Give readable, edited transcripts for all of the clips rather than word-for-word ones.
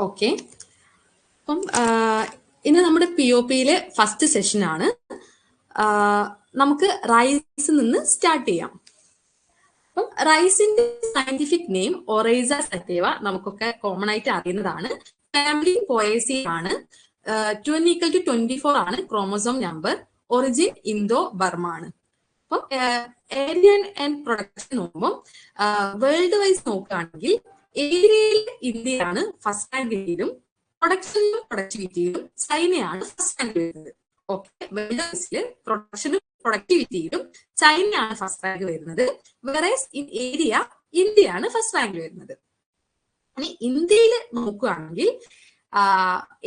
Okay. അപ്പം ഇന്ന് നമ്മുടെ POPയിലെ ഫസ്റ്റ് സെഷൻ ആണ്. നമുക്ക് റൈസിൽ നിന്ന് സ്റ്റാർട്ട് ചെയ്യാം. അപ്പം റൈസിന്റെ സയന്റിഫിക് നെയിം ഒറൈസ സറ്റേവ നമുക്കൊക്കെ കോമൺ ആയിട്ട് അറിയുന്നതാണ്. ഫാമിലി പോയേസി ആണ്. 20=24 ആണ് chromosome number. Origin Indo Burma ആണ്. അപ്പം ഏരിയ ആൻഡ് പ്രൊഡക്ഷൻ നോക്കുമ്പോൾ വേൾഡ് വൈസ് നോക്കുകയാണെങ്കിൽ ഏരിയയിൽ ഇന്ത്യയാണ് ഫസ്റ്റ് റാങ്കിലും പ്രൊഡക്ഷനിലും പ്രൊഡക്ടിവിറ്റിയിലും ചൈനയാണ് ഫസ്റ്റ് റാങ്ക് വരുന്നത്. ഓക്കെ, വേൾഡ് വൈസിൽ പ്രൊഡക്ഷനും പ്രൊഡക്ടിവിറ്റിയിലും ചൈനയാണ് ഫസ്റ്റ് റാങ്ക് വരുന്നത്. വെറൈസ് ഇൻ ഏരിയ ഇന്ത്യയാണ് ഫസ്റ്റ് റാങ്ക് വരുന്നത്. ഇനി ഇന്ത്യയിൽ നോക്കുകയാണെങ്കിൽ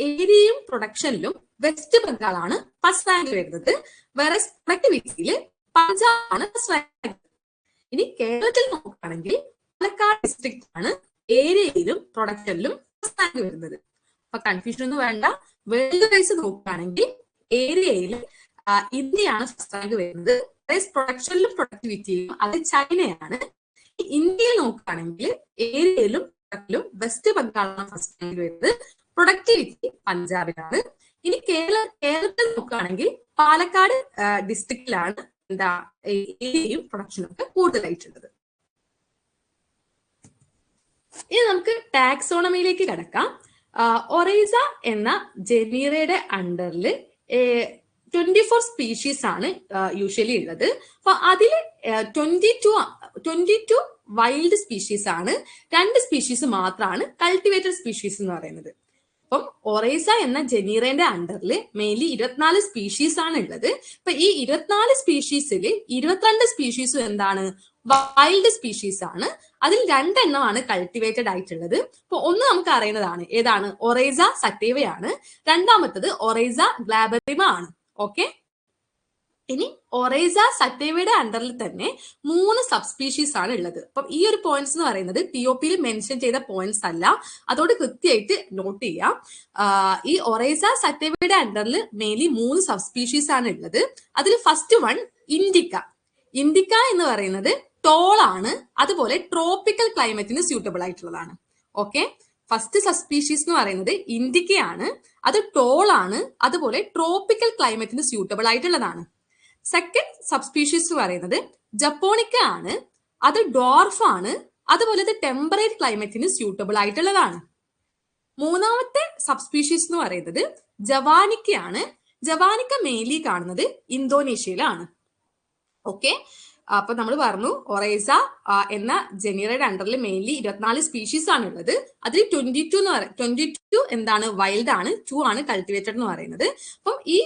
ഏരിയയും പ്രൊഡക്ഷനിലും വെസ്റ്റ് ബംഗാളാണ് ഫസ്റ്റ് റാങ്ക് വരുന്നത്. വെറൈസ് പ്രൊഡക്ടിവിറ്റിയിൽ പഞ്ചാബാണ് ഫസ്റ്റ് റാങ്ക്. ഇനി കേരളത്തിൽ നോക്കുകയാണെങ്കിൽ പാലക്കാട് ഡിസ്ട്രിക്റ്റ് ആണ് ഏരിയയിലും പ്രൊഡക്ഷനിലും ഫസ്റ്റ് റാങ്ക് വരുന്നത്. അപ്പൊ കൺഫ്യൂഷൻ ഒന്നും വേണ്ട. വേൾഡ് വൈസ് നോക്കുകയാണെങ്കിൽ ഏരിയയിൽ ഇന്ത്യയാണ് ഫസ്റ്റ് റാങ്ക് വരുന്നത്. പ്രൊഡക്ഷനിലും പ്രൊഡക്ടിവിറ്റിയിലും അത് ചൈനയാണ്. ഇന്ത്യയിൽ നോക്കുകയാണെങ്കിൽ ഏരിയയിലും പ്രൊഡക്റ്റിലും വെസ്റ്റ് ബംഗാളാണ് ഫസ്റ്റ് റാങ്ക് വരുന്നത്. പ്രൊഡക്ടിവിറ്റി പഞ്ചാബിലാണ്. ഇനി കേരളത്തിൽ നോക്കുകയാണെങ്കിൽ പാലക്കാട് ഡിസ്ട്രിക്റ്റിലാണ് ഏരിയയും പ്രൊഡക്ഷനും ഒക്കെ കൂടുതലായിട്ടുള്ളത്. ഇനി നമുക്ക് ടാക്സോണമിയിലേക്ക് കിടക്കാം. ഒറൈസ എന്ന ജനീറയുടെ അണ്ടറിൽ 24 സ്പീഷീസ് ആണ് യൂഷ്വലി ഉള്ളത്. അപ്പൊ അതിൽ 22 വൈൽഡ് സ്പീഷീസ് ആണ്. 2 സ്പീഷീസ് മാത്രമാണ് കൾട്ടിവേറ്റഡ് സ്പീഷീസ് എന്ന് പറയുന്നത്. അപ്പം ഒറൈസ എന്ന ജനീറയുടെ അണ്ടറിൽ മെയിൻലി 24 സ്പീഷീസ് ആണ് ഉള്ളത്. അപ്പൊ ഈ 24 സ്പീഷീസിൽ 22 സ്പീഷീസും എന്താണ്? വൈൽഡ് സ്പീഷീസ് ആണ്. അതിൽ 2 എണ്ണമാണ് കൾട്ടിവേറ്റഡ് ആയിട്ടുള്ളത്. അപ്പൊ ഒന്ന് നമുക്ക് അറിയുന്നതാണ്, ഏതാണ്? ഒറൈസ സറ്റേവയാണ്. രണ്ടാമത്തത് ഒറൈസ ഗ്ലാബറിമ ആണ്. ഓക്കെ. ഇനി ഒറൈസ സറ്റേവയുടെ അണ്ടറിൽ തന്നെ 3 സബ് സ്പീഷീസ് ആണ് ഉള്ളത്. അപ്പം ഈ ഒരു പോയിന്റ്സ് എന്ന് പറയുന്നത് POPയിൽ മെൻഷൻ ചെയ്ത പോയിന്റ്സ് അല്ല. അതോട് കൃത്യമായിട്ട് നോട്ട് ചെയ്യാം. ഈ ഒറൈസ സറ്റേവയുടെ അണ്ടറിൽ മെയിൻലി 3 സബ് സ്പീഷീസ് ആണ് ഉള്ളത്. അതിൽ ഫസ്റ്റ് വൺ ഇൻഡിക്ക. ഇൻഡിക്ക എന്ന് പറയുന്നത് ടോൾ ആണ്. അതുപോലെ ട്രോപ്പിക്കൽ ക്ലൈമറ്റിന് സ്യൂട്ടബിൾ ആയിട്ടുള്ളതാണ്. ഓക്കെ. ഫസ്റ്റ് സബ് സ്പീഷീസ് എന്ന് പറയുന്നത് ഇൻഡിക്കയാണ്. അത് ടോൾ ആണ്. അതുപോലെ ട്രോപ്പിക്കൽ ക്ലൈമറ്റിന് സ്യൂട്ടബിൾ ആയിട്ടുള്ളതാണ്. സെക്കൻഡ് സബ് സ്പീഷീസ് എന്ന് പറയുന്നത് ജപ്പോണിക്ക ആണ്. അത് ഡോർഫ് ആണ്. അതുപോലെ ഇത് ടെമ്പറേറ്റ് ക്ലൈമറ്റിന് സ്യൂട്ടബിൾ ആയിട്ടുള്ളതാണ്. മൂന്നാമത്തെ സബ് സ്പീഷീസ് എന്ന് പറയുന്നത് ജവാനിക്കയാണ്. ജവാനിക്ക മെയിൻലി കാണുന്നത് ഇന്തോനേഷ്യയിലാണ്. ഓക്കെ. അപ്പൊ നമ്മൾ പറഞ്ഞു ഒറൈസ എന്ന ജനീറയുടെ അണ്ടറിൽ മെയിൻലി 24 സ്പീഷീസ് ആണ് ഉള്ളത്. അതിൽ 22 എന്താണ്? വൈൽഡ് ആണ്. 2 ആണ് കൾട്ടിവേറ്റഡ് എന്ന് പറയുന്നത്. അപ്പം ഈ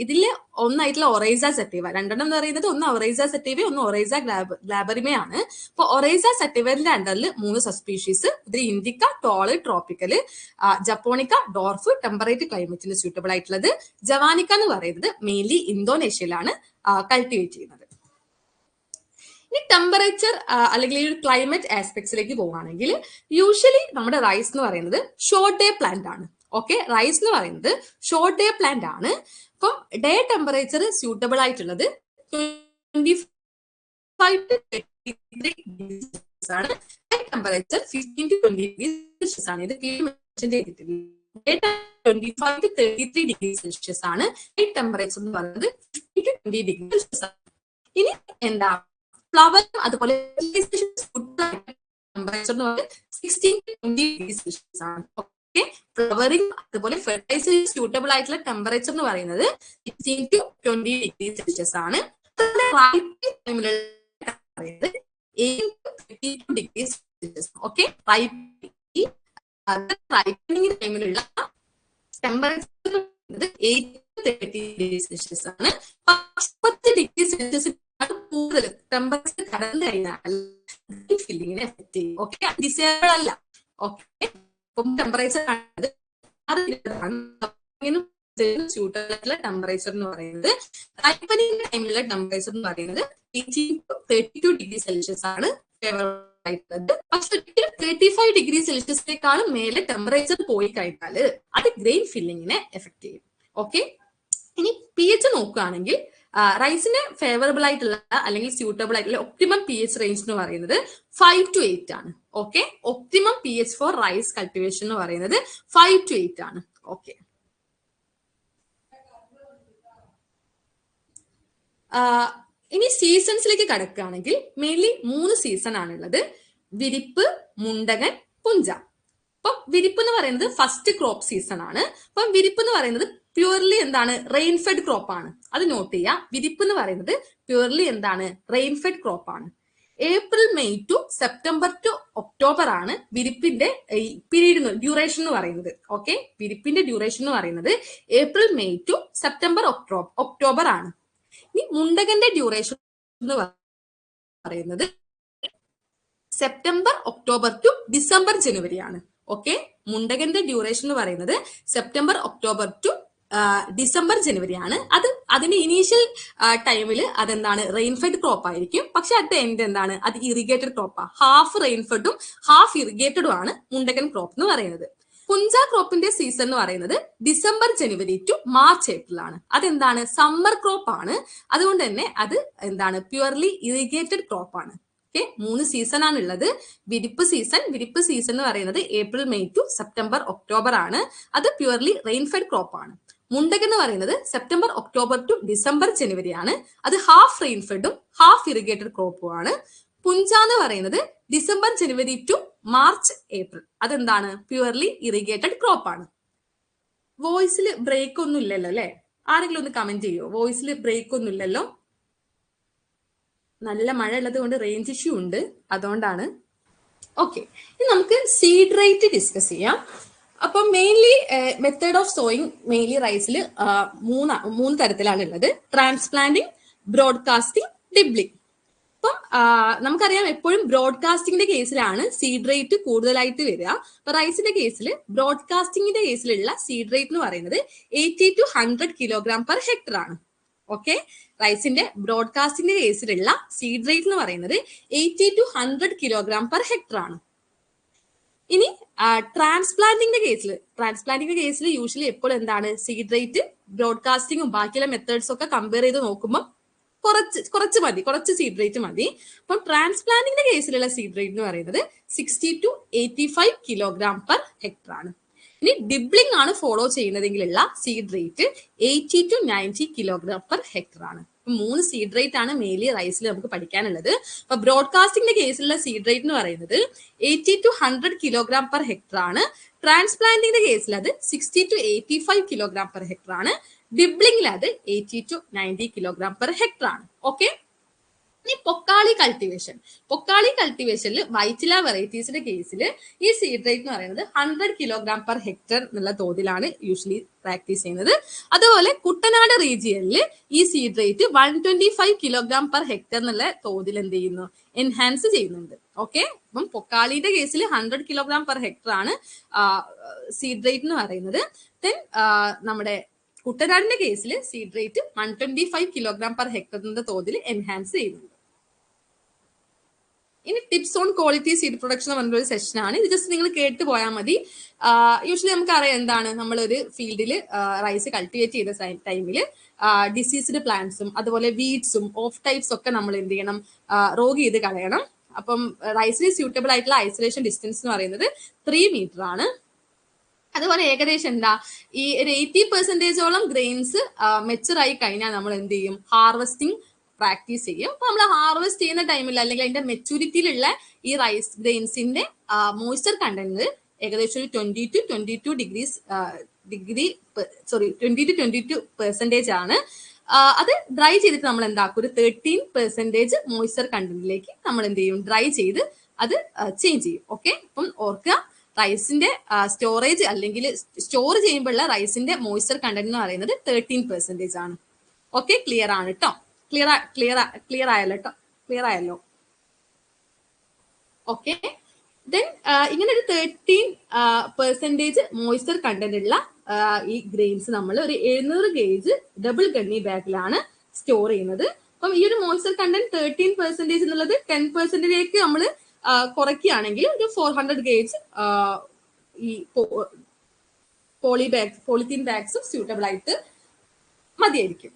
ഇതിലെ ഒന്നായിട്ടുള്ള ഒറൈസ സറ്റേവ, 2 എന്ന് പറയുന്നത് ഒന്ന് ഒറൈസ സറ്റേവ, ഒന്ന് ഒറൈസ ഗ്ലാബറിമയാണ്. അപ്പൊ ഒറൈസ സറ്റേവയുടെ അണ്ടറിൽ 3 സബ് സ്പീഷീസ്. ഇതിൽ indica, tall, tropical, japonica, dwarf, temperate ക്ലൈമറ്റിന് സ്യൂട്ടബിൾ ആയിട്ടുള്ളത്. ജവാനിക്ക എന്ന് പറയുന്നത് മെയിൻലി ഇന്തോനേഷ്യയിലാണ് കൾട്ടിവേറ്റ് ചെയ്യുന്നത്. ഇനി ടെമ്പറേച്ചർ അല്ലെങ്കിൽ ഒരു ക്ലൈമറ്റ് ആസ്പെക്ട്സിലേക്ക് പോവുകയാണെങ്കിൽ യൂഷ്വലി നമ്മുടെ റൈസ് എന്ന് പറയുന്നത് ഷോർട്ട് ഡേ പ്ലാന്റ് ആണ്. ഓക്കെ. റൈസ് എന്ന് പറയുന്നത് ഷോർട്ട് ഡേ പ്ലാന്റ് ആണ്. അപ്പം ഡേ ടെമ്പറേച്ചർ സ്യൂട്ടബിൾ ആയിട്ടുള്ളത് 25 to 33 ഡിഗ്രീസ് ആണ്. ടെമ്പറേച്ചർ 15 to 20 ഡിഗ്രീസ് ആണ്. ഇത് മെൻഷൻ ചെയ്തിട്ടില്ല. 25 to 33 ഡിഗ്രി സെൽഷ്യസ് ആണ്. ടെമ്പറേച്ചർ എന്ന് പറയുന്നത് 15 to 20 ഡിഗ്രി സെൽഷ്യസ് ആണ്. ഇനി എന്താ? ഫ്ലവറും അതുപോലെ ടെമ്പറേച്ചർ എന്ന് പറയുന്നത് 16 to 20 ഡിഗ്രി സെൽഷ്യസ് ആണ്. ഓക്കെ. ഫ്ലവറിംഗ് അതുപോലെ ഫെർട്ടിലൈസേഷൻ സ്യൂട്ടബിൾ ആയിട്ടുള്ള ടെമ്പറേച്ചർ എന്ന് പറയുന്നത് 16 to 20 ഡിഗ്രി സെൽഷ്യസ് ആണ്. Degree Celsius. ഓക്കെ. റൈപ്പനിങ് ടൈമിലുള്ള ടെമ്പറേച്ചർ 8 to 30 ഡിഗ്രി സെൽഷ്യസ് ആണ്. 10 ഡിഗ്രി സെൽഷ്യസ് കൂടുതൽ ടെമ്പറേച്ചർ കടന്നു കഴിഞ്ഞാൽ ഫീലിങ്ങിനെ എഫക്ട് ചെയ്യും. ഓക്കെ. ഡിസേബിൾ അല്ല. ഓക്കെ. ഇപ്പം ടെമ്പറേച്ചർ സ്യൂട്ടബിൾ ആയിട്ടുള്ള ടെമ്പറേച്ചർ എന്ന് പറയുന്നത് റൈപ്പനിങ് ടൈമിലുള്ള ടെമ്പറേച്ചർ എന്ന് പറയുന്നത് 18 to 32 ഡിഗ്രി സെൽഷ്യസ് ആണ് ഫേവറബിൾ ആയിട്ടുള്ളത്. പക്ഷെ 35 ഡിഗ്രി സെൽഷ്യസിനേക്കാളും മേലെ ടെമ്പറേച്ചർ പോയി കഴിഞ്ഞാൽ അത് ഗ്രെയിൻ ഫില്ലിങ്ങിനെ എഫക്ട് ചെയ്യും. ഓക്കെ. ഇനി pH നോക്കുകയാണെങ്കിൽ റൈസിന് ഫേവറബിൾ ആയിട്ടുള്ള അല്ലെങ്കിൽ സ്യൂട്ടബിൾ ആയിട്ടുള്ള ഒപ്റ്റിമം pH റേഞ്ച് എന്ന് പറയുന്നത് 5 to 8 ആണ്. Okay, optimum pH for rice cultivation എന്ന് പറയുന്നത് 5 to 8 ആണ്. ഓക്കെ, ഇനി സീസൺസിലേക്ക് കടക്കുകയാണെങ്കിൽ മെയിൻലി 3 സീസൺ ആണുള്ളത്: വിരിപ്പ്, മുണ്ടകൻ, പുഞ്ച. അപ്പം വിരിപ്പ് എന്ന് പറയുന്നത് ഫസ്റ്റ് ക്രോപ്പ് സീസൺ ആണ്. അപ്പം വിരിപ്പ് എന്ന് പറയുന്നത് പ്യൂർലി എന്താണ്, റെയിൻഫെഡ് ക്രോപ്പ് ആണ്. അത് നോട്ട് ചെയ്യുക. വിരിപ്പ് എന്ന് പറയുന്നത് പ്യൂർലി എന്താണ്, റെയിൻഫെഡ് ക്രോപ്പ് ആണ്. April May to September to October ആണ് വിരിപ്പിന്റെ പീരീഡ് ഡ്യൂറേഷൻ എന്ന് പറയുന്നത്. ഓക്കെ, വിരിപ്പിന്റെ ഡ്യൂറേഷൻ എന്ന് പറയുന്നത് April May to September October ആണ്. ഈ മുണ്ടകന്റെ ഡ്യൂറേഷൻ എന്ന് പറയുന്നത് September October to December January ആണ്. ഓക്കെ, മുണ്ടകന്റെ ഡ്യൂറേഷൻ എന്ന് പറയുന്നത് September October to December January ആണ്. അതിന്റെ ഇനീഷ്യൽ ടൈമിൽ അതെന്താണ്, റെയിൻഫെഡ് ക്രോപ്പ് ആയിരിക്കും. പക്ഷെ അറ്റ് ദ എൻഡ് എന്താണ്, അത് ഇറിഗേറ്റഡ് ക്രോപ്പാണ്. ഹാഫ് റെയിൻഫെഡും ഹാഫ് ഇറിഗേറ്റഡും ആണ് മുണ്ടകൻ ക്രോപ്പ് എന്ന് പറയുന്നത്. പുഞ്ച ക്രോപ്പിന്റെ സീസൺ എന്ന് പറയുന്നത് December January to March April ആണ്. അതെന്താണ്, സമ്മർ ക്രോപ്പ് ആണ്. അതുകൊണ്ട് തന്നെ അത് എന്താണ്, പ്യുവർലി ഇറിഗേറ്റഡ് ക്രോപ്പ് ആണ്. ഓക്കെ, 3 സീസൺ ആണ് ഉള്ളത്. വിരിപ്പ് സീസൺ എന്ന് പറയുന്നത് April May to September October ആണ്. അത് പ്യുവർലി റെയിൻഫെഡ് ക്രോപ്പ് ആണ്. മുണ്ടകൻ എന്ന് പറയുന്നത് September October to December January ആണ്. അത് ഹാഫ് റെയിൻഫെഡും ഹാഫ് ഇറിഗേറ്റഡ് ക്രോപ്പും ആണ്. പുഞ്ച എന്ന് പറയുന്നത് December January to March April. അതെന്താണ്, പ്യുവർലി ഇറിഗേറ്റഡ് ക്രോപ്പ് ആണ്. വോയിസിൽ ബ്രേക്ക് ഒന്നും ഇല്ലല്ലോ അല്ലെ? ആരെങ്കിലും ഒന്ന് കമന്റ് ചെയ്യോ? വോയിസിൽ ബ്രേക്ക് ഒന്നും ഇല്ലല്ലോ. നല്ല മഴ ഉള്ളത് കൊണ്ട് റേഞ്ച് ഇഷ്യൂ ഉണ്ട്, അതുകൊണ്ടാണ്. ഓക്കെ, ഇനി നമുക്ക് സീഡ് റേറ്റ് ഡിസ്കസ് ചെയ്യാം. അപ്പം mainly method of sowing mainly റൈസിൽ 3 തരത്തിലാണ് ഉള്ളത്: ട്രാൻസ്പ്ലാന്റിങ്, ബ്രോഡ്കാസ്റ്റിംഗ്, ഡിബ്ലിംഗ്. അപ്പം നമുക്കറിയാം എപ്പോഴും ബ്രോഡ്കാസ്റ്റിംഗിന്റെ കേസിലാണ് സീഡ് റേറ്റ് കൂടുതലായിട്ട് വരിക. അപ്പൊ റൈസിന്റെ കേസിൽ ബ്രോഡ്കാസ്റ്റിംഗിന്റെ കേസിലുള്ള സീഡ് റേറ്റ് എന്ന് പറയുന്നത് 80 to 100 കിലോഗ്രാം പെർ ഹെക്ടർ ആണ്. ഓക്കെ, റൈസിന്റെ ബ്രോഡ്കാസ്റ്റിംഗിന്റെ കേസിലുള്ള സീഡ് റേറ്റ് എന്ന് പറയുന്നത് 80 to 100 കിലോഗ്രാം പെർ ഹെക്ടർ ആണ്. ഇനി ട്രാൻസ്പ്ലാന്റിംഗിന്റെ കേസിൽ യൂഷ്വലി എപ്പോഴും എന്താണ്, സീഡ് റേറ്റ് ബ്രോഡ്കാസ്റ്റിംഗും ബാക്കിയുള്ള മെത്തേഡ്സ് ഒക്കെ കമ്പയർ ചെയ്ത് നോക്കുമ്പോൾ കുറച്ച് സീഡ് റേറ്റ് മതി. അപ്പം ട്രാൻസ്പ്ലാന്റിംഗിന്റെ കേസിലുള്ള സീഡ് റേറ്റ് എന്ന് പറയുന്നത് 60 to 85 കിലോഗ്രാം പെർ ഹെക്ടർ ആണ്. ഇനി ഡിബ്ലിംഗ് ആണ് ഫോളോ ചെയ്യുന്നതെങ്കിലുള്ള seed rate 80 to 90 kilogram per hectare ആണ്. 3 സീഡ് റേറ്റ് ആണ് മെയിൻലി റൈസിൽ നമുക്ക് പഠിക്കാനുള്ളത്. അപ്പൊ ബ്രോഡ്കാസ്റ്റിംഗിന്റെ കേസിലുള്ള സീഡ് റേറ്റ് എന്ന് പറയുന്നത് 80 to 100 കിലോഗ്രാം പെർ ഹെക്ടർ ആണ്. ട്രാൻസ്പ്ലാന്റിംഗിന്റെ കേസിൽ അത് 60 to 85 കിലോഗ്രാം പെർ ഹെക്ടർ ആണ്. ഡിബ്ലിംഗിൽ അത് 80 to 90 കിലോഗ്രാം പെർ ഹെക്ടർ ആണ്. ഓക്കെ, ഇനി പൊക്കാളി കൾട്ടിവേഷനിൽ വൈറ്റില വെറൈറ്റീസിന്റെ കേസിൽ ഈ സീഡ് റേറ്റ് എന്ന് പറയുന്നത് 100 കിലോഗ്രാം പെർ ഹെക്ടർ എന്നുള്ള തോതിലാണ് യൂഷ്വലി പ്രാക്ടീസ് ചെയ്യുന്നത്. അതുപോലെ കുട്ടനാട് റീജിയനിൽ ഈ seed rate 125 kilogram per hectare എന്നുള്ള തോതിൽ എന്ത് ചെയ്യുന്നു, എൻഹാൻസ് ചെയ്യുന്നുണ്ട്. ഓക്കെ, അപ്പം പൊക്കാളിയുടെ കേസിൽ 100 കിലോഗ്രാം പെർ ഹെക്ടർ ആണ് സീഡ് റേറ്റ് എന്ന് പറയുന്നത്. ദെൻ നമ്മുടെ കുട്ടനാടിന്റെ കേസിൽ seed rate 125 kilogram per hectare എന്ന തോതിൽ എൻഹാൻസ് ചെയ്യുന്നുണ്ട്. ഇനി tips on quality seed production എന്ന് പറഞ്ഞൊരു സെഷൻ ആണ്. ഇത് ജസ്റ്റ് നിങ്ങൾ കേട്ട് പോയാൽ മതി. യൂഷ്വലി നമുക്കറിയാം എന്താണ്, നമ്മളൊരു ഫീൽഡിൽ റൈസ് കൾട്ടിവേറ്റ് ചെയ്ത ടൈമിൽ ഡിസീസ്ഡ് പ്ലാന്റ്സും അതുപോലെ വീഡ്സും ഓഫ് ടൈപ്സ് ഒക്കെ നമ്മൾ എന്ത് ചെയ്യണം, റോഗ് ചെയ്ത് കളയണം. അപ്പം റൈസിന് സ്യൂട്ടബിൾ ആയിട്ടുള്ള ഐസൊലേഷൻ ഡിസ്റ്റൻസ് എന്ന് പറയുന്നത് 3 മീറ്റർ ആണ്. അതുപോലെ ഏകദേശം എന്താ, ഈ ഒരു 80% ഗ്രെയിൻസ് മെച്ചർ ആയി കഴിഞ്ഞാൽ നമ്മൾ എന്ത് ചെയ്യും, ഹാർവെസ്റ്റിംഗ് പ്രാക്ടീസ് ചെയ്യും. അപ്പൊ നമ്മൾ ഹാർവെസ്റ്റ് ചെയ്യുന്ന ടൈമിൽ അല്ലെങ്കിൽ അതിന്റെ മെച്ചൂരിറ്റിയിലുള്ള ഈ റൈസ് ഗ്രെയിൻസിന്റെ മോയ്സ്ചർ കണ്ടന്റ് ഏകദേശം ഒരു 20 to 22% ആണ്. അത് ഡ്രൈ ചെയ്തിട്ട് നമ്മൾ എന്താക്കും, ഒരു 13% മോയ്സ്ചർ കണ്ടന്റിലേക്ക് നമ്മൾ എന്ത് ചെയ്യും, ഡ്രൈ ചെയ്ത് അത് ചേഞ്ച് ചെയ്യും. ഓക്കെ, അപ്പം ഓർക്കുക, റൈസിന്റെ സ്റ്റോറേജ് അല്ലെങ്കിൽ സ്റ്റോർ ചെയ്യുമ്പോഴുള്ള റൈസിന്റെ മോയ്സ്ചർ കണ്ടന്റ് എന്ന് പറയുന്നത് 13% ആണ്. ഓക്കെ, ക്ലിയർ ആണ് കേട്ടോ? ക്ലിയർ ആയല്ലോ? ഓക്കെ, ദെൻ ഇങ്ങനെ ഒരു 13% മോയ്സ്ചർ കണ്ടന്റ് ഉള്ള ഈ ഗ്രെയിൻസ് നമ്മൾ ഒരു 700 ഗേജ് ഡബിൾ ഗണ്ണി ബാഗിലാണ് സ്റ്റോർ ചെയ്യുന്നത്. അപ്പം ഈ ഒരു മോയ്സ്ചർ കണ്ടന്റ് 13% എന്നുള്ളത് 10%ലേക്ക് നമ്മൾ കുറയ്ക്കുകയാണെങ്കിൽ ഒരു 400 ഗേജ് ഈ പോളിത്തീൻ ബാഗ്സും സ്യൂട്ടബിൾ ആയിട്ട് മതിയായിരിക്കും.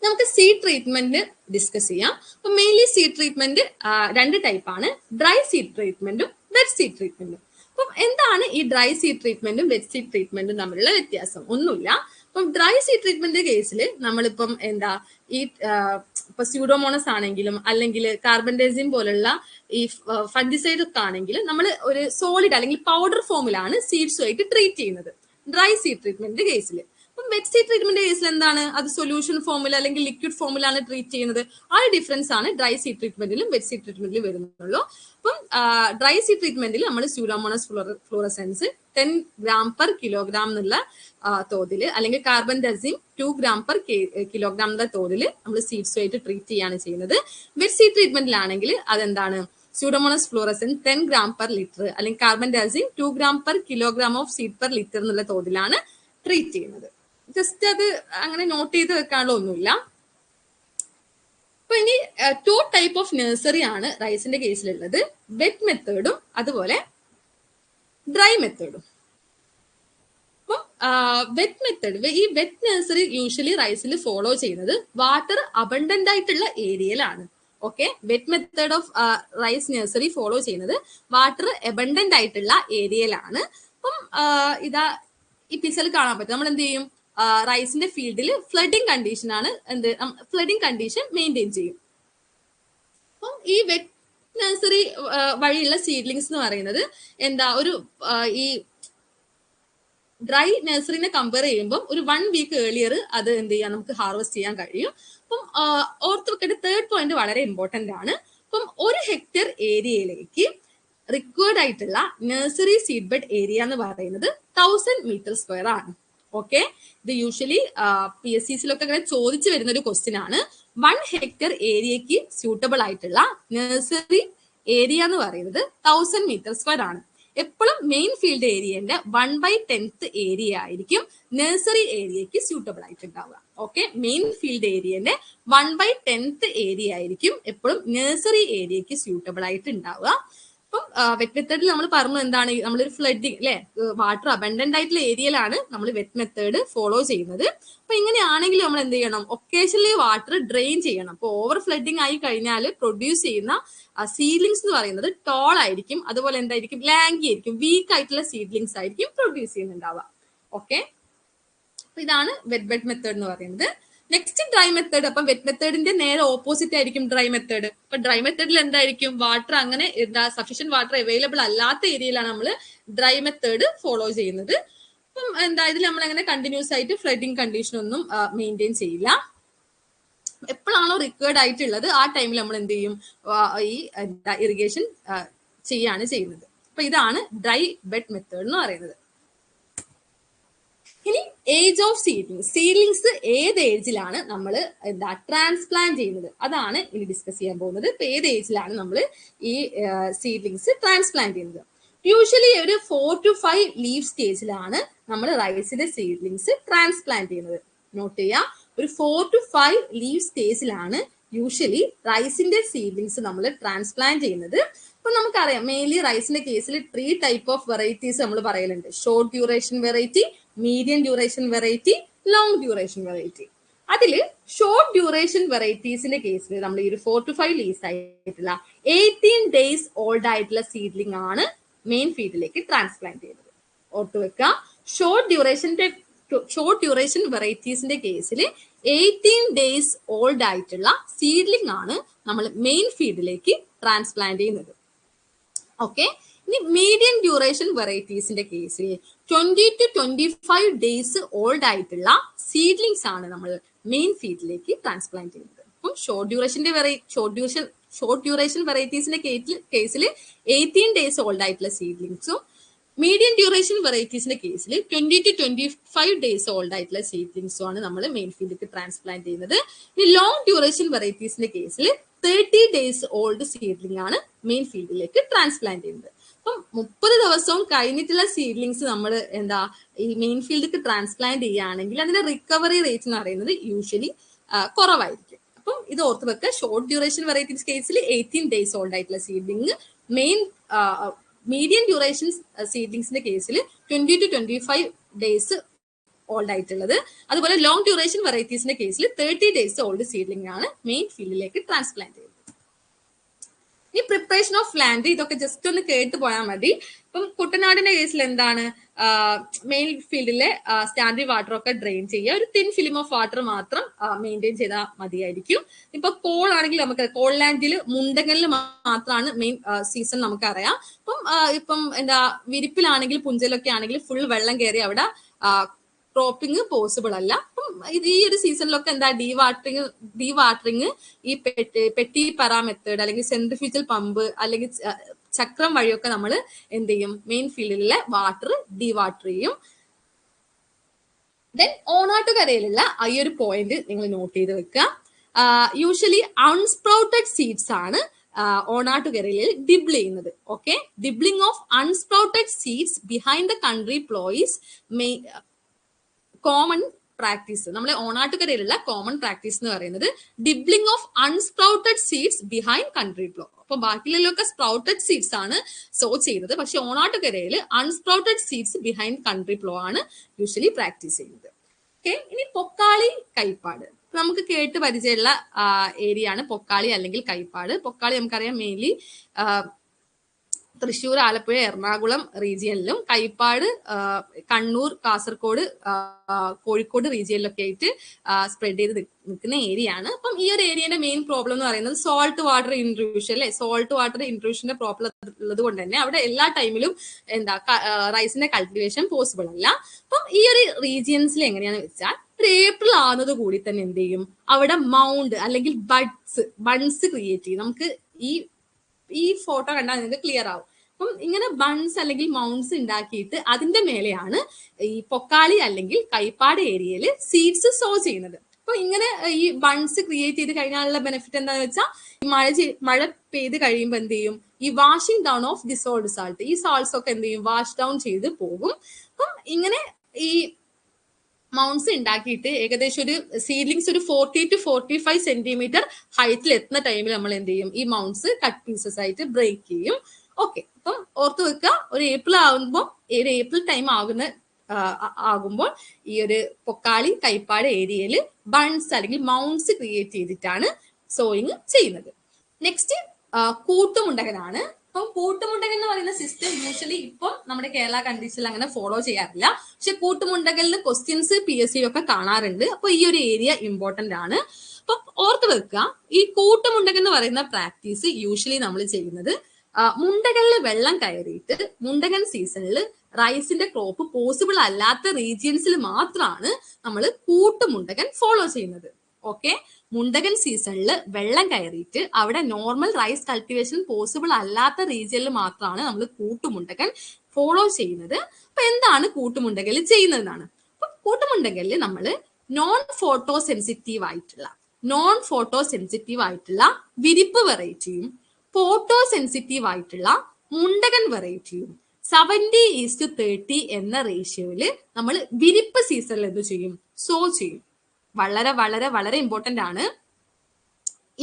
നമുക്ക് സീഡ് ട്രീറ്റ്മെന്റ് ഡിസ്കസ് ചെയ്യാം. അപ്പൊ മെയിൻലി സീഡ് ട്രീറ്റ്മെന്റ് രണ്ട് ടൈപ്പാണ്, ഡ്രൈ സീഡ് ട്രീറ്റ്മെന്റും വെറ്റ് സീഡ് ട്രീറ്റ്മെന്റും. അപ്പം എന്താണ് ഈ ഡ്രൈ സീഡ് ട്രീറ്റ്മെന്റും വെറ്റ് സീഡ് ട്രീറ്റ്മെന്റും തമ്മിലുള്ള വ്യത്യാസം? ഒന്നുമില്ല. അപ്പം ഡ്രൈ സീഡ് ട്രീറ്റ്മെന്റ് കേസിൽ നമ്മളിപ്പം എന്താ ഈ ഇപ്പൊ സ്യൂഡോമോണസ് ആണെങ്കിലും അല്ലെങ്കിൽ കാർബൻഡേസിൻ പോലുള്ള ഈ ഫംഗിസൈഡ് ഒക്കെ ആണെങ്കിലും നമ്മൾ ഒരു സോളിഡ് അല്ലെങ്കിൽ പൗഡർ ഫോമിലാണ് സീഡ്സുമായിട്ട് ട്രീറ്റ് ചെയ്യുന്നത് ഡ്രൈ സീഡ് ട്രീറ്റ്മെന്റ് കേസിൽ. അപ്പം വെറ്റ് സീഡ് ട്രീറ്റ്മെന്റ് കേസിൽ എന്താണ്, അത് സൊല്യൂഷൻ ഫോമിൽ അല്ലെങ്കിൽ ലിക്വിഡ് ഫോമിലാണ് ട്രീറ്റ് ചെയ്യുന്നത്. ആ ഒരു ഡിഫറൻസ് ആണ് ഡ്രൈ സീഡ് ട്രീറ്റ്മെന്റിലും വെറ്റ് സീഡ് ട്രീറ്റ്മെന്റിലും വരുന്നുള്ളൂ. അപ്പം ഡ്രൈ സീഡ് ട്രീറ്റ്മെന്റിൽ നമ്മൾ Pseudomonas fluorescence 10 gram per kilogram എന്നുള്ള തോതിൽ അല്ലെങ്കിൽ കാർബൻഡസിം 2 gram per kilogram എന്നുള്ള തോതിൽ നമ്മൾ സീഡ്സുമായിട്ട് ട്രീറ്റ് ചെയ്യാണ് ചെയ്യുന്നത്. വെറ്റ് സീഡ് ട്രീറ്റ്മെന്റിലാണെങ്കിൽ അതെന്താണ്, Pseudomonas fluorescence 10 gram per liter അല്ലെങ്കിൽ കാർബൻഡസിം 2 gram per kilogram of seed per litre എന്നുള്ള തോതിലാണ് ട്രീറ്റ് ചെയ്യുന്നത്. ജസ്റ്റ് അത് അങ്ങനെ നോട്ട് ചെയ്ത് വെക്കാനുള്ള ഒന്നുമില്ല. അപ്പൊ ഇനി 2 ടൈപ്പ് ഓഫ് നഴ്സറി ആണ് റൈസിന്റെ കേസിലുള്ളത്, വെറ്റ് മെത്തേഡും അതുപോലെ ഡ്രൈ മെത്തേഡും. അപ്പം വെറ്റ് മെത്തേഡ്, ഈ വെറ്റ് നഴ്സറി യൂഷ്വലി റൈസിൽ ഫോളോ ചെയ്യുന്നത് വാട്ടർ അബണ്ടന്റ് ആയിട്ടുള്ള ഏരിയയിലാണ്. Okay, wet method of rice nursery follow ചെയ്യുന്നത് വാട്ടർ അബണ്ടന്റ് ആയിട്ടുള്ള ഏരിയയിലാണ്. അപ്പം ഇതാ ഈ പിക്ചറിൽ കാണാൻ പറ്റും. നമ്മൾ എന്ത് ചെയ്യും, റൈസിന്റെ ഫീൽഡിൽ ഫ്ലഡിങ് കണ്ടീഷൻ ആണ്, ഫ്ലഡിങ് കണ്ടീഷൻ മെയിൻറ്റെയിൻ ചെയ്യും. അപ്പം ഈ വെറ്റ് നഴ്സറി വഴിയുള്ള സീഡ്ലിങ്സ് എന്ന് പറയുന്നത് എന്താ, ഒരു ഈ ഡ്രൈ നഴ്സറിനെ കമ്പയർ ചെയ്യുമ്പോൾ ഒരു 1 week ഏർലിയർ അത് എന്ത് ചെയ്യാൻ നമുക്ക് ഹാർവെസ്റ്റ് ചെയ്യാൻ കഴിയും. അപ്പം ഓർത്ത് വെക്കേണ്ട തേർഡ് പോയിന്റ് വളരെ ഇമ്പോർട്ടന്റ് ആണ്. അപ്പം 1 hectare ഏരിയയിലേക്ക് റിക്വയർഡ് ആയിട്ടുള്ള നഴ്സറി സീഡ് ബെഡ് ഏരിയ എന്ന് പറയുന്നത് 1000 meter² ആണ്. ഓക്കെ, ഇത് യൂഷ്വലി PSCസിലൊക്കെ അങ്ങനെ ചോദിച്ചു വരുന്ന ഒരു ക്വസ്റ്റ്യൻ ആണ്. 1 hectare ഏരിയക്ക് സ്യൂട്ടബിൾ ആയിട്ടുള്ള നഴ്സറി ഏരിയ എന്ന് പറയുന്നത് 1000 meter² ആണ്. എപ്പോഴും മെയിൻ ഫീൽഡ് ഏരിയന്റെ 1/10th ഏരിയ ആയിരിക്കും നഴ്സറി ഏരിയക്ക് സ്യൂട്ടബിൾ ആയിട്ടുണ്ടാവുക. ഓക്കെ, മെയിൻ ഫീൽഡ് ഏരിയന്റെ 1/10th ഏരിയ ആയിരിക്കും എപ്പോഴും നഴ്സറി ഏരിയക്ക് സ്യൂട്ടബിൾ ആയിട്ട് ഉണ്ടാവുക. അപ്പം വെറ്റ് മെത്തേഡിൽ നമ്മൾ പറഞ്ഞു എന്താണ്, നമ്മളൊരു ഫ്ലഡിങ് അല്ലെ, വാട്ടർ അബണ്ടന്റ് ആയിട്ടുള്ള ഏരിയയിലാണ് നമ്മൾ വെറ്റ് മെത്തേഡ് ഫോളോ ചെയ്യുന്നത്. അപ്പൊ ഇങ്ങനെയാണെങ്കിൽ നമ്മൾ എന്ത് ചെയ്യണം, ഒക്കേഷണലി വാട്ടർ ഡ്രെയിൻ ചെയ്യണം. അപ്പൊ ഓവർ ഫ്ലഡിങ് ആയി കഴിഞ്ഞാൽ പ്രൊഡ്യൂസ് ചെയ്യുന്ന സീഡ്ലിങ്സ് എന്ന് പറയുന്നത് ടോൾ ആയിരിക്കും, അതുപോലെ എന്തായിരിക്കും, ലാങ്കി ആയിരിക്കും, വീക്ക് ആയിട്ടുള്ള സീഡ്ലിങ്സ് ആയിരിക്കും പ്രൊഡ്യൂസ് ചെയ്യുന്നുണ്ടാവുക. ഓക്കെ, ഇതാണ് വെറ്റ് ബെഡ് മെത്തേഡ് എന്ന് പറയുന്നത്. Next dry method. അപ്പം വെറ്റ് മെത്തേഡിന്റെ നേരെ ഓപ്പോസിറ്റ് ആയിരിക്കും ഡ്രൈ മെത്തേഡ്. അപ്പൊ ഡ്രൈ മെത്തേഡിൽ എന്തായിരിക്കും, വാട്ടർ അങ്ങനെ എന്താ സഫീഷ്യന്റ് വാട്ടർ അവൈലബിൾ അല്ലാത്ത ഏരിയയിലാണ് നമ്മൾ ഡ്രൈ മെത്തേഡ് ഫോളോ ചെയ്യുന്നത്. അപ്പം എന്താ ഇതിൽ നമ്മൾ അങ്ങനെ കണ്ടിന്യൂസ് ആയിട്ട് ഫ്ലഡിങ് കണ്ടീഷൻ ഒന്നും മെയിൻറ്റെയിൻ ചെയ്യില്ല. എപ്പോഴാണോ റിക്വയർഡ് ആയിട്ടുള്ളത് ആ ടൈമിൽ നമ്മൾ എന്ത് ചെയ്യും, ഈ ഇറിഗേഷൻ ചെയ്യാണ് ചെയ്യുന്നത്. അപ്പൊ ഇതാണ് ഡ്രൈ ബെഡ് മെത്തേഡ് എന്ന് പറയുന്നത്. ഇനി ഏജ് ഓഫ് സീഡ്ലിങ്സ് ഏത് ഏജിലാണ് നമ്മൾ എന്താ ട്രാൻസ്പ്ലാന്റ് ചെയ്യുന്നത്, അതാണ് ഇനി ഡിസ്കസ് ചെയ്യാൻ പോകുന്നത്. ഇപ്പൊ ഏത് ഏജിലാണ് നമ്മൾ ഈ സീഡ്ലിങ്സ് ട്രാൻസ്പ്ലാന്റ് ചെയ്യുന്നത്? യൂഷ്വലി ഒരു 4 to 5 ലീഫ് സ്റ്റേജിലാണ് നമ്മൾ റൈസിന്റെ സീഡ്ലിങ്സ് ട്രാൻസ്പ്ലാന്റ് ചെയ്യുന്നത്. നോട്ട് ചെയ്യാം, ഒരു 4 to 5 ലീഫ് സ്റ്റേജിലാണ് യൂഷ്വലി റൈസിന്റെ സീഡ്ലിങ്സ് നമ്മൾ ട്രാൻസ്പ്ലാന്റ് ചെയ്യുന്നത്. അപ്പൊ നമുക്കറിയാം മെയിൻലി റൈസിന്റെ കേസിൽ 3 ടൈപ്പ് ഓഫ് വെറൈറ്റീസ് നമ്മൾ പറയലുണ്ട്. Short duration variety, medium duration variety, long duration variety. അതിൽ ഷോർട്ട് ഡ്യൂറേഷൻ വെറൈറ്റീസിന്റെ കേസിൽ നമ്മൾ ഈ ഒരു 4 to 5 ലീവ്സ് ആയിട്ടുള്ള 18 days ഓൾഡ് ആയിട്ടുള്ള സീഡ്ലിംഗ് ആണ് മെയിൻ ഫീൽഡിലേക്ക് ട്രാൻസ്പ്ലാന്റ് ചെയ്യുന്നത്. ഓർത്തുവെക്കുക, ഷോർട്ട് ഡ്യൂറേഷൻ വെറൈറ്റീസിന്റെ കേസിൽ 18 days ഓൾഡ് ആയിട്ടുള്ള സീഡ്ലിംഗ് ആണ് നമ്മൾ മെയിൻ ഫീൽഡിലേക്ക് ട്രാൻസ്പ്ലാന്റ് ചെയ്യുന്നത്. ഓക്കെ, ഇനി മീഡിയം ഡ്യൂറേഷൻ വെറൈറ്റീസിന്റെ കേസിൽ 20 to 25 days ഓൾഡ് ആയിട്ടുള്ള സീഡ്ലിങ്സ് ആണ് നമ്മൾ മെയിൻ ഫീൽഡിലേക്ക് ട്രാൻസ്പ്ലാന്റ് ചെയ്യുന്നത്. അപ്പം ഷോർട്ട് ഡ്യൂറേഷൻ വെറൈറ്റീസിന്റെ കേസിൽ 18 days ഓൾഡ് ആയിട്ടുള്ള സീഡ്ലിങ്സും മീഡിയം ഡ്യൂറേഷൻ വെറൈറ്റീസിന്റെ കേസിൽ 20 to 25 days ഓൾഡ് ആയിട്ടുള്ള സീഡ്ലിങ്സും ആണ് നമ്മൾ മെയിൻ ഫീൽഡിലേക്ക് ട്രാൻസ്പ്ലാന്റ് ചെയ്യുന്നത്. ഈ ലോങ് ഡ്യൂറേഷൻ വെറൈറ്റീസിന്റെ കേസിൽ 30 days ഓൾഡ് സീഡ്ലിംഗ് ആണ് മെയിൻ ഫീൽഡിലേക്ക് ട്രാൻസ്പ്ലാന്റ് ചെയ്യുന്നത്. അപ്പം 30 ദിവസവും കഴിഞ്ഞിട്ടുള്ള സീഡ്ലിങ്സ് നമ്മൾ എന്താ ഈ മെയിൻ ഫീൽഡിലേക്ക് ട്രാൻസ്പ്ലാന്റ് ചെയ്യുകയാണെങ്കിൽ അതിന്റെ റിക്കവറി റേറ്റ് എന്ന് പറയുന്നത് യൂഷ്വലി കുറവായിരിക്കും. അപ്പം ഇത് ഓർത്ത് വെക്കുക, ഷോർട്ട് ഡ്യൂറേഷൻ വെറൈറ്റീസ് കേസിൽ 18 days ഓൾഡ് ആയിട്ടുള്ള സീഡ്ലിംഗ്, മീഡിയം ഡ്യൂറേഷൻ സീഡ്ലിങ്സിന്റെ കേസിൽ 20 to 25 days ഓൾഡ് ആയിട്ടുള്ളത്. അതുപോലെ ലോങ് ഡ്യൂറേഷൻ വെറൈറ്റീസിന്റെ കേസിൽ 30 ഡേയ്സ് ഓൾഡ് സീഡ്ലിംഗ് ആണ് മെയിൻ ഫീൽഡിലേക്ക് ട്രാൻസ്പ്ലാന്റ് ചെയ്യുന്നത്. ഈ പ്രിപ്പറേഷൻ ഓഫ് ലാൻഡ് ഇതൊക്കെ ജസ്റ്റ് ഒന്ന് കേട്ട് പോയാൽ മതി. ഇപ്പം കുട്ടനാടിന്റെ കേസിൽ എന്താണ്, മെയിൻ ഫീൽഡിലെ സ്റ്റാൻഡറി വാട്ടർ ഒക്കെ ഡ്രെയിൻ ചെയ്യുക, ഒരു തിൻ ഫിലിം ഓഫ് വാട്ടർ മാത്രം മെയിൻറ്റെയിൻ ചെയ്താൽ മതിയായിരിക്കും. ഇപ്പൊ കോൾ ആണെങ്കിൽ നമുക്ക് കോൾ ലാൻഡിൽ മുണ്ടകലിൽ മാത്രമാണ് മെയിൻ സീസൺ നമുക്കറിയാം. ഇപ്പം എന്താ വിരിപ്പിലാണെങ്കിൽ പുഞ്ചലൊക്കെ ആണെങ്കിൽ ഫുൾ വെള്ളം കയറി അവിടെ ക്രോപ്പിംഗ് പോസിബിൾ അല്ല. അപ്പം ഈ ഒരു സീസണിലൊക്കെ എന്താ ഡീവാട്ടറിങ് ഈ പെട്ടി പറാ മെത്തേഡ് അല്ലെങ്കിൽ സെൻട്രിഫ്യൂജൽ പമ്പ് അല്ലെങ്കിൽ ചക്രം വഴിയൊക്കെ നമ്മൾ എന്ത് ചെയ്യും, മെയിൻ ഫീൽഡിലെ വാട്ടർ ഡീവാട്ടർ ചെയ്യും. ദെൻ ഓണാട്ടുകരയിലുള്ള ഈ ഒരു പോയിന്റ് നിങ്ങൾ നോട്ട് ചെയ്ത് വെക്കുക. യൂഷ്വലി അൺസ്പ്രൗട്ടഡ് സീഡ്സ് ആണ് ഓണാട്ടുകരയിൽ ഡിബിൾ ചെയ്യുന്നത്. Okay, dibbling of unsprouted seeds behind the country plough is common practice. നമ്മളെ ഓണാട്ടുകരയിലുള്ള കോമൺ പ്രാക്ടീസ് എന്ന് പറയുന്നത് dibbling of unsprouted seeds behind country plough. അപ്പൊ ബാക്കിയുള്ളൊക്കെ സ്പ്രൗട്ടഡ് സീഡ്സ് ആണ് സോ ചെയ്യുന്നത്, പക്ഷെ ഓണാട്ടുകരയിൽ unsprouted seeds behind country plough ആണ് യൂഷ്വലി പ്രാക്ടീസ് ചെയ്യുന്നത്. ഓക്കെ, ഇനി പൊക്കാളി കൈപ്പാട് നമുക്ക് കേട്ട് പരിചയമുള്ള ഏരിയ ആണ് പൊക്കാളി അല്ലെങ്കിൽ കൈപ്പാട്. പൊക്കാളി നമുക്കറിയാം മെയിൻലി തൃശ്ശൂർ, ആലപ്പുഴ, എറണാകുളം റീജിയനിലും, കൈപ്പാട് കണ്ണൂർ, കാസർഗോഡ്, കോഴിക്കോട് റീജിയനിലൊക്കെ ആയിട്ട് സ്പ്രെഡ് ചെയ്ത് നിൽക്കുന്ന ഏരിയ ആണ്. അപ്പം ഈ ഒരു ഏരിയയുടെ മെയിൻ പ്രോബ്ലം എന്ന് പറയുന്നത് സോൾട്ട് വാട്ടർ ഇൻട്രൂഷൻ അല്ലെ. സോൾട്ട് വാട്ടർ ഇൻട്രൂഷന്റെ പ്രോബ്ലം ഉള്ളത് കൊണ്ട് തന്നെ അവിടെ എല്ലാ ടൈമിലും റൈസിന്റെ കൾട്ടിവേഷൻ പോസിബിൾ അല്ല. അപ്പം ഈ ഒരു റീജിയൻസിൽ എങ്ങനെയാന്ന് വെച്ചാൽ ഒരു ഏപ്രിൽ ആവുന്നത് കൂടി തന്നെ എന്ത് ചെയ്യും, അവിടെ മൗണ്ട് അല്ലെങ്കിൽ ബൺസ് ക്രിയേറ്റ് ചെയ്യും. നമുക്ക് ഈ ഫോട്ടോ കണ്ടാൽ നിങ്ങൾക്ക് ക്ലിയർ ആവും. അപ്പം ഇങ്ങനെ ബൺസ് അല്ലെങ്കിൽ മൗണ്ട്സ് ഉണ്ടാക്കിയിട്ട് അതിന്റെ മേലെയാണ് ഈ പൊക്കാളി അല്ലെങ്കിൽ കൈപ്പാട് ഏരിയയിൽ സീഡ്സ് സോ ചെയ്യുന്നത്. അപ്പൊ ഇങ്ങനെ ഈ ബൺസ് ക്രിയേറ്റ് ചെയ്ത് കഴിഞ്ഞാലുള്ള ബെനിഫിറ്റ് എന്താണെന്ന് വെച്ചാൽ മഴ പെയ്ത് കഴിയുമ്പോൾ എന്ത് ചെയ്യും, ഈ washing down of dissolved salt, ഈ സാൾട്ട്സ് ഒക്കെ എന്ത് ചെയ്യും, വാഷ് ഡൗൺ ചെയ്ത് പോകും. അപ്പം ഇങ്ങനെ ഈ മൗണ്ട്സ് ഉണ്ടാക്കിയിട്ട് ഏകദേശം ഒരു സീഡ്ലിങ്സ് ഒരു 40 to 45 സെന്റിമീറ്റർ ഹൈറ്റിൽ എത്തുന്ന ടൈമിൽ നമ്മൾ എന്ത് ചെയ്യും, ഈ മൗണ്ട്സ് കട്ട് പീസസ് ആയിട്ട് ബ്രേക്ക് ചെയ്യും. ഓക്കെ, അപ്പം ഓർത്ത് വെക്കുക, ഒരു ഏപ്രിൽ ആകുമ്പോൾ ഒരു ഏപ്രിൽ ടൈം ആകുമ്പോൾ ഈ ഒരു പൊക്കാളി കൈപ്പാട് ഏരിയയിൽ ബൺസ് അല്ലെങ്കിൽ മൗണ്ട്സ് ക്രിയേറ്റ് ചെയ്തിട്ടാണ് സോയിങ് ചെയ്യുന്നത്. നെക്സ്റ്റ് കൂട്ടുമുണ്ടകനാണ്. അപ്പം കൂട്ടുമുണ്ടകൻ എന്ന് പറയുന്ന സിസ്റ്റം യൂഷ്വലി ഇപ്പം നമ്മുടെ കേരള കൺട്രീസിൽ അങ്ങനെ ഫോളോ ചെയ്യാറില്ല, പക്ഷെ കൂട്ടുമുണ്ടകലിന് ക്വസ്റ്റ്യൻസ് PSC ഒക്കെ കാണാറുണ്ട്. അപ്പൊ ഈ ഒരു ഏരിയ ഇമ്പോർട്ടന്റ് ആണ്. അപ്പൊ ഓർത്ത് വെക്കുക, ഈ കൂട്ടുമുണ്ടകൻ എന്ന് പറയുന്ന പ്രാക്ടീസ് യൂഷ്വലി നമ്മൾ ചെയ്യുന്നത് മുണ്ടകളിൽ വെള്ളം കയറിയിട്ട് മുണ്ടകൻ സീസണിൽ റൈസിന്റെ ക്രോപ്പ് പോസിബിൾ അല്ലാത്ത റീജിയൻസിൽ മാത്രമാണ് നമ്മൾ കൂട്ടുമുണ്ടകൻ ഫോളോ ചെയ്യുന്നത്. ഓക്കെ, മുണ്ടകൻ സീസണിൽ വെള്ളം കയറിയിട്ട് അവിടെ നോർമൽ റൈസ് കൾട്ടിവേഷൻ പോസിബിൾ അല്ലാത്ത റീജിയനിൽ മാത്രമാണ് നമ്മൾ കൂട്ടുമുണ്ടകൻ ഫോളോ ചെയ്യുന്നത്. അപ്പൊ എന്താണ് കൂട്ടുമുണ്ടകൽ ചെയ്യുന്നതെന്നാണ്. അപ്പൊ കൂട്ടുമുണ്ടകലിൽ നമ്മൾ നോൺ ഫോട്ടോ സെൻസിറ്റീവ് ആയിട്ടുള്ള വിരിപ്പ് വെറൈറ്റിയും ഫോട്ടോ സെൻസിറ്റീവ് ആയിട്ടുള്ള മുണ്ടകൻ വെറൈറ്റിയും 70:30 എന്ന റേഷ്യോയില് നമ്മൾ വിരിപ്പ് സീസണിൽ എന്ത് ചെയ്യും, സോ ചെയ്യും. വളരെ വളരെ വളരെ ഇമ്പോർട്ടന്റ് ആണ്.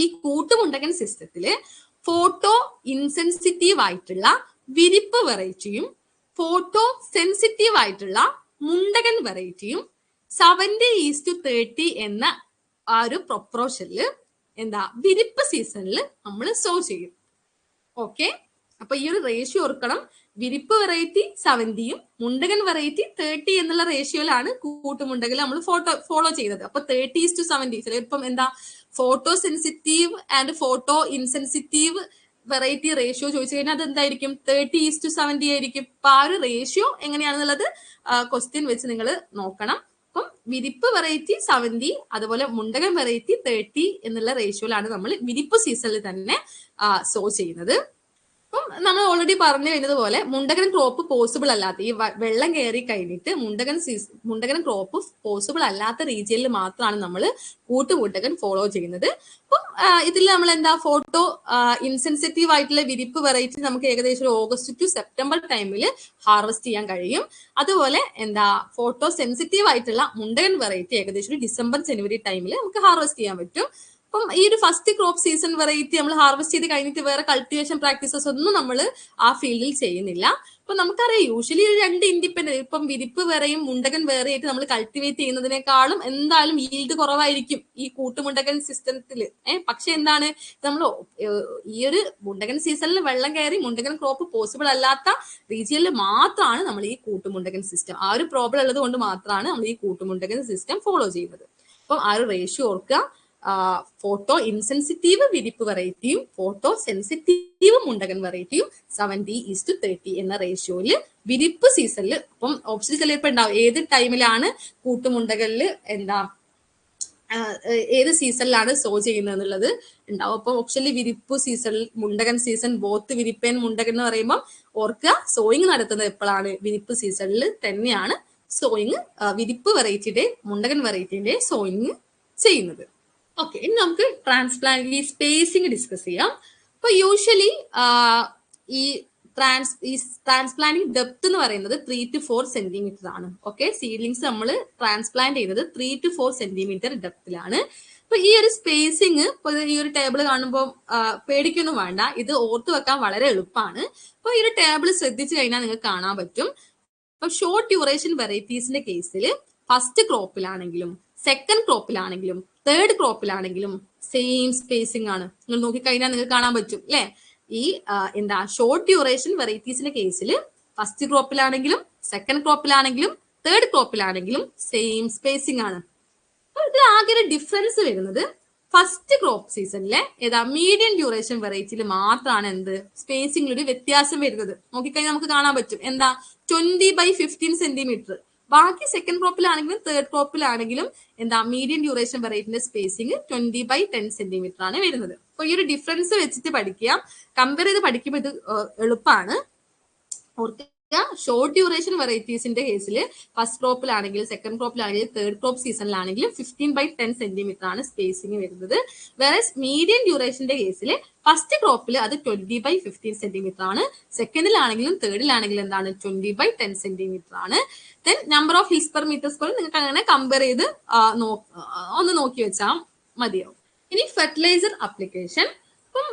ഈ കൂട്ടുമുണ്ടകൻ സിസ്റ്റത്തില് ഫോട്ടോ ഇൻസെൻസിറ്റീവ് ആയിട്ടുള്ള വിരിപ്പ് വെറൈറ്റിയും ഫോട്ടോ സെൻസിറ്റീവ് ആയിട്ടുള്ള മുണ്ടകൻ വെറൈറ്റിയും 70:30 എന്ന ആ ഒരു പ്രൊപ്പോർഷനില് വിരിപ്പ് സീസണിൽ നമ്മൾ സോ ചെയ്യും. ഓക്കെ, അപ്പൊ ഈ ഒരു റേഷ്യോ ഓർക്കണം. വിരിപ്പ് വെറൈറ്റി 70യും മുണ്ടകൻ വെറൈറ്റി 30 എന്നുള്ള റേഷ്യോയിലാണ് കൂട്ടുമുണ്ടകൽ നമ്മൾ ഫോളോ ചെയ്തത്. അപ്പൊ 30:70. ചിലപ്പം photo sensitive and photo insensitive variety ratio ചോദിച്ചു കഴിഞ്ഞാൽ അത് എന്തായിരിക്കും, 30:70 ആയിരിക്കും. അപ്പൊ ആ ഒരു റേഷ്യോ എങ്ങനെയാണെന്നുള്ളത് ക്വസ്റ്റ്യൻ വെച്ച് നിങ്ങൾ നോക്കണം. അപ്പം വിരിപ്പ് വെറൈറ്റി 70, അതുപോലെ മുണ്ടകൻ വെറൈറ്റി 30 എന്നുള്ള റേഷ്യോയിലാണ് നമ്മൾ വിരിപ്പ് സീസണിൽ തന്നെ സോ ചെയ്യുന്നത്. അപ്പം നമ്മൾ ഓൾറെഡി പറഞ്ഞു കഴിഞ്ഞതുപോലെ മുണ്ടകൻ ക്രോപ്പ് പോസിബിൾ അല്ലാത്ത, ഈ വെള്ളം കയറി കഴിഞ്ഞിട്ട് മുണ്ടകൻ ക്രോപ്പ് പോസിബിൾ അല്ലാത്ത റീജിയനിൽ മാത്രമാണ് നമ്മൾ കൂട്ടുമുണ്ടകൻ ഫോളോ ചെയ്യുന്നത്. അപ്പം ഇതിൽ നമ്മൾ ഫോട്ടോ ഇൻസെൻസിറ്റീവ് ആയിട്ടുള്ള വിരിപ്പ് വെറൈറ്റി നമുക്ക് ഏകദേശം ഓഗസ്റ്റ് ടു സെപ്റ്റംബർ ടൈമിൽ ഹാർവെസ്റ്റ് ചെയ്യാൻ കഴിയും. അതുപോലെ ഫോട്ടോ സെൻസിറ്റീവ് ആയിട്ടുള്ള മുണ്ടകൻ വെറൈറ്റി ഏകദേശം ഒരു ഡിസംബർ ജനുവരി ടൈമിൽ നമുക്ക് ഹാർവെസ്റ്റ് ചെയ്യാൻ പറ്റും. അപ്പം ഈ ഒരു ഫസ്റ്റ് ക്രോപ്പ് സീസൺ വെറൈറ്റി നമ്മൾ ഹാർവെസ്റ്റ് ചെയ്ത് കഴിഞ്ഞിട്ട് വേറെ കൾട്ടിവേഷൻ പ്രാക്ടീസസ് ഒന്നും നമ്മൾ ആ ഫീൽഡിൽ ചെയ്യുന്നില്ല. അപ്പൊ നമുക്കറിയാം യൂഷ്വലി ഒരു രണ്ട് ഇൻഡിപെൻഡന്റ്, ഇപ്പം വിരിപ്പ് വേറെയും മുണ്ടകൻ വേറെ ആയിട്ട് നമ്മൾ കൾട്ടിവേറ്റ് ചെയ്യുന്നതിനേക്കാളും എന്തായാലും ഈൽഡ് കുറവായിരിക്കും ഈ കൂട്ടുമുണ്ടകൻ സിസ്റ്റത്തിൽ. പക്ഷെ എന്താണ് നമ്മൾ ഈ ഒരു മുണ്ടകൻ സീസണിൽ വെള്ളം കയറി മുണ്ടകൻ ക്രോപ്പ് പോസിബിൾ അല്ലാത്ത റീജിയനിൽ മാത്രമാണ് നമ്മൾ ഈ കൂട്ടുമുണ്ടകൻ സിസ്റ്റം, ആ ഒരു പ്രോബ്ലം ഉള്ളത് കൊണ്ട് മാത്രമാണ് നമ്മൾ ഈ കൂട്ടുമുണ്ടകൻ സിസ്റ്റം ഫോളോ ചെയ്യുന്നത്. അപ്പം ആ ഒരു റേഷ്യോ ഓർക്കുക. ഫോട്ടോ ഇൻസെൻസിറ്റീവ് വിരിപ്പ് വെറൈറ്റിയും ഫോട്ടോ സെൻസിറ്റീവ് മുണ്ടകൻ വെറൈറ്റിയും 70:30 എന്ന റേഷ്യോയില് വിരിപ്പ് സീസണിൽ. അപ്പം ഓപ്ഷൻ ചിലപ്പോൾ ഉണ്ടാവും ഏത് ടൈമിലാണ് കൂട്ടുമുണ്ടകനില് ഏത് സീസണിലാണ് സോ ചെയ്യുന്നത് എന്നുള്ളത് ഉണ്ടാവും. അപ്പൊ ഓപ്ഷനിൽ വിരിപ്പ് സീസണിൽ മുണ്ടകൻ സീസൺ ബോത്ത് വിരിപ്പൻ മുണ്ടകൻ എന്ന് പറയുമ്പോൾ ഓർക്കുക സോയിങ് നടത്തുന്നത് എപ്പോഴാണ്? വിരിപ്പ് സീസണിൽ തന്നെയാണ് സോയിങ് വിരിപ്പ് വെറൈറ്റിയുടെ മുണ്ടകൻ വെറൈറ്റിന്റെ സോയിങ് ചെയ്യുന്നത്. ഓക്കെ, ഇനി നമുക്ക് ട്രാൻസ്പ്ലാന്റിൽ സ്പേസിംഗ് ഡിസ്കസ് ചെയ്യാം. അപ്പൊ യൂഷ്വലി ഈ ട്രാൻസ്പ്ലാന്റിംഗ് ഡെപ്ത് എന്ന് പറയുന്നത് 3 to 4 സെന്റിമീറ്റർ ആണ്. ഓക്കെ, സീഡ്ലിങ്സ് നമ്മൾ ട്രാൻസ്പ്ലാന്റ് ചെയ്യുന്നത് 3 to 4 സെന്റിമീറ്റർ ഡെപ്തിലാണ്. അപ്പൊ ഈ ഒരു സ്പേസിങ് ഇപ്പൊ ഈ ഒരു ടേബിൾ കാണുമ്പോൾ പേടിക്കൊന്നും വേണ്ട, ഇത് ഓർത്ത് വെക്കാൻ വളരെ എളുപ്പമാണ്. അപ്പൊ ഈ ഒരു ടേബിൾ ശ്രദ്ധിച്ചു കഴിഞ്ഞാൽ നിങ്ങൾക്ക് കാണാൻ പറ്റും. അപ്പൊ ഷോർട്ട് ഡ്യൂറേഷൻ വെറൈറ്റീസിന്റെ കേസിൽ ഫസ്റ്റ് ക്രോപ്പിലാണെങ്കിലും സെക്കൻഡ് ക്രോപ്പിലാണെങ്കിലും തേർഡ് ക്രോപ്പിലാണെങ്കിലും സെയിം സ്പേസിംഗ് ആണ്. നിങ്ങൾ നോക്കിക്കഴിഞ്ഞാൽ നിങ്ങൾക്ക് കാണാൻ പറ്റും അല്ലെ? ഈ ഷോർട്ട് ഡ്യൂറേഷൻ വെറൈറ്റീസിന്റെ കേസിൽ ഫസ്റ്റ് ക്രോപ്പിലാണെങ്കിലും സെക്കൻഡ് ക്രോപ്പിലാണെങ്കിലും തേർഡ് ക്രോപ്പിലാണെങ്കിലും സെയിം സ്പേസിംഗ് ആണ്. ഇത് ആകെ ഒരു ഡിഫറൻസ് വരുന്നത് ഫസ്റ്റ് ക്രോപ്പ് സീസണിലെ മീഡിയം ഡ്യൂറേഷൻ വെറൈറ്റിയിൽ മാത്രമാണ് സ്പേസിംഗിൽ ഒരു വ്യത്യാസം വരുന്നത്. നോക്കിക്കഴിഞ്ഞാൽ നമുക്ക് കാണാൻ പറ്റും 20/15 സെന്റിമീറ്റർ. ബാക്കി സെക്കൻഡ് ക്രോപ്പിലാണെങ്കിലും തേർഡ് ക്രോപ്പിലാണെങ്കിലും മീഡിയം ഡ്യൂറേഷൻ വെറൈറ്റിന്റെ സ്പേസിംഗ് 20/10 സെന്റിമീറ്റർ ആണ് വരുന്നത്. അപ്പൊ ഈ ഒരു ഡിഫറൻസ് വെച്ചിട്ട് പഠിക്കുക, കമ്പയർ ചെയ്ത് പഠിക്കുമ്പോൾ ഇത് എളുപ്പമാണ്. ഓർക്കുക, ഷോർട്ട് ഡ്യൂറേഷൻ വെറൈറ്റീസിന്റെ കേസിൽ ഫസ്റ്റ് ക്രോപ്പിലാണെങ്കിലും സെക്കൻഡ് ക്രോപ്പിലാണെങ്കിലും തേർഡ് ക്രോപ്പ് സീസണിലാണെങ്കിലും 15/10 സെന്റിമീറ്റർ ആണ് സ്പേസിംഗ് വരുന്നത്. വേറെ മീഡിയം ഡ്യൂറേഷന്റെ കേസിൽ ഫസ്റ്റ് ക്രോപ്പിൽ അത് 20/15 സെന്റിമീറ്റർ ആണ്, സെക്കൻഡിലാണെങ്കിലും തേർഡിലാണെങ്കിലും 20/10 സെന്റിമീറ്റർ ആണ്. Then number of hills per metre square നിങ്ങൾക്ക് അങ്ങനെ കമ്പയർ ചെയ്ത് ഒന്ന് നോക്കി വെച്ചാൽ മതിയാവും. ഇനി ഫെർട്ടിലൈസർ അപ്ലിക്കേഷൻ. അപ്പം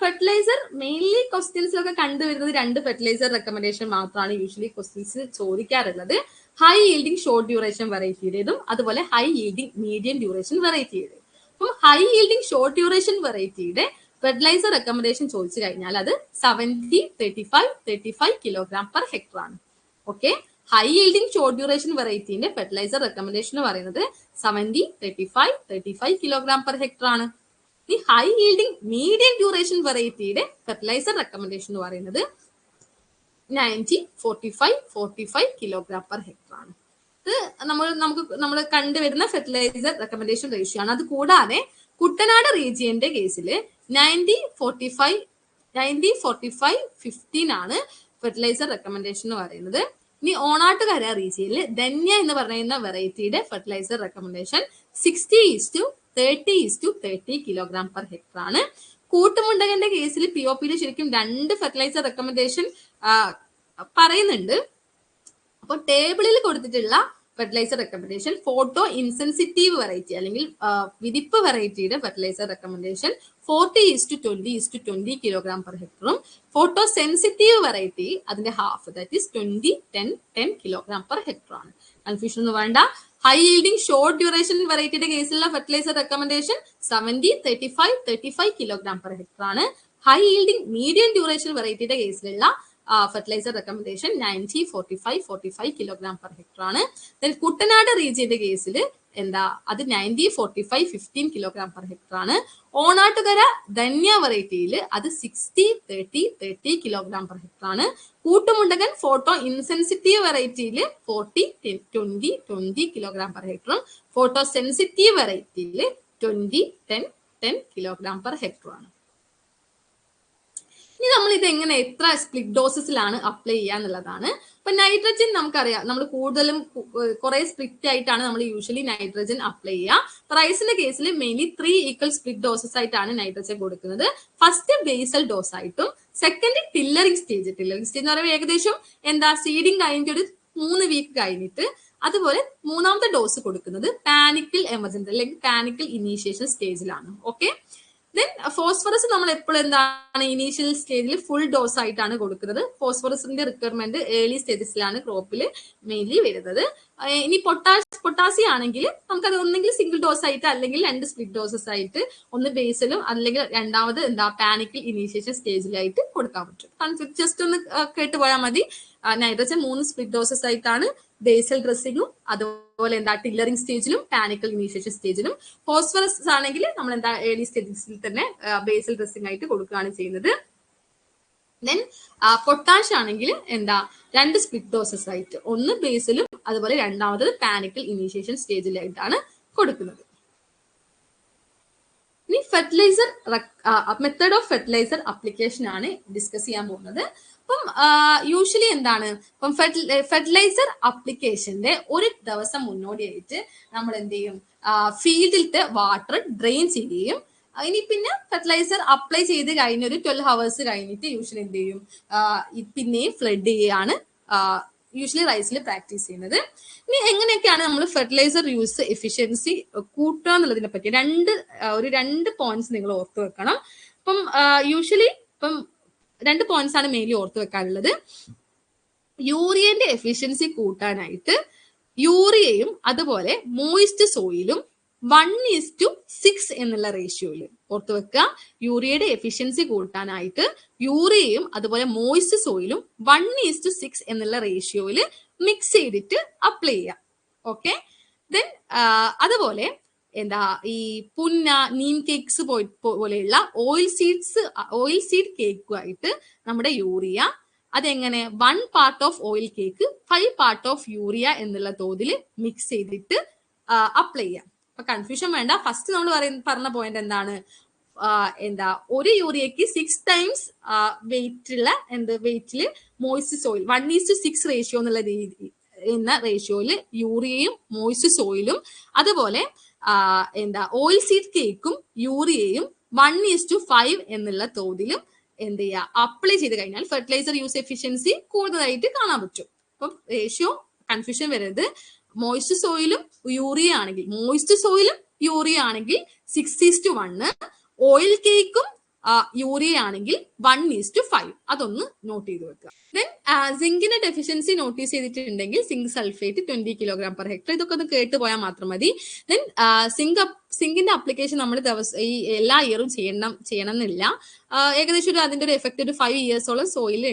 ഫെർട്ടിലൈസർ മെയിൻലി ക്വസ്റ്റ്യൻസിലൊക്കെ കണ്ടുവരുന്നത് 2 ഫെർട്ടിലൈസർ റെക്കമെൻഡേഷൻ മാത്രമാണ് യൂഷ്വലി ക്വസ്റ്റ്യൻസ് ചോദിക്കാറുള്ളത്. ഹൈ ഈൽഡിംഗ് ഷോർട്ട് ഡ്യൂറേഷൻ വെറൈറ്റിയുടേതും അതുപോലെ ഹൈ ഈൽഡിംഗ് മീഡിയം ഡ്യൂറേഷൻ വെറൈറ്റിയുടേതും. അപ്പം ഹൈ ഈൽഡിംഗ് ഷോർട്ട് ഡ്യൂറേഷൻ വെറൈറ്റിയുടെ ഫെർട്ടിലൈസർ റെക്കമെൻഡേഷൻ ചോദിച്ചു കഴിഞ്ഞാൽ അത് 70-35 കിലോഗ്രാം പെർ ഹെക്ടർ ആണ്. Okay, high yielding short duration വെറൈറ്റിന്റെ ഫെർട്ടിലൈസർ റെക്കമെൻഡേഷൻ എന്ന് പറയുന്നത് 70-35 കിലോഗ്രാം പെർ ഹെക്ടർ ആണ്. ഈ ഹൈ ഈൽഡിംഗ് മീഡിയം ഡ്യൂറേഷൻ വെറൈറ്റിയുടെ ഫെർട്ടിലൈസർ റെക്കമെൻഡേഷൻ എന്ന് പറയുന്നത് 90-45 കിലോഗ്രാം പെർ ഹെക്ടർ ആണ്. ഇത് നമ്മൾ കണ്ടുവരുന്ന ഫെർട്ടിലൈസർ റെക്കമെൻഡേഷൻ റേഷ്യോ ആണ്. അത് കൂടാതെ കുട്ടനാട് റീജിയന്റെ കേസിൽ 90-45-15 ആണ് ഫെർട്ടിലൈസർ റെക്കമെൻഡേഷൻ എന്ന് പറയുന്നത്. ഇനി ഓണാട്ടുകര റീജിയനിൽ ധന്യ എന്ന് പറയുന്ന വെറൈറ്റിയുടെ fertiliser recommendation 60:30 kilogram per hectare ആണ്. കൂട്ടുമുണ്ടകന്റെ കേസിൽ POPയിൽ ശരിക്കും 2 ഫെർട്ടിലൈസർ റെക്കമെൻഡേഷൻ പറയുന്നുണ്ട്. അപ്പൊ ടേബിളിൽ കൊടുത്തിട്ടുള്ള fertiliser recommendation photo insensitive variety അല്ലെങ്കിൽ വിരിപ്പ് വെറൈറ്റിയുടെ ഫെർട്ടിലൈസർ റെക്കമെൻഡേഷൻ 40:20 കിലോഗ്രാം പെർ ഹെക്ടറും ഫോട്ടോ സെൻസിറ്റീവ് വെറൈറ്റി അതിന്റെ half that is 20-10 kilogram per hectare ആണ്. കൺഫ്യൂഷൻ ഒന്നും വേണ്ട. ഹൈ ഈൽഡിംഗ് ഷോർട്ട് ഡ്യൂറേഷൻ വെറൈറ്റിയുടെ കേസിലുള്ള fertiliser recommendation 70-35 kilogram per hectare ആണ്. ഹൈ ഈൽഡിംഗ് മീഡിയം ഡ്യൂറേഷൻ വെറൈറ്റിയുടെ കേസിലുള്ള fertiliser recommendation 90-45 kilogram per hectare ആണ്. കുട്ടനാട് റീജിയന്റെ കേസിൽ അത് 90-45-15 കിലോഗ്രാം പെർ ഹെക്ടർ ആണ്. ഓണാട്ടുകര ധന്യ വെറൈറ്റിയിൽ അത് 60-30 കിലോഗ്രാം പെർ ഹെക്ടർ ആണ്. കൂട്ടുമുണ്ടകൻ ഫോട്ടോ ഇൻസെൻസിറ്റീവ് വെറൈറ്റിയിൽ 40-20 കിലോഗ്രാം പെർ ഹെക്ടറും ഫോട്ടോ സെൻസിറ്റീവ് വെറൈറ്റിയിൽ 20-10 കിലോഗ്രാം പെർ ഹെക്ടർ ആണ്. ഇനി നമ്മൾ ഇത് എങ്ങനെ എത്ര സ്പ്ലിറ്റ് ഡോസസിലാണ് അപ്ലൈ ചെയ്യുക എന്നുള്ളതാണ്. അപ്പൊ നൈട്രജൻ നമുക്കറിയാം, നമ്മൾ കൂടുതലും കുറെ സ്പ്ലിറ്റ് ആയിട്ടാണ് നമ്മൾ യൂഷ്വലി നൈട്രജൻ അപ്ലൈ ചെയ്യുക. റൈസിന്റെ കേസിൽ മെയിൻലി 3 ഈക്വൽ സ്പ്ലിറ്റ് ഡോസസ് ആയിട്ടാണ് നൈട്രജൻ കൊടുക്കുന്നത്. ഫസ്റ്റ് ബേസൽ ഡോസ് ആയിട്ടും സെക്കൻഡ് ടില്ലറിംഗ് സ്റ്റേജ് എന്ന് പറയുമ്പോൾ ഏകദേശം സീഡിങ് കഴിഞ്ഞിട്ട് ഒരു 3 വീക്ക് കഴിഞ്ഞിട്ട് അതുപോലെ മൂന്നാമത്തെ ഡോസ് കൊടുക്കുന്നത് പാനിക്കൽ എമർജൻസി അല്ലെങ്കിൽ പാനിക്കൽ ഇനീഷ്യേഷൻ സ്റ്റേജിലാണ്. ഓക്കെ. ദെൻ ഫോസ്ഫറസ് നമ്മൾ എപ്പോഴും എന്താണ് ഇനീഷ്യൽ സ്റ്റേജിൽ ഫുൾ ഡോസ് ആയിട്ടാണ് കൊടുക്കുന്നത്. ഫോസ്ഫറസിന്റെ റിക്വയർമെന്റ് ഏർലി സ്റ്റേജസിലാണ് ക്രോപ്പിൽ മെയിൻലി വരുന്നത്. ഇനി പൊട്ടാസ്യം ആണെങ്കിൽ നമുക്കത് ഒന്നെങ്കിൽ സിംഗിൾ ഡോസ് ആയിട്ട് അല്ലെങ്കിൽ 2 സ്പ്ലിറ്റ് ഡോസസ് ആയിട്ട് ഒന്ന് ബേസിലും അല്ലെങ്കിൽ രണ്ടാമത് പാനിക്കൽ ഇനീഷ്യേഷൻ സ്റ്റേജിലായിട്ട് കൊടുക്കാൻ പറ്റും. ജസ്റ്റ് ഒന്ന് കേട്ടുപോയാൽ മതി. നൈട്രജൻ 3 സ്പ്ലിറ്റ് ഡോസസ് ആയിട്ടാണ് ബേസൽ ഡ്രസ്സിങ്ങും അതുപോലെ ടില്ലറിംഗ് സ്റ്റേജിലും പാനിക്കൽ ഇനീഷ്യേഷൻ സ്റ്റേജിലും. ഫോസ്ഫറസ് ആണെങ്കിൽ നമ്മൾ ഏർലി സ്റ്റേജസിൽ തന്നെ ബേസൽ ഡ്രസ്സിംഗ് ആയിട്ട് കൊടുക്കുകയാണ് ചെയ്യുന്നത്. ദെൻ പൊട്ടാഷ് ആണെങ്കിൽ 2 സ്പ്ലിറ്റ് ഡോസസ് ആയിട്ട് ഒന്ന് ബേസിലും അതുപോലെ രണ്ടാമത് പാനിക്കൽ ഇനീഷ്യേഷൻ സ്റ്റേജിലായിട്ടാണ് കൊടുക്കുന്നത്. ഇനി fertiliser method of fertiliser application ആണ് ഡിസ്കസ് ചെയ്യാൻ പോകുന്നത്. അപ്പം യൂഷ്വലി ഇപ്പം ഫെർട്ടിലൈസർ അപ്ലിക്കേഷന്റെ ഒരു ദിവസം മുന്നോടിയായിട്ട് നമ്മൾ എന്ത് ചെയ്യും, ഫീൽഡിലത്തെ വാട്ടർ ഡ്രെയിൻ ചെയ്യുകയും ഇനി പിന്നെ ഫെർട്ടിലൈസർ അപ്ലൈ ചെയ്ത് കഴിഞ്ഞ ഒരു 12 hours കഴിഞ്ഞിട്ട് യൂഷ്വലി എന്ത് ചെയ്യും, പിന്നെയും ഫ്ലഡ് ചെയ്യുകയാണ് യൂഷ്വലി റൈസിൽ പ്രാക്ടീസ് ചെയ്യുന്നത്. ഇനി എങ്ങനെയൊക്കെയാണ് നമ്മൾ ഫെർട്ടിലൈസർ യൂസ് എഫിഷ്യൻസി കൂട്ടുക എന്നുള്ളതിനെ പറ്റി രണ്ട് പോയിന്റ്സ് നിങ്ങൾ ഓർത്തു വെക്കണം. ഇപ്പം യൂഷ്വലി 2 പോയിന്റ്സ് ആണ് മെയിൻലി ഓർത്തു വെക്കാനുള്ളത്. യൂറിയന്റെ എഫിഷ്യൻസി കൂട്ടാനായിട്ട് യൂറിയയും അതുപോലെ മോയിസ്റ്റ് സോയിലും 1:6 എന്നുള്ള റേഷ്യോയിൽ ഓർത്തു വെക്കുക. യൂറിയയുടെ എഫിഷ്യൻസി കൂട്ടാനായിട്ട് യൂറിയയും അതുപോലെ മോയിസ്റ്റ് സോയിലും 1:6 എന്നുള്ള റേഷ്യോയിൽ മിക്സ് ചെയ്തിട്ട് അപ്ലൈ ചെയ്യാം. ഓക്കെ. ദെൻ അതുപോലെ ഈ പുന്ന, നീം കേക്ക്സ് പോലെയുള്ള ഓയിൽ സീഡ് കേക്കുമായിട്ട് നമ്മുടെ യൂറിയ അതെങ്ങനെ 1 part of oil cake 5 part of urea എന്നുള്ള തോതിൽ മിക്സ് ചെയ്തിട്ട് അപ്ലൈ ചെയ്യാം. അപ്പൊ കൺഫ്യൂഷൻ വേണ്ട. ഫസ്റ്റ് നമ്മൾ പറഞ്ഞ പോയിന്റ് എന്താണ്, ഒരു യൂറിയക്ക് 6 times വെയിറ്റില് മോയിസ്റ്റ് സോയിൽ 1:6 റേഷ്യോ എന്ന റേഷ്യോയിൽ യൂറിയയും മോയിസ്റ്റ് സോയിലും അതുപോലെ ഓയിൽ സീഡ് കേക്കും യൂറിയയും 1:5 എന്നുള്ള തോതിലും എന്ത് ചെയ്യുക, അപ്ലൈ ചെയ്ത് കഴിഞ്ഞാൽ ഫെർട്ടിലൈസർ യൂസ് എഫിഷ്യൻസി കൂടുതലായിട്ട് കാണാൻ പറ്റും. അപ്പം റേഷ്യോ കൺഫ്യൂഷൻ വരരുത്. മോയിസ്റ്റ് സോയിലും യൂറിയ ആണെങ്കിൽ 6:1, ഓയിൽ കേക്കും യൂറിയ ആണെങ്കിൽ 1:5. അതൊന്ന് നോട്ട് ചെയ്ത് വെക്കുക. ദെൻ സിങ്കിന്റെ ഡെഫിഷ്യൻസി നോട്ടീസ് ചെയ്തിട്ടുണ്ടെങ്കിൽ സിങ്ക് സൾഫേറ്റ് 20 kg/ha ഇതൊക്കെ ഒന്ന് കേട്ട് പോയാൽ മാത്രം മതി. ദെൻ സിങ്കിന്റെ അപ്ലിക്കേഷൻ നമ്മൾ ഈ എല്ലാ ഇയറും ചെയ്യണം എന്നില്ല. ഏകദേശം അതിന്റെ ഒരു എഫക്ട് ഒരു 5 yearsോളം സോയിൽ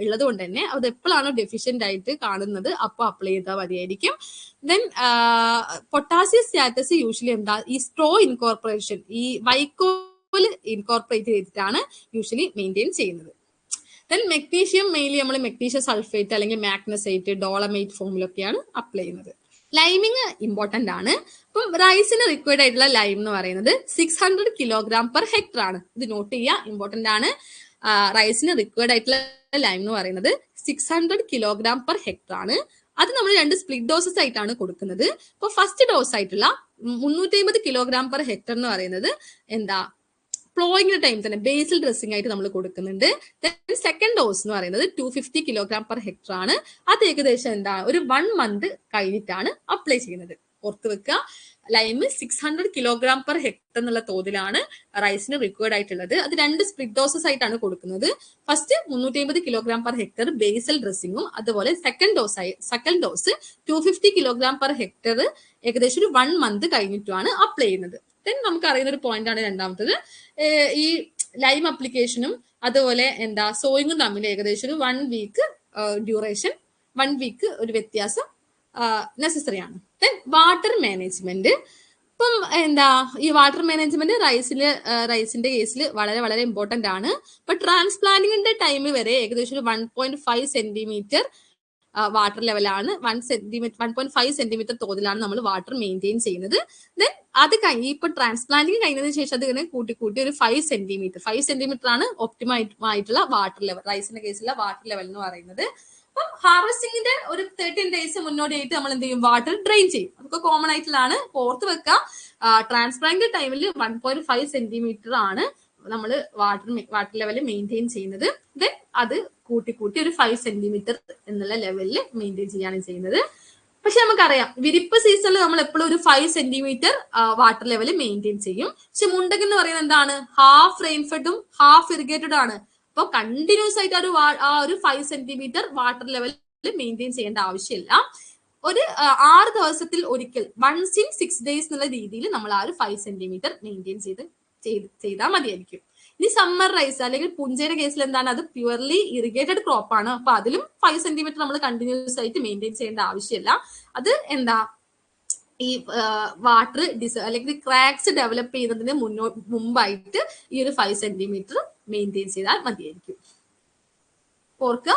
ഉള്ളത് കൊണ്ട് തന്നെ അത് എപ്പോഴാണോ ഡെഫിഷ്യന്റ് ആയിട്ട് കാണുന്നത് അപ്പോൾ അപ്ലൈ ചെയ്താൽ മതിയായിരിക്കും. ദെൻ പൊട്ടാസ്യം സ്റ്റാറ്റസ് യൂഷ്വലി ഈ സ്ട്രോ ഇൻകോർപ്പറേഷൻ ഈ ഇൻകോർപ്പറേറ്റ് ചെയ്തിട്ടാണ് യൂഷ്വലി മെയിൻറ്റെയിൻ ചെയ്യുന്നത്. ദെൻ മെഗ്നീഷ്യം മെയിൻലി നമ്മൾ മെഗ്നീഷ്യം സൾഫേറ്റ് അല്ലെങ്കിൽ മാഗ്നസൈറ്റ്, ഡോളമൈറ്റ് ഫോമിലൊക്കെയാണ് അപ്ലൈ ചെയ്യുന്നത്. ലൈമിങ് ഇമ്പോർട്ടന്റ് ആണ്. അപ്പം റൈസിന് റിക്വയർഡ് ആയിട്ടുള്ള ലൈം എന്ന് പറയുന്നത് 600 kg/ha ആണ്. ഇത് നോട്ട് ചെയ്യുക, ഇമ്പോർട്ടന്റ് ആണ്. റൈസിന് റിക്വയർഡ് ആയിട്ടുള്ള ലൈം എന്ന് പറയുന്നത് 600 kg/ha ആണ്. അത് നമ്മൾ 2 സ്പ്ലിറ്റ് ഡോസസ് ആയിട്ടാണ് കൊടുക്കുന്നത്. ഇപ്പൊ ഫസ്റ്റ് ഡോസ് ആയിട്ടുള്ള 350 kg/ha എന്ന് പറയുന്നത് പ്ലോയിങ്ങിന്റെ ടൈം തന്നെ ബേസിൽ ഡ്രസ്സിംഗ് ആയിട്ട് നമ്മൾ കൊടുക്കുന്നുണ്ട്. സെക്കൻഡ് ഡോസ് എന്ന് പറയുന്നത് 250 kg/ha ആണ്. അത് ഏകദേശം ഒരു 1 month കഴിഞ്ഞിട്ടാണ് അപ്ലൈ ചെയ്യുന്നത്. ഓർത്ത് വെക്കുക, ലൈം 600 kg/ha എന്നുള്ള തോതിലാണ് റൈസിന് റിക്വയർഡ് ആയിട്ടുള്ളത്. അത് 2 സ്പ്ലിറ്റ് ഡോസസ് ആയിട്ടാണ് കൊടുക്കുന്നത്. ഫസ്റ്റ് 350 kg/ha ബേസൽ ഡ്രസ്സിങ്ങും അതുപോലെ സെക്കൻഡ് ഡോസ് 250 kg/ha ഏകദേശം ഒരു 1 month കഴിഞ്ഞിട്ടാണ് അപ്ലൈ ചെയ്യുന്നത്. ദെൻ നമുക്ക് അറിയുന്ന ഒരു പോയിന്റ് ആണ് രണ്ടാമത്തത്, ഈ ലൈം അപ്ലിക്കേഷനും അതുപോലെ സോയിങ്ങും തമ്മിൽ ഏകദേശം ഒരു 1 week ഡ്യൂറേഷൻ 1 week ഒരു വ്യത്യാസം നെസസറി ആണ്. Then water management. ഇപ്പം ഈ വാട്ടർ മാനേജ്മെന്റ് റൈസിന്റെ കേസിൽ വളരെ വളരെ ഇമ്പോർട്ടന്റ് ആണ്. ഇപ്പൊ ട്രാൻസ്പ്ലാന്റിങ്ങിന്റെ ടൈം വരെ ഏകദേശം ഒരു 1.5 centimeter വാട്ടർ ലെവലാണ്, 1.5 centimeter തോതിലാണ് നമ്മൾ വാട്ടർ മെയിൻറ്റെയിൻ ചെയ്യുന്നത്. ദെൻ അത് ഇപ്പൊ ട്രാൻസ്പ്ലാന്റിങ് കഴിഞ്ഞതിന് ശേഷം അത് ഇങ്ങനെ കൂട്ടി ഒരു 5 centimeter ആണ് ഒപ്റ്റിമമായിട്ടുള്ള വാട്ടർ ലെവൽ, റൈസിന്റെ കേസിലുള്ള വാട്ടർ ലെവൽ എന്ന് പറയുന്നത്. അപ്പം ഹാർവെസ്റ്റിംഗിന്റെ ഒരു 13 days മുന്നോടിയായിട്ട് നമ്മൾ എന്ത് ചെയ്യും, വാട്ടർ ഡ്രെയിൻ ചെയ്യും. അതൊക്കെ കോമൺ ആയിട്ടുള്ളതാണ്, ഓർത്ത് വെക്കുക. ട്രാൻസ്പ്ലാന്റ് ടൈമിൽ 1.5 centimeter ആണ് നമ്മൾ വാട്ടർ ലെവൽ മെയിൻറ്റെയിൻ ചെയ്യുന്നത്. ദെൻ അത് കൂട്ടി ഒരു 5 centimeter എന്നുള്ള ലെവലിൽ മെയിൻറ്റെയിൻ ചെയ്യാണ് ചെയ്യുന്നത്. പക്ഷെ നമുക്കറിയാം വിരിപ്പ് സീസണിൽ നമ്മൾ എപ്പോഴും ഒരു 5 സെന്റിമീറ്റർ വാട്ടർ ലെവൽ മെയിൻറ്റെയിൻ ചെയ്യും. പക്ഷെ മുണ്ടകൻ എന്ന് പറയുന്നത് എന്താണ്, ഹാഫ് റെയിൻഫെഡും ഹാഫ് ഇറിഗേറ്റഡ് ആണ്. അപ്പൊ കണ്ടിന്യൂസ് ആയിട്ട് ആ ഒരു 5 സെന്റിമീറ്റർ വാട്ടർ ലെവൽ മെയിൻറ്റെയിൻ ചെയ്യേണ്ട ആവശ്യമില്ല. ഒരു 6 ദിവസത്തിൽ ഒരിക്കൽ, വൺസ് ഇൻ 6 days എന്നുള്ള രീതിയിൽ നമ്മൾ ആ ഒരു 5 സെന്റിമീറ്റർ മെയിൻറ്റെയിൻ ചെയ്താൽ മതിയായിരിക്കും. ഇനി സമ്മർ റൈസ് അല്ലെങ്കിൽ പുഞ്ചയുടെ കേസിൽ എന്താണ്, അത് പ്യുവർലി ഇറിഗേറ്റഡ് ക്രോപ്പ് ആണ്. അപ്പൊ അതിലും 5 സെന്റിമീറ്റർ നമ്മൾ കണ്ടിന്യൂസ് ആയിട്ട് മെയിൻറ്റെയിൻ ചെയ്യേണ്ട ആവശ്യമില്ല. അത് എന്താ, ഈ വാട്ടർ അല്ലെങ്കിൽ ക്രാക്സ് ഡെവലപ്പ് ചെയ്യുന്നതിന് മുമ്പായിട്ട് ഈ ഒരു 5 സെന്റിമീറ്റർ മെയിൻറ്റെയിൻ ചെയ്താൽ മതിയായിരിക്കും. ഓർക്കുക,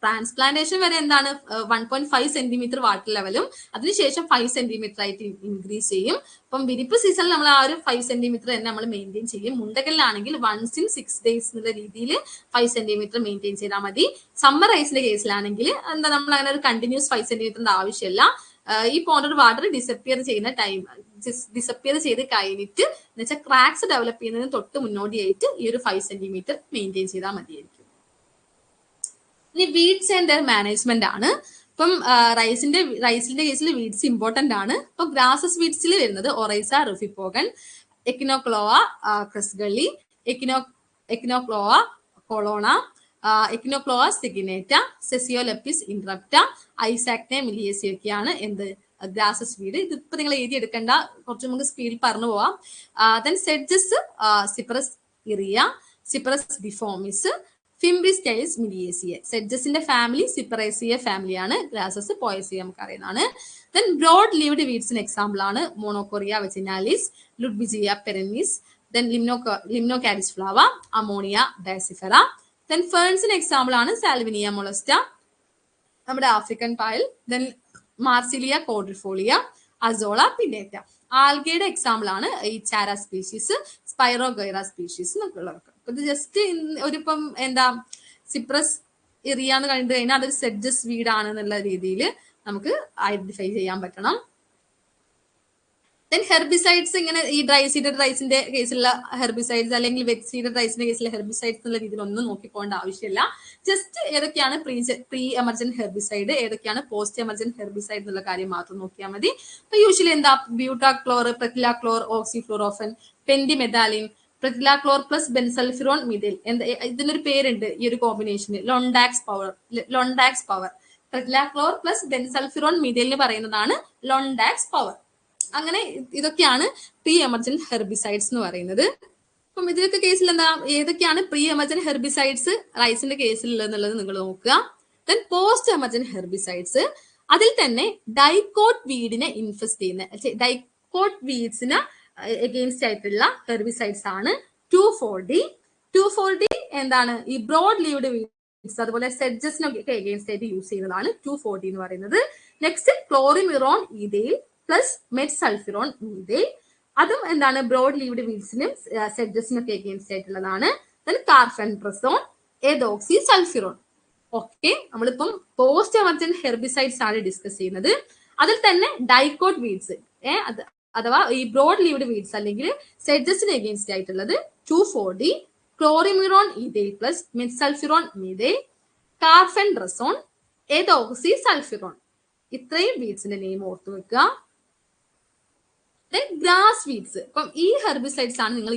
ട്രാൻസ്പ്ലാന്റേഷൻ വരെ എന്താണ് 1.5 സെന്റിമീറ്റർ വാട്ടർ ലെവലും അതിനുശേഷം 5 സെന്റിമീറ്റർ ആയിട്ട് ഇൻക്രീസ് ചെയ്യും. അപ്പം വിരിപ്പ് സീസണിൽ നമ്മൾ ആ ഒരു 5 സെന്റിമീറ്റർ തന്നെ നമ്മൾ മെയിൻറ്റെയിൻ ചെയ്യും. മുണ്ടകലിലാണെങ്കിൽ വൺസ് ഇൻ 6 days എന്നുള്ള രീതിയിൽ 5 സെന്റിമീറ്റർ മെയിൻറ്റെയിൻ ചെയ്താൽ മതി. സമ്മർ റൈസിന്റെ കേസിലാണെങ്കിൽ എന്താ, നമ്മൾ അങ്ങനെ ഒരു കണ്ടിന്യൂസ് 5 സെന്റിമീറ്ററിന്റെ ആവശ്യമില്ല. ഈ പോണ്ടർ വാട്ടർ ഡിസപ്പിയർ ചെയ്യുന്ന ടൈം, ഡിസപ്പിയർ ചെയ്ത് കഴിഞ്ഞിട്ട് എന്ന് വെച്ചാൽ ക്രാക്സ് ഡെവലപ്പ് ചെയ്യുന്നതിന് തൊട്ട് മുന്നോടിയായിട്ട് ഈ ഒരു 5 സെന്റിമീറ്റർ മെയിൻറ്റെയിൻ ചെയ്താൽ മതിയായിരിക്കും. ഇനി വീഡ്സ് ആൻഡ് ദെയർ മാനേജ്മെന്റ് ആണ്. ഇപ്പം റൈസിന്റെ കേസിൽ വീഡ്സ് ഇമ്പോർട്ടന്റ് ആണ്. ഇപ്പൊ ഗ്രാസസ് വീഡ്സിൽ വരുന്നത് ഒറൈസ റുഫിപ്പോഗൻ, എക്കിനോക്ലോവ ക്രസ്ഗള്ളി, എക്കിനോക്ലോവ കൊളോണ, എക്കിനോക്ലോവ സിഗിനേറ്റ, സെസിയോലെപ്പിസ് ഇൻട്രപ്റ്റ, ഐസാക്നെ മിലിയേസി ഒക്കെയാണ് എന്ത് ഗ്രാസസ് വീഡ്. ഇതിപ്പോ നിങ്ങൾ എഴുതിയെടുക്കേണ്ട, കുറച്ച് നമുക്ക് സ്പീഡിൽ പറഞ്ഞു പോവാം. Then sedges, Cyperus iria, Cyperus difformis, Fimbristylis miliacea. സെഡ്ജസിന്റെ ഫാമിലി സിപ്പറേസിയ ഫാമിലിയാണ്. ഗ്രാസസ് പോയസിയ നമുക്ക് അറിയുന്നതാണ്. ദെൻ ബ്രോഡ് ലീവ്ഡ് വീഡ്സിന് എക്സാമ്പിൾ ആണ് Monochoria vaginalis, Ludwigia perennis, then Limnocharis flava, Ammannia baccifera. Then ഫേൺസിന് എക്സാമ്പിൾ ആണ് സാൽവിനിയ മൊളസ്റ്റ, നമ്മുടെ ആഫ്രിക്കൻ പായൽ, then Marsilea quadrifolia, Azolla pinnata. ആൽഗയുടെ എക്സാമ്പിൾ ആണ് ഈ ചാര സ്പീഷീസ്, സ്പൈറോഗൈറ സ്പീഷീസ് എന്നൊക്കെയുള്ളവർക്ക്. ഇത് ജസ്റ്റ് ഒരിപ്പം എന്താ, സിപ്രസ് ഇറിയ എന്ന് കണ്ടു കഴിഞ്ഞാൽ അതൊരു സെഡ്ജസ് വീഡ് ആണെന്നുള്ള രീതിയിൽ നമുക്ക് ഐഡന്റിഫൈ ചെയ്യാൻ പറ്റണം. ദെൻ ഹെർബിസൈഡ്സ്, ഇങ്ങനെ ഈ ഡ്രൈ സീഡഡ് റൈസിന്റെ കേസിലുള്ള ഹെർബിസൈഡ്സ് അല്ലെങ്കിൽ വെറ്റ് സീഡഡ് റൈസിന്റെ കേസിലെ ഹെർബിസൈഡ്സ് എന്നുള്ള രീതിയിൽ ഒന്നും നോക്കിപ്പോകേണ്ട ആവശ്യമില്ല. ജസ്റ്റ് ഏതൊക്കെയാണ് പ്രീ എമർജന്റ് ഹെർബിസൈഡ്, ഏതൊക്കെയാണ് പോസ്റ്റ് എമർജന്റ് ഹെർബിസൈഡ് എന്നുള്ള കാര്യം മാത്രം നോക്കിയാൽ മതി. അപ്പൊ യൂഷ്വലി എന്താ, ബ്യൂട്ടാക്ലോർ, പ്രറ്റിലാക്ലോർ, ഓക്സിഫ്ലോറോഫൻ, പെൻഡിമെഥാലിൻ, പ്രറ്റിലാക്ലോർ പ്ലസ് ബെൻസൾഫിറോൺ മിഥൈൽ. ഇതിനൊരു പേരുണ്ട് ഈ ഒരു കോമ്പിനേഷന്, ലോണ്ടാക്സ് പവർ. പ്രറ്റിലാക്ലോർ പ്ലസ് ബെൻസൾഫിറോൺ മിഥൈലിന് പറയുന്നതാണ് ലോണ്ടാക്സ് പവർ. അങ്ങനെ ഇതൊക്കെയാണ് പ്രീ എമർജന്റ് ഹെർബിസൈഡ്സ് എന്ന് പറയുന്നത്. അപ്പം ഇതിലൊക്കെ കേസിൽ എന്താ, ഏതൊക്കെയാണ് പ്രീ എമർജന്റ് ഹെർബിസൈഡ്സ് റൈസിന്റെ കേസിൽ എന്നുള്ളത് നിങ്ങൾ നോക്കുക. ദെൻ പോസ്റ്റ് എമർജന്റ് ഹെർബിസൈഡ്സ്, അതിൽ തന്നെ ഡൈക്കോട്ട് വീഡിനെ ഇൻഫെസ്റ്റ് ചെയ്യുന്ന, ഡൈക്കോട്ട് വീഡ്സിന് എഗെയിൻസ്റ്റ് ആയിട്ടുള്ള ഹെർബിസൈഡ്സ് ആണ് 2,4-D. എന്താണ്, ഈ ബ്രോഡ് ലീവ്ഡ് വീഡ്സ് അതുപോലെ സെഡ്ജസിനൊക്കെ എഗെയിൻസ്റ്റ് ആയിട്ട് യൂസ് ചെയ്യുന്നതാണ് 2,4-D എന്ന് പറയുന്നത്. നെക്സ്റ്റ് ക്ലോറിമിറോൺ ഈഥെയിൽ പ്ലസ് മെറ്റ്സൾഫിറോൺ മീഥൈൽ, അതും എന്താണ് ബ്രോഡ് ലീവ്ഡ് വീഡ്സിനും സെഡ്ജസിനൊക്കെ എഗെയിൻസ്റ്റ് ആയിട്ടുള്ളതാണ്. കാർഫെൻട്രസോൺ, എഡോക്സി സൾഫിറോൺ. ഓക്കെ, നമ്മളിപ്പം പോസ്റ്റ് എമർജന്റ് ഹെർബിസൈഡ്സ് ആണ് ഡിസ്കസ് ചെയ്യുന്നത്. അതിൽ തന്നെ ഡൈക്കോട്ട് വീഡ്സ്, അഥവാ ഈ ബ്രോഡ് ലീവ്ഡ് വീഡ്സ് അല്ലെങ്കിൽ സെഡ്ജസിന് എഗെയിൻസ്റ്റ് ആയിട്ടുള്ളത് 2,4-D, ക്ലോറിമിറോൺ ഈഥെയിൽ പ്ലസ് മെറ്റ്സൾഫിറോൺ മീഥൈൽ, കാർഫെൻട്രസോൺ, എഡോക്സി സൾഫിറോൺ. ഇത്രയും വീഡ്സിന്റെ നെയിം ഓർത്തു വെക്കുക. ഗ്രാസ് വീഡ്സ്, ഇപ്പം ഈ ഹെർബിസൈഡ്സ് ആണ് നിങ്ങൾ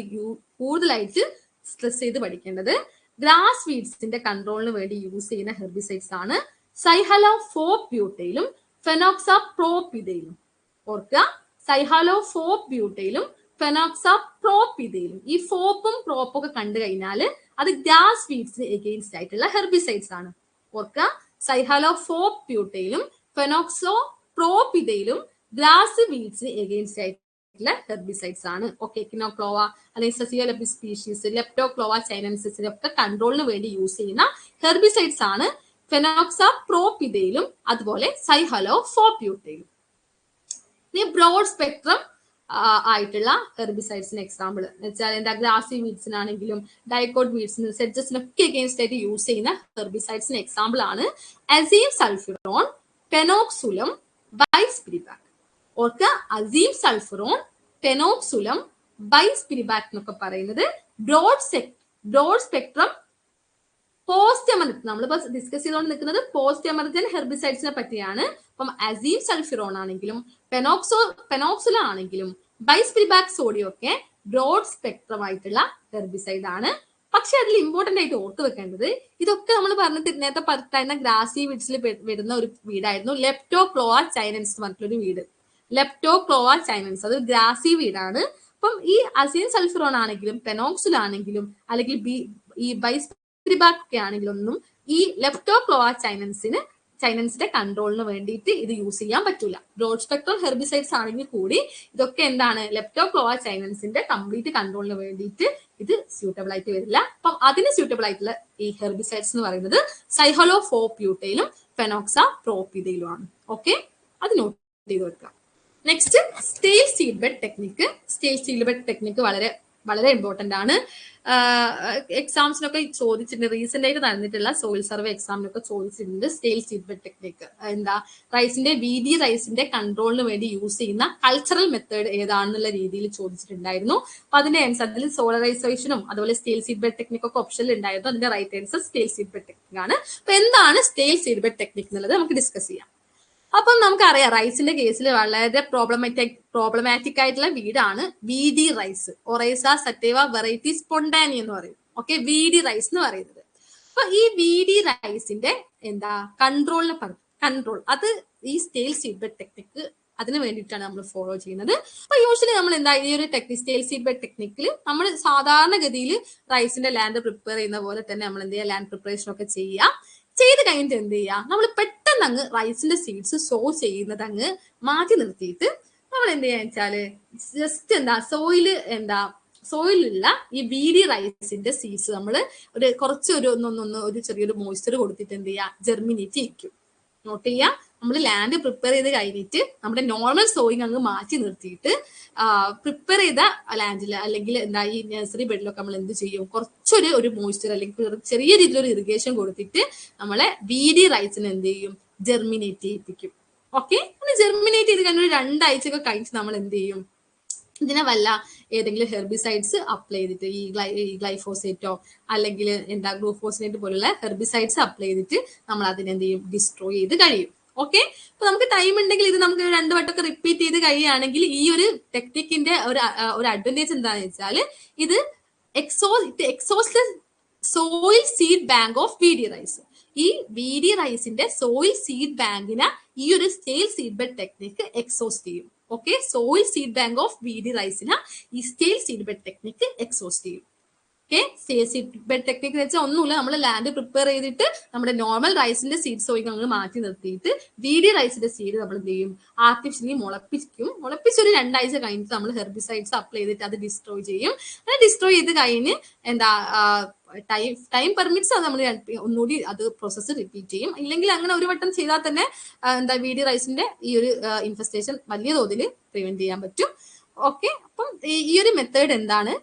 കൂടുതലായിട്ട് സ്ട്രെസ് ചെയ്ത് പഠിക്കേണ്ടത്. ഗ്രാസ് വീഡ്സിന്റെ കൺട്രോളിന് വേണ്ടി യൂസ് ചെയ്യുന്ന ഹെർബിസൈഡ്സ് ആണ് സൈഹലോഫോപ്യൂട്ടയിലും ഫെനോക്സാപ്രോപിഡയിലും. ഓർക്കുക, സൈഹലോഫോപ്യൂട്ടയിലും ഫെനോക്സാപ്രോപിഡയിലും. ഈ ഫോപ്പും പ്രോപ്പും ഒക്കെ കണ്ടു കഴിഞ്ഞാൽ അത് ഗ്രാസ് വീഡ്സിന് എഗെയിൻസ്റ്റ് ആയിട്ടുള്ള ഹെർബിസൈഡ്സ് ആണ്. ഓർക്കുക, സൈഹലോഫോപ്യൂട്ടയിലും ഫെനോക്സോപ്രോപിഡയിലും ഗ്രാസ് വീഡ്സിന് എഗെയിൻസ്റ്റ് ആയിട്ടുള്ള ഹെർബിസൈഡ്സ് ആണ്. ഓക്കെ, എക്കിനോക്ലോവ അല്ലെങ്കിൽ സെസിയോലെപ്പിസ് സ്പീഷീസ്, ലെപ്റ്റോക്ലോവ ചൈനൻസിസിലൊക്കെ കൺട്രോളിന് വേണ്ടി യൂസ് ചെയ്യുന്ന ഹെർബിസൈഡ്സ് ആണ് ഫെനോക്സാപ്രോപിഡയിലും അതുപോലെ സൈഹലോഫോപ്യൂട്ടയിലും. ഇനി ബ്രോഡ് സ്പെക്ട്രം ആയിട്ടുള്ള ഹെർബിസൈഡ്സിന് എക്സാമ്പിൾ എന്ന് വെച്ചാൽ എന്താ, ഗ്രാസി വീഡ്സിനാണെങ്കിലും ഡൈക്കോട്ട് വീഡ്സിന് സെഡ്ജസിനൊക്കെ എഗെയിൻസ്റ്റ് ആയിട്ട് യൂസ് ചെയ്യുന്ന ഹെർബിസൈഡ്സിന് എക്സാമ്പിൾ ആണ് അസീം സൾഫിറോൺ, പെനോക്സുലം, ബൈസ്പിരിബാക്. ഓർക്കുക, അസീം സൾഫിറോൺ, പെനോക്സുലം, ബൈസ്പിരിബാക് എന്നൊക്കെ പറയുന്നത് ബ്രോഡ് സ്പെക്ട്രം പോസ്റ്റ് എമർജന്റ് നമ്മളിപ്പോ ഡിസ്കസ് ചെയ്തുകൊണ്ട് നിൽക്കുന്നത് പോസ്റ്റ് എമർജന്റ് ഹെർബിസൈഡ്സിനെ പറ്റിയാണ്. അപ്പം അസീം സൾഫിറോൺ ആണെങ്കിലും പെനോക്സുല ആണെങ്കിലും ബൈസ്പിരിബാക് സോഡിയം ഒക്കെ ബ്രോഡ് സ്പെക്ട്രം ആയിട്ടുള്ള ഹെർബിസൈഡ് ആണ്. പക്ഷെ അതിൽ ഇമ്പോർട്ടന്റ് ആയിട്ട് ഓർത്ത് വെക്കേണ്ടത് ഇതൊക്കെ നമ്മൾ പറഞ്ഞിട്ട് നേരത്തെ പറയുന്ന ഗ്രാസി വീഡ്സിൽ വരുന്ന ഒരു വീടായിരുന്നു ലെപ്റ്റോക്ലോവ ചൈനൻസ് എന്ന് പറഞ്ഞിട്ടൊരു വീട്. ലെപ്റ്റോക്ലോവ ചൈനൻസ് അത് ഗ്രാസി വീടാണ്. അപ്പം ഈ അസീൻ സൾഫിറോൺ ആണെങ്കിലും പെനോക്സുല ആണെങ്കിലും അല്ലെങ്കിൽ ഈ ബൈസ്പിരിബാക് ഒക്കെ ആണെങ്കിലും ഒന്നും ഈ ലെപ്റ്റോക്ലോവ ചൈനൻസിന്റെ കൺട്രോളിന് വേണ്ടിയിട്ട് ഇത് യൂസ് ചെയ്യാൻ പറ്റൂല. ബ്രോഡ് സ്പെക്ട്രം ഹെർബിസൈഡ്സ് ആണെങ്കിൽ കൂടി ഇതൊക്കെ എന്താണ് ലെപ്റ്റോക്ലോവ ചൈനൻസിന്റെ കംപ്ലീറ്റ് കൺട്രോളിന് വേണ്ടിയിട്ട് ഇത് സ്യൂട്ടബിൾ ആയിട്ട് വരില്ല. അപ്പം അതിന് സ്യൂട്ടബിൾ ആയിട്ടുള്ള ഈ ഹെർബിസൈഡ്സ് എന്ന് പറയുന്നത് സൈഹലോഫോപ്യൂട്ടയിലും ഫെനോക്സ പ്രോപ്പിഡയിലുമാണ്. ഓക്കെ, അത് നോട്ട് ചെയ്ത് വെക്കാം. Next stale seedbed technique. Stale seedbed technique വളരെ വളരെ ഇമ്പോർട്ടന്റ് ആണ്. എക്സാംസിനൊക്കെ ചോദിച്ചിട്ടുണ്ട്. റീസെന്റ് ആയിട്ട് നടന്നിട്ടുള്ള സോയിൽ സർവേ എക്സാമിനൊക്കെ ചോദിച്ചിട്ടുണ്ട് സ്റ്റേൽ സീഡ്ബെഡ് ടെക്നിക്ക് എന്താ, റൈസിന്റെ വീതി റൈസിന്റെ കൺട്രോളിന് വേണ്ടി യൂസ് ചെയ്യുന്ന കൾച്ചറൽ മെത്തേഡ് ഏതാണെന്നുള്ള രീതിയിൽ ചോദിച്ചിട്ടുണ്ടായിരുന്നു. അപ്പൊ അതിന്റെ ആൻസർ അതിൽ സോളറൈസേഷനും അതുപോലെ സ്റ്റേൽ സീഡ്ബെഡ് ടെക്നിക്ക് ഒക്കെ ഓപ്ഷനിൽ ഉണ്ടായിരുന്നു. അതിന്റെ റൈറ്റ് ആൻസർ സ്റ്റേൽ സീഡ്ബെഡ് ടെക്നിക് ആണ്. അപ്പൊ എന്താണ് സ്റ്റേൽ സീഡ്ബെഡ് ടെക്നിക് എന്നുള്ളത് നമുക്ക് ഡിസ്കസ് ചെയ്യാം. അപ്പം നമുക്കറിയാം റൈസിന്റെ കേസിൽ വളരെ പ്രോബ്ലമാറ്റിക് ആയിട്ടുള്ള വീടാണ് വീഡി റൈസ്. ഒറൈസ സറ്റേവ വെറൈറ്റി സ്പോണ്ടാനി എന്ന് പറയും. ഓക്കെ, വീഡി റൈസ് എന്ന് പറയുന്നത്. അപ്പൊ ഈ വീഡി റൈസിന്റെ എന്താ കൺട്രോൾ അത് ഈ സ്റ്റേൽ സീഡ്ബെഡ് ടെക്നിക്ക് അതിന് വേണ്ടിയിട്ടാണ് നമ്മൾ ഫോളോ ചെയ്യുന്നത്. അപ്പൊ യൂഷ്വലി നമ്മൾ എന്താ ഈ ഒരു സ്റ്റേൽ സീഡ്ബെഡ് ടെക്നിക്കിൽ നമ്മൾ സാധാരണഗതിയിൽ റൈസിന്റെ ലാൻഡ് പ്രിപ്പയർ ചെയ്യുന്ന പോലെ തന്നെ നമ്മൾ എന്ത് ചെയ്യുക, ലാൻഡ് പ്രിപ്പറേഷൻ ഒക്കെ ചെയ്ത് കഴിഞ്ഞിട്ട് എന്ത് ചെയ്യുക, നമ്മൾ പെട്ടെന്ന് അങ്ങ് റൈസിന്റെ സീഡ്സ് സോ ചെയ്യുന്നത് അങ്ങ് മാറ്റി നിർത്തിയിട്ട് നമ്മൾ എന്ത് ചെയ്യാന്ന് വെച്ചാല് ജസ്റ്റ് സോയിലുള്ള ഈ വീഡി റൈസിന്റെ സീഡ്സ് നമ്മൾ കുറച്ച് ഒരു ചെറിയൊരു മോയ്സ്ചർ കൊടുത്തിട്ട് എന്ത് ചെയ്യുക, ജെർമിനേറ്റ് ചെയ്യിക്കും. നോട്ട് ചെയ്യുക, നമ്മൾ ലാൻഡ് പ്രിപ്പയർ ചെയ്ത് കഴിഞ്ഞിട്ട് നമ്മുടെ നോർമൽ സോയിങ് അങ്ങ് മാറ്റി നിർത്തിയിട്ട് പ്രിപ്പയർ ചെയ്ത ലാൻഡിൽ അല്ലെങ്കിൽ എന്താ ഈ നഴ്സറി ബെഡിലൊക്കെ നമ്മൾ എന്ത് ചെയ്യും, കുറച്ചൊരു മോയ്സ്ചർ അല്ലെങ്കിൽ ചെറിയ രീതിയിലൊരു ഇറിഗേഷൻ കൊടുത്തിട്ട് നമ്മളെ വീഡി റൈസിന് എന്ത് ചെയ്യും, ജെർമിനേറ്റ് ചെയ്യിപ്പിക്കും. ഓക്കെ, ജെർമിനേറ്റ് ചെയ്ത് കഴിഞ്ഞ 2 ആഴ്ചയൊക്കെ കഴിച്ച് നമ്മൾ എന്ത് ചെയ്യും, ഇതിനെ വല്ല ഏതെങ്കിലും ഹെർബിസൈഡ്സ് അപ്ലൈ ചെയ്തിട്ട് ഈ ഗ്ലൈഫോസേറ്റോ അല്ലെങ്കിൽ എന്താ ഗ്ലൂഫോസിനേറ്റ് പോലുള്ള ഹെർബിസൈഡ്സ് അപ്ലൈ ചെയ്തിട്ട് നമ്മൾ അതിനെ എന്ത് ചെയ്യും, ഡിസ്ട്രോയ് ചെയ്ത് കഴിയും. ഓക്കെ, അപ്പൊ നമുക്ക് ടൈം ഉണ്ടെങ്കിൽ ഇത് നമുക്ക് 2 വട്ടമൊക്കെ റിപ്പീറ്റ് ചെയ്ത് കഴിയുകയാണെങ്കിൽ ഈ ഒരു ടെക്നിക്കിന്റെ ഒരു അഡ്വാൻറ്റേജ് എന്താണെന്ന് വെച്ചാൽ ഇത് exhaust soil seed bank of weedy rice. ഈ വീഡി റൈസിന്റെ സോയിൽ സീഡ് ബാങ്കിനെ ഈ ഒരു സ്റ്റേൽ സീഡ്ബെഡ് ടെക്നിക്ക് എക്സോസ്റ്റ് ചെയ്യും. Okay, soil seed bank of weedy റൈസിനെ ഈ സ്റ്റേൽ സീഡ്ബെഡ് ടെക്നിക്ക് എക്സോസ്റ്റ് ചെയ്യും. ഓക്കെ, സ്റ്റേൽ സീഡ്ബെഡ് ടെക്നിക്ക് എന്ന് വെച്ചാൽ ഒന്നുമില്ല, നമ്മൾ ലാൻഡ് പ്രിപ്പയർ ചെയ്തിട്ട് നമ്മുടെ നോർമൽ റൈസിന്റെ സീഡ് സോയിങ് നമ്മൾ മാറ്റി നിർത്തിയിട്ട് വീഡി റൈസിന്റെ സീഡ് നമ്മൾ എന്ത് ചെയ്യും, ആർട്ടിഫിഷ്യലി മുളപ്പിച്ചൊരു 2 ആഴ്ച കഴിഞ്ഞിട്ട് നമ്മൾ ഹെർബിസൈഡ്സ് അപ്ലൈ ചെയ്തിട്ട് അത് ഡിസ്ട്രോയ് ചെയ്യും. അങ്ങനെ ഡിസ്ട്രോയ് ചെയ്ത് കഴിഞ്ഞ് എന്താ ടൈം പെർമിറ്റ്സ് അത് നമ്മൾ ഒന്നുകൂടി അത് പ്രോസസ്സ് റിപ്പീറ്റ് ചെയ്യും. ഇല്ലെങ്കിൽ അങ്ങനെ ഒരു വട്ടം ചെയ്താൽ തന്നെ എന്താ വീഡി റൈസിന്റെ ഈ ഒരു ഇൻഫെസ്റ്റേഷൻ വലിയ തോതിൽ പ്രിവെന്റ് ചെയ്യാൻ പറ്റും. ഓക്കെ, അപ്പം ഈ ഒരു മെത്തേഡ് എന്താണ്,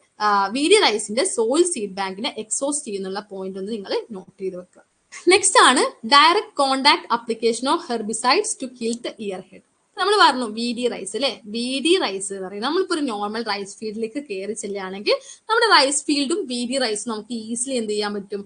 വീഡി റൈസിന്റെ സോയിൽ സീഡ് ബാങ്കിനെ എക്സോസ്റ്റ് ചെയ്യുന്നുള്ള പോയിന്റ് ഒന്ന് നിങ്ങൾ നോട്ട് ചെയ്ത് വെക്കുക. നെക്സ്റ്റ് ആണ് direct contact application of herbicides to kill the ear head. നമ്മൾ പറഞ്ഞു വീഡി റൈസ് അല്ലെ, വീഡി റൈസ് എന്ന് പറയുന്നത് നമ്മളിപ്പോ ഒരു നോർമൽ റൈസ് ഫീൽഡിലേക്ക് കയറി ചെല്ലുകയാണെങ്കിൽ നമ്മുടെ റൈസ് ഫീൽഡും വീഡി റൈസും നമുക്ക് ഈസിലി എന്ത് ചെയ്യാൻ പറ്റും,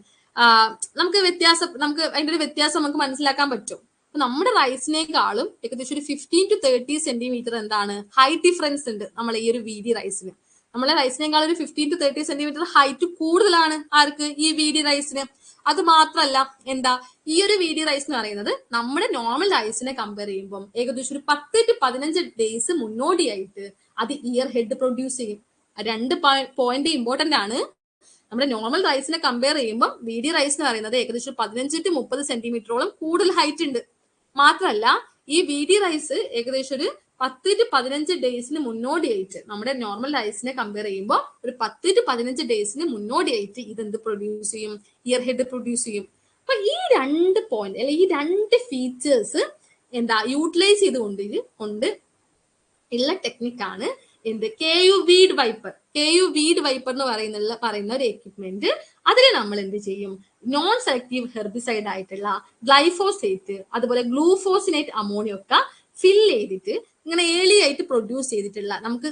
നമുക്ക് അതിന്റെ ഒരു വ്യത്യാസം നമുക്ക് മനസ്സിലാക്കാൻ പറ്റും. അപ്പൊ നമ്മുടെ റൈസിനേക്കാളും ഏകദേശം ഒരു 15 to 30 സെന്റിമീറ്റർ എന്താണ് ഹൈറ്റ് ഡിഫറൻസ് ഉണ്ട് നമ്മൾ ഈ ഒരു വീഡി റൈസിന്. നമ്മളെ റൈസിനേക്കാളും ഒരു 15 to 30 സെന്റിമീറ്റർ ഹൈറ്റ് കൂടുതലാണ് ആർക്ക്, ഈ വീഡി റൈസിന്. അത് മാത്രല്ല എന്താ, ഈ ഒരു വീഡി റൈസ് എന്ന് പറയുന്നത് നമ്മുടെ നോർമൽ റൈസിനെ കമ്പയർ ചെയ്യുമ്പോൾ ഏകദേശം ഒരു 10 to 15 ഡേയ്സ് മുന്നോടിയായിട്ട് അത് ഇയർ ഹെഡ് പ്രൊഡ്യൂസ് ചെയ്യും. 2 പോയിന്റ് ഇമ്പോർട്ടന്റ് ആണ്. നമ്മുടെ നോർമൽ റൈസിനെ കമ്പയർ ചെയ്യുമ്പോൾ വീഡി റൈസ് എന്ന് പറയുന്നത് ഏകദേശം 15 to 30 സെന്റിമീറ്ററോളം കൂടുതൽ ഹൈറ്റ് ഉണ്ട്. മാത്രമല്ല ഈ വീഡി റൈസ് ഏകദേശം ഒരു 10 to 15 ഡേയ്സിന് മുന്നോടിയായിട്ട് നമ്മുടെ നോർമൽ റൈസിനെ കമ്പയർ ചെയ്യുമ്പോൾ ഒരു 10 to 15 ഡേയ്സിന് മുന്നോടിയായിട്ട് ഇതെന്ത് പ്രൊഡ്യൂസ് ചെയ്യും, ഇയർ ഹെഡ് പ്രൊഡ്യൂസ് ചെയ്യും. അപ്പൊ ഈ 2 പോയിന്റ് അല്ലെ ഈ 2 ഫീച്ചേഴ്സ് എന്താ യൂട്ടിലൈസ് ചെയ്തുകൊണ്ട് ഉള്ള ടെക്നിക്കാണ് എന്ത്, KU weed wiper. KU weed wiper എന്ന് പറയുന്ന ഒരു എക്യുപ്മെന്റ്. അതിൽ നമ്മൾ എന്ത് ചെയ്യും, നോൺ സെലക്റ്റീവ് ഹെർബിസൈഡ് ആയിട്ടുള്ള ഗ്ലൈഫോസേറ്റ് അതുപോലെ ഗ്ലൂഫോസിനേറ്റ് അമോണിയ ഒക്കെ ഫിൽ ചെയ്തിട്ട് ഇങ്ങനെ ഏർലി ആയിട്ട് പ്രൊഡ്യൂസ് ചെയ്തിട്ടുള്ള നമുക്ക്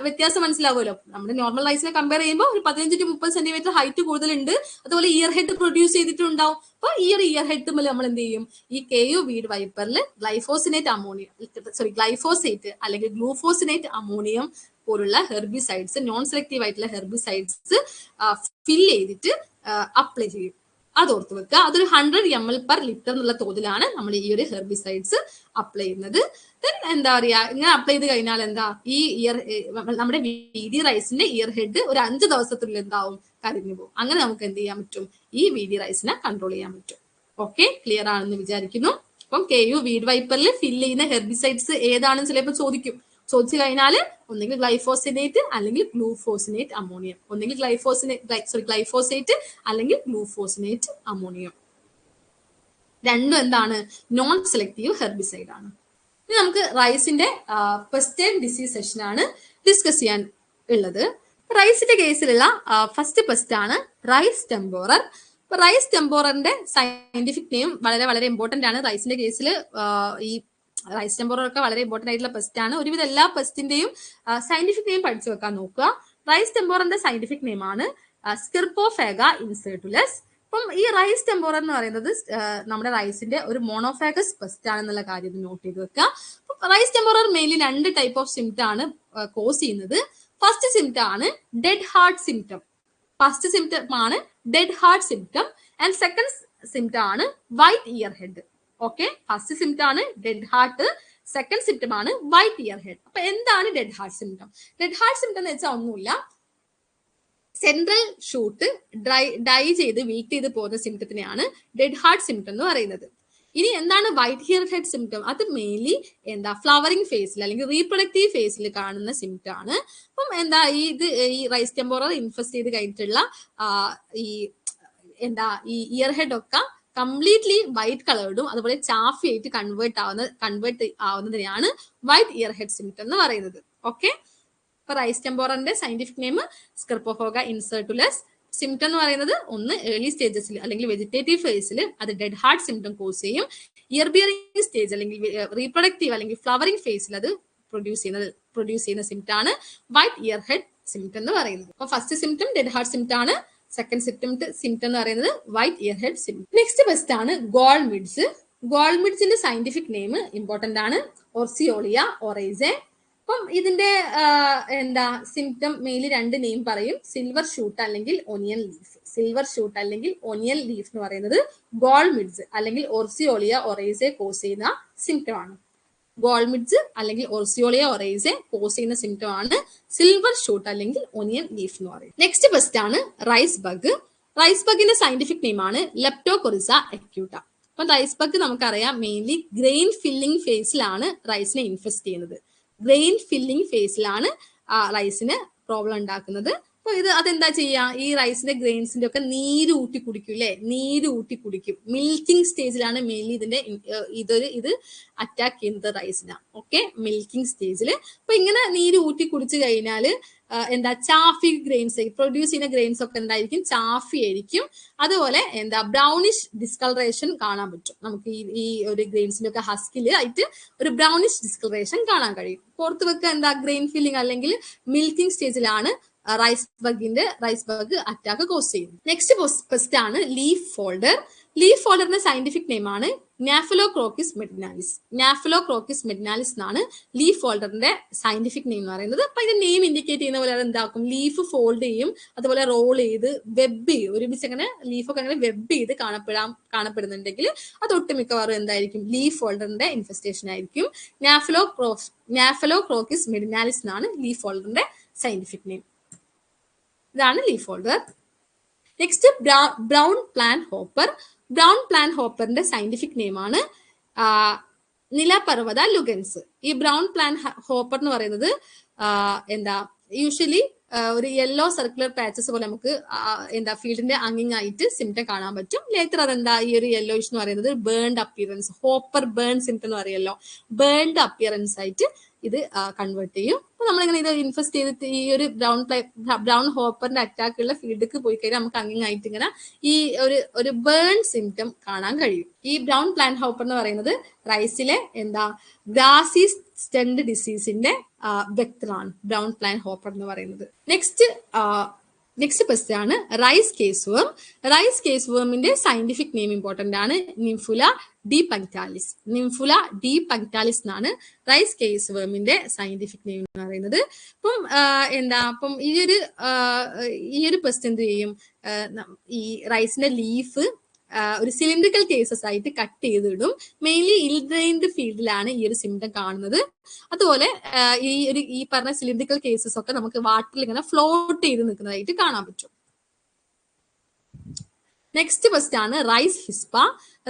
വ്യത്യാസം മനസ്സിലാവുമല്ലോ. നമ്മുടെ നോർമൽ റൈസിനെ കമ്പയർ ചെയ്യുമ്പോൾ ഒരു 15 to 30 സെന്റിമീറ്റർ ഹൈറ്റ് കൂടുതലുണ്ട്. അതുപോലെ ഇയർ ഹെഡ് പ്രൊഡ്യൂസ് ചെയ്തിട്ടുണ്ടാവും. അപ്പൊ ഈ ഒരു ഇയർ ഹെഡ് തമ്മിൽ നമ്മൾ എന്ത് ചെയ്യും, ഈ KU വീഡ് വൈപ്പറിൽ ഗ്ലൈഫോസേറ്റ് അല്ലെങ്കിൽ ഗ്ലൂഫോസിനേറ്റ് അമോണിയം പോലുള്ള ഹെർബിസൈഡ്സ്, നോൺ സെലക്റ്റീവ് ആയിട്ടുള്ള ഹെർബിസൈഡ്സ് ഫിൽ ചെയ്തിട്ട് അപ്ലൈ ചെയ്യും. അത് ഓർത്ത് വെക്കുക. അതൊരു 100 ml per liter എന്നുള്ള തോതിലാണ് നമ്മൾ ഈ ഒരു ഹെർബിസൈഡ്സ് അപ്ലൈ ചെയ്യുന്നത്. ദെൻ എന്താ പറയാ, ഇങ്ങനെ അപ്ലൈ ചെയ്ത് കഴിഞ്ഞാൽ എന്താ, ഈ നമ്മുടെ VD റൈസിന്റെ ഇയർ ഹെഡ് ഒരു 5 ദിവസത്തിനുള്ളിൽ എന്താവും, കരിഞ്ഞു പോകും. അങ്ങനെ നമുക്ക് എന്ത് ചെയ്യാൻ പറ്റും, ഈ VD റൈസിനെ കൺട്രോൾ ചെയ്യാൻ പറ്റും. ഓക്കെ, ക്ലിയർ ആണെന്ന് വിചാരിക്കുന്നു. അപ്പം KU വീഡ് വൈപ്പറിൽ ഫിൽ ചെയ്യുന്ന ഹെർബിസൈഡ്സ് ഏതാണെന്ന് ചിലപ്പോൾ ചോദിച്ചു കഴിഞ്ഞാൽ ഒന്നെങ്കിൽ ഗ്ലൈഫോസിനേറ്റ് അല്ലെങ്കിൽ ഗ്ലൂഫോസിനേറ്റ് അമോണിയം, ഒന്നെങ്കിൽ ഗ്ലൈഫോസേറ്റ് അല്ലെങ്കിൽ ഗ്ലൂഫോസിനേറ്റ് അമോണിയം. രണ്ടും എന്താണ്, നോൺ സെലക്റ്റീവ് ഹെർബിസൈഡ് ആണ്. ഇനി നമുക്ക് റൈസിന്റെ പെസ്റ്റ് ആൻഡ് ഡിസീസ് സെഷൻ ആണ് ഡിസ്കസ് ചെയ്യാൻ ഉള്ളത്. റൈസിന്റെ കേസിലുള്ള ഫസ്റ്റ് പെസ്റ്റ് ആണ് റൈസ് ടെമ്പോറർ. റൈസ് ടെമ്പോററിന്റെ സയന്റിഫിക് നെയിം വളരെ വളരെ ഇമ്പോർട്ടന്റ് ആണ്. റൈസിന്റെ കേസിൽ ഈ റൈസ് ടെമ്പോറർ ഒക്കെ വളരെ ഇമ്പോർട്ടന്റ് ആയിട്ടുള്ള പെസ്റ്റ് ആണ്. ഒരുവിധം എല്ലാ പെസ്റ്റിന്റെയും സയന്റിഫിക് നെയിം പഠിച്ചു വെക്കാൻ നോക്കുക. റൈസ് ടെമ്പോററിന്റെ സയന്റിഫിക് നെയിം ആണ് സ്കിർപോഫേഗ ഇൻസെർട്ടുലസ്. അപ്പം ഈ റൈസ് ടെമ്പോറർ എന്ന് പറയുന്നത് നമ്മുടെ റൈസിന്റെ ഒരു മോണോഫാഗസ് പെസ്റ്റ് ആണെന്നുള്ള കാര്യം നോട്ട് ചെയ്ത് വെക്കുക. Rice stem borer mainly 2 type of symptom ആണ് കോസ് ചെയ്യുന്നത്. ഫസ്റ്റ് സിംറ്റം ആണ് dead heart symptom. And second symptom ആണ് white ear head. Okay, first symptom ആണ് ഡെഡ് ഹാർട്ട്, സെക്കൻഡ് സിംറ്റം ആണ് വൈറ്റ് ഇയർ ഹെഡ്. അപ്പൊ എന്താണ് dead heart symptom? Dead heart symptom എന്ന് വെച്ചാൽ ഒന്നുമില്ല, സെൻട്രൽ ഷൂട്ട് ഡൈ ചെയ്ത് വീക്ക് ചെയ്ത് പോകുന്ന സിംറ്റത്തിനെയാണ് ഡെഡ് ഹാർട്ട് സിംറ്റം എന്ന് പറയുന്നത്. ഇനി എന്താണ് വൈറ്റ് ഇയർ ഹെഡ് സിംറ്റം? അത് മെയിൻലി ഫ്ലവറിംഗ് ഫേസിൽ അല്ലെങ്കിൽ റീപ്രൊഡക്റ്റീവ് ഫേസിൽ കാണുന്ന സിംറ്റം ആണ്. അപ്പം ഈ റൈസ് ടെമ്പോറർ ഇൻഫെസ്റ്റ് ചെയ്ത് കഴിഞ്ഞിട്ടുള്ള ഈ ഇയർ ഹെഡ് ഒക്കെ കംപ്ലീറ്റ്ലി വൈറ്റ് കളേർഡും അതുപോലെ ചാഫി ആയിട്ട് കൺവേർട്ട് ആവുന്നതിനെയാണ് വൈറ്റ് ഇയർ ഹെഡ് സിംറ്റം എന്ന് പറയുന്നത്. ഓക്കെ, ഇപ്പൊ റൈസ് ടെമ്പോററിന്റെ scientific name Scirpophaga incertulas. Symptom എന്ന് പറയുന്നത് ഒന്ന് ഏർലി സ്റ്റേജസിൽ അല്ലെങ്കിൽ വെജിറ്റേറ്റീവ് ഫേസിൽ അത് ഡെഡ് ഹാർട്ട് സിംറ്റം കോസ് ചെയ്യും. ഇയർ ബിയറിംഗ് സ്റ്റേജ് അല്ലെങ്കിൽ റീപ്രൊഡക്റ്റീവ് അല്ലെങ്കിൽ ഫ്ലവറിംഗ് ഫേസിൽ അത് പ്രൊഡ്യൂസ് ചെയ്യുന്ന സിംറ്റം ആണ് വൈറ്റ് ഇയർ ഹെഡ് സിംറ്റം എന്ന് പറയുന്നത്. അപ്പൊ first symptom dead heart symptom ആണ്. സെക്കൻഡ് സിംറ്റം എന്ന് പറയുന്നത് white ear head symptom. Next pest ആണ് ഗോൾമിഡ്സ്. ഗോൾമിഡ്സിന്റെ സയന്റിഫിക് നെയിം ഇമ്പോർട്ടന്റ് ആണ്, ഓർസിയോളിയ ഒറൈസെ. അപ്പം ഇതിന്റെ സിംറ്റം മെയിൻലി 2 നെയിം പറയും, സിൽവർ ഷൂട്ട് അല്ലെങ്കിൽ ഒനിയൻ ലീഫ് എന്ന് പറയുന്നത് ഗോൾമിഡ്സ് അല്ലെങ്കിൽ ഓർസിയോളിയ ഒറൈസെ കോസ് ചെയ്യുന്ന സിംറ്റം ആണ്. ഗോൾമിഡ്സ് അല്ലെങ്കിൽ ഓർസിയോളിയ ഒറൈസെ കോസ് ചെയ്യുന്ന സിംറ്റം ആണ് സിൽവർ ഷൂട്ട് അല്ലെങ്കിൽ ഒനിയൻ ലീഫ് എന്ന് പറയും. നെക്സ്റ്റ് പെസ്റ്റ് ആണ് റൈസ് ബഗ്. റൈസ് ബഗിന്റെ സയന്റിഫിക് നെയിം ആണ് ലെപ്റ്റോകൊറിസ അക്യൂട്ട. അപ്പൊ റൈസ് ബഗ് നമുക്കറിയാം മെയിൻലി ഗ്രെയിൻ ഫില്ലിംഗ് ഫേസിലാണ് റൈസിനെ ഇൻഫെസ്റ്റ് ചെയ്യുന്നത്. ഗ്രെയിൻ ഫില്ലിംഗ് ഫേസിലാണ് റൈസിന് പ്രോബ്ലം ഉണ്ടാക്കുന്നത്. അപ്പൊ അതെന്താ ചെയ്യാ, ഈ റൈസിന്റെ ഗ്രെയിൻസിന്റെ ഒക്കെ നീര് ഊട്ടി കുടിക്കും. മിൽക്കിംഗ് സ്റ്റേജിലാണ് മെയിൻലി ഇത് അറ്റാക്ക് ചെയ്യുന്നത് റൈസിനാണ്. ഓക്കെ, മിൽക്കിംഗ് സ്റ്റേജിൽ. അപ്പൊ ഇങ്ങനെ നീര് ഊട്ടി കുടിച്ചു കഴിഞ്ഞാൽ ചാഫി ഗ്രെയിൻസ് പ്രൊഡ്യൂസ് ചെയ്യുന്ന ഗ്രെയിൻസ് ഒക്കെ എന്തായിരിക്കും, ചാഫി ആയിരിക്കും. അതുപോലെ ബ്രൗണിഷ് ഡിസ്കളറേഷൻ കാണാൻ പറ്റും നമുക്ക്. ഈ ഒരു ഗ്രെയിൻസിന്റെ ഒക്കെ ഹസ്കിൽ ആയിട്ട് ഒരു ബ്രൗണിഷ് ഡിസ്കളറേഷൻ കാണാൻ കഴിയും. പുറത്ത് വെക്കുക ഗ്രെയിൻ ഫില്ലിംഗ് അല്ലെങ്കിൽ മിൽക്കിംഗ് സ്റ്റേജിലാണ് റൈസ് ബഗ് അറ്റാക്ക് കോസ് ചെയ്യുന്നത്. നെക്സ്റ്റ് പെസ്റ്റ് ആണ് ലീഫ് ഫോൾഡർ. ലീഫ് ഫോൾഡറിന്റെ സയന്റിഫിക് നെയിം ആണ് നാഫിലോക്രോക്കിസ് മെഡിനാലിസ് എന്നാണ് ലീഫ് ഫോൾഡറിന്റെ സയന്റിഫിക് നെയിം എന്ന് പറയുന്നത്. അപ്പൊ ഇതിന്റെ നെയിം ഇൻഡിക്കേറ്റ് ചെയ്യുന്ന പോലെ എന്താക്കും, ലീഫ് ഫോൾഡ് ചെയ്യും, അതുപോലെ റോൾ ചെയ്ത് വെബ് ചെയ്യും. ഒരുമിച്ച് അങ്ങനെ ലീഫൊക്കെ അങ്ങനെ വെബ് ചെയ്ത് കാണപ്പെടുന്നുണ്ടെങ്കിൽ അത് ഒട്ടുമിക്കവാറും എന്തായിരിക്കും, ലീഫ് ഫോൾഡറിന്റെ ഇൻഫെസ്റ്റേഷൻ ആയിരിക്കും. നാഫിലോക്രോക്കിസ് മെഡിനാലിസ് എന്നാണ് ലീഫ് ഫോൾഡറിന്റെ സയന്റിഫിക് നെയിം. ഇതാണ് leaf folder. Next brown plant ഹോപ്പറിന്റെ സയന്റിഫിക് നെയിം ആണ് നിലപർവ്വത ലുഗൻസ്. ഈ ബ്രൗൺ പ്ലാൻ ഹോപ്പർ എന്ന് പറയുന്നത് യൂഷ്വലി ഒരു യെല്ലോ സർക്കുലർ പാച്ചസ് പോലെ നമുക്ക് ഫീൽഡിന്റെ അങ്ങിങ് ആയിട്ട് സിംറ്റം കാണാൻ പറ്റും. ലേറ്റർ ഈ ഒരു യെല്ലോയിഷ് എന്ന് പറയുന്നത് burned appearance, hopper burn symptom എന്ന് പറയുമല്ലോ, ബേൺഡ് അപ്പിയറൻസ് ആയിട്ട് ഇത് കൺവേർട്ട് ചെയ്യും. അപ്പൊ നമ്മളിങ്ങനെ ഇത് ഇൻഫെസ്റ്റ് ചെയ്തിട്ട് ഈ ഒരു ബ്രൗൺ ഹോപ്പറിന്റെ അറ്റാക്ക് ഉള്ള ഫീൽഡിലേക്ക് പോയി കഴിഞ്ഞാൽ നമുക്ക് അങ്ങായിട്ട് ഇങ്ങനെ ഈ ഒരു ബേൺ സിംറ്റം കാണാൻ കഴിയും. ഈ ബ്രൗൺ പ്ലാന്റ് ഹോപ്പർ എന്ന് പറയുന്നത് റൈസിലെ ഗ്രാസി സ്റ്റെൻഡ് ഡിസീസിന്റെ വെക്ടറാണ് ബ്രൗൺ പ്ലാന്റ് ഹോപ്പർ എന്ന് പറയുന്നത്. നെക്സ്റ്റ് ക്വസ്റ്റ്യൻ ആണ് rice case worm. Rice case വേമിന്റെ സയന്റിഫിക് നെയിം ഇമ്പോർട്ടന്റ് ആണ്. Nymphula depunctalis. Nymphula depunctalis എന്നാണ് റൈസ് കേസ് വേമിന്റെ സയന്റിഫിക് നെയിം എന്ന് പറയുന്നത്. അപ്പം ഈ ഒരു ക്വസ്റ്റ്യൻ എന്ത് ചെയ്യും, ഈ റൈസിന്റെ ലീഫ് ഒരു സിലിണ്ടറിക്കൽ കേസസ് ആയിട്ട് കട്ട് ചെയ്തിടും. മെയിൻലി ഇൽഡ്രെയിൻഡ് ഫീൽഡിലാണ് ഈ ഒരു സിംറ്റം കാണുന്നത്. അതുപോലെ ഈ പറഞ്ഞ സിലിണ്ടറിക്കൽ കേസസ് ഒക്കെ നമുക്ക് വാട്ടറിൽ ഇങ്ങനെ ഫ്ലോട്ട് ചെയ്ത് നിൽക്കുന്നതായിട്ട് കാണാൻ പറ്റും. നെക്സ്റ്റ് ക്വസ്റ്റ്യൻ ആണ് റൈസ് ഹിസ്പ.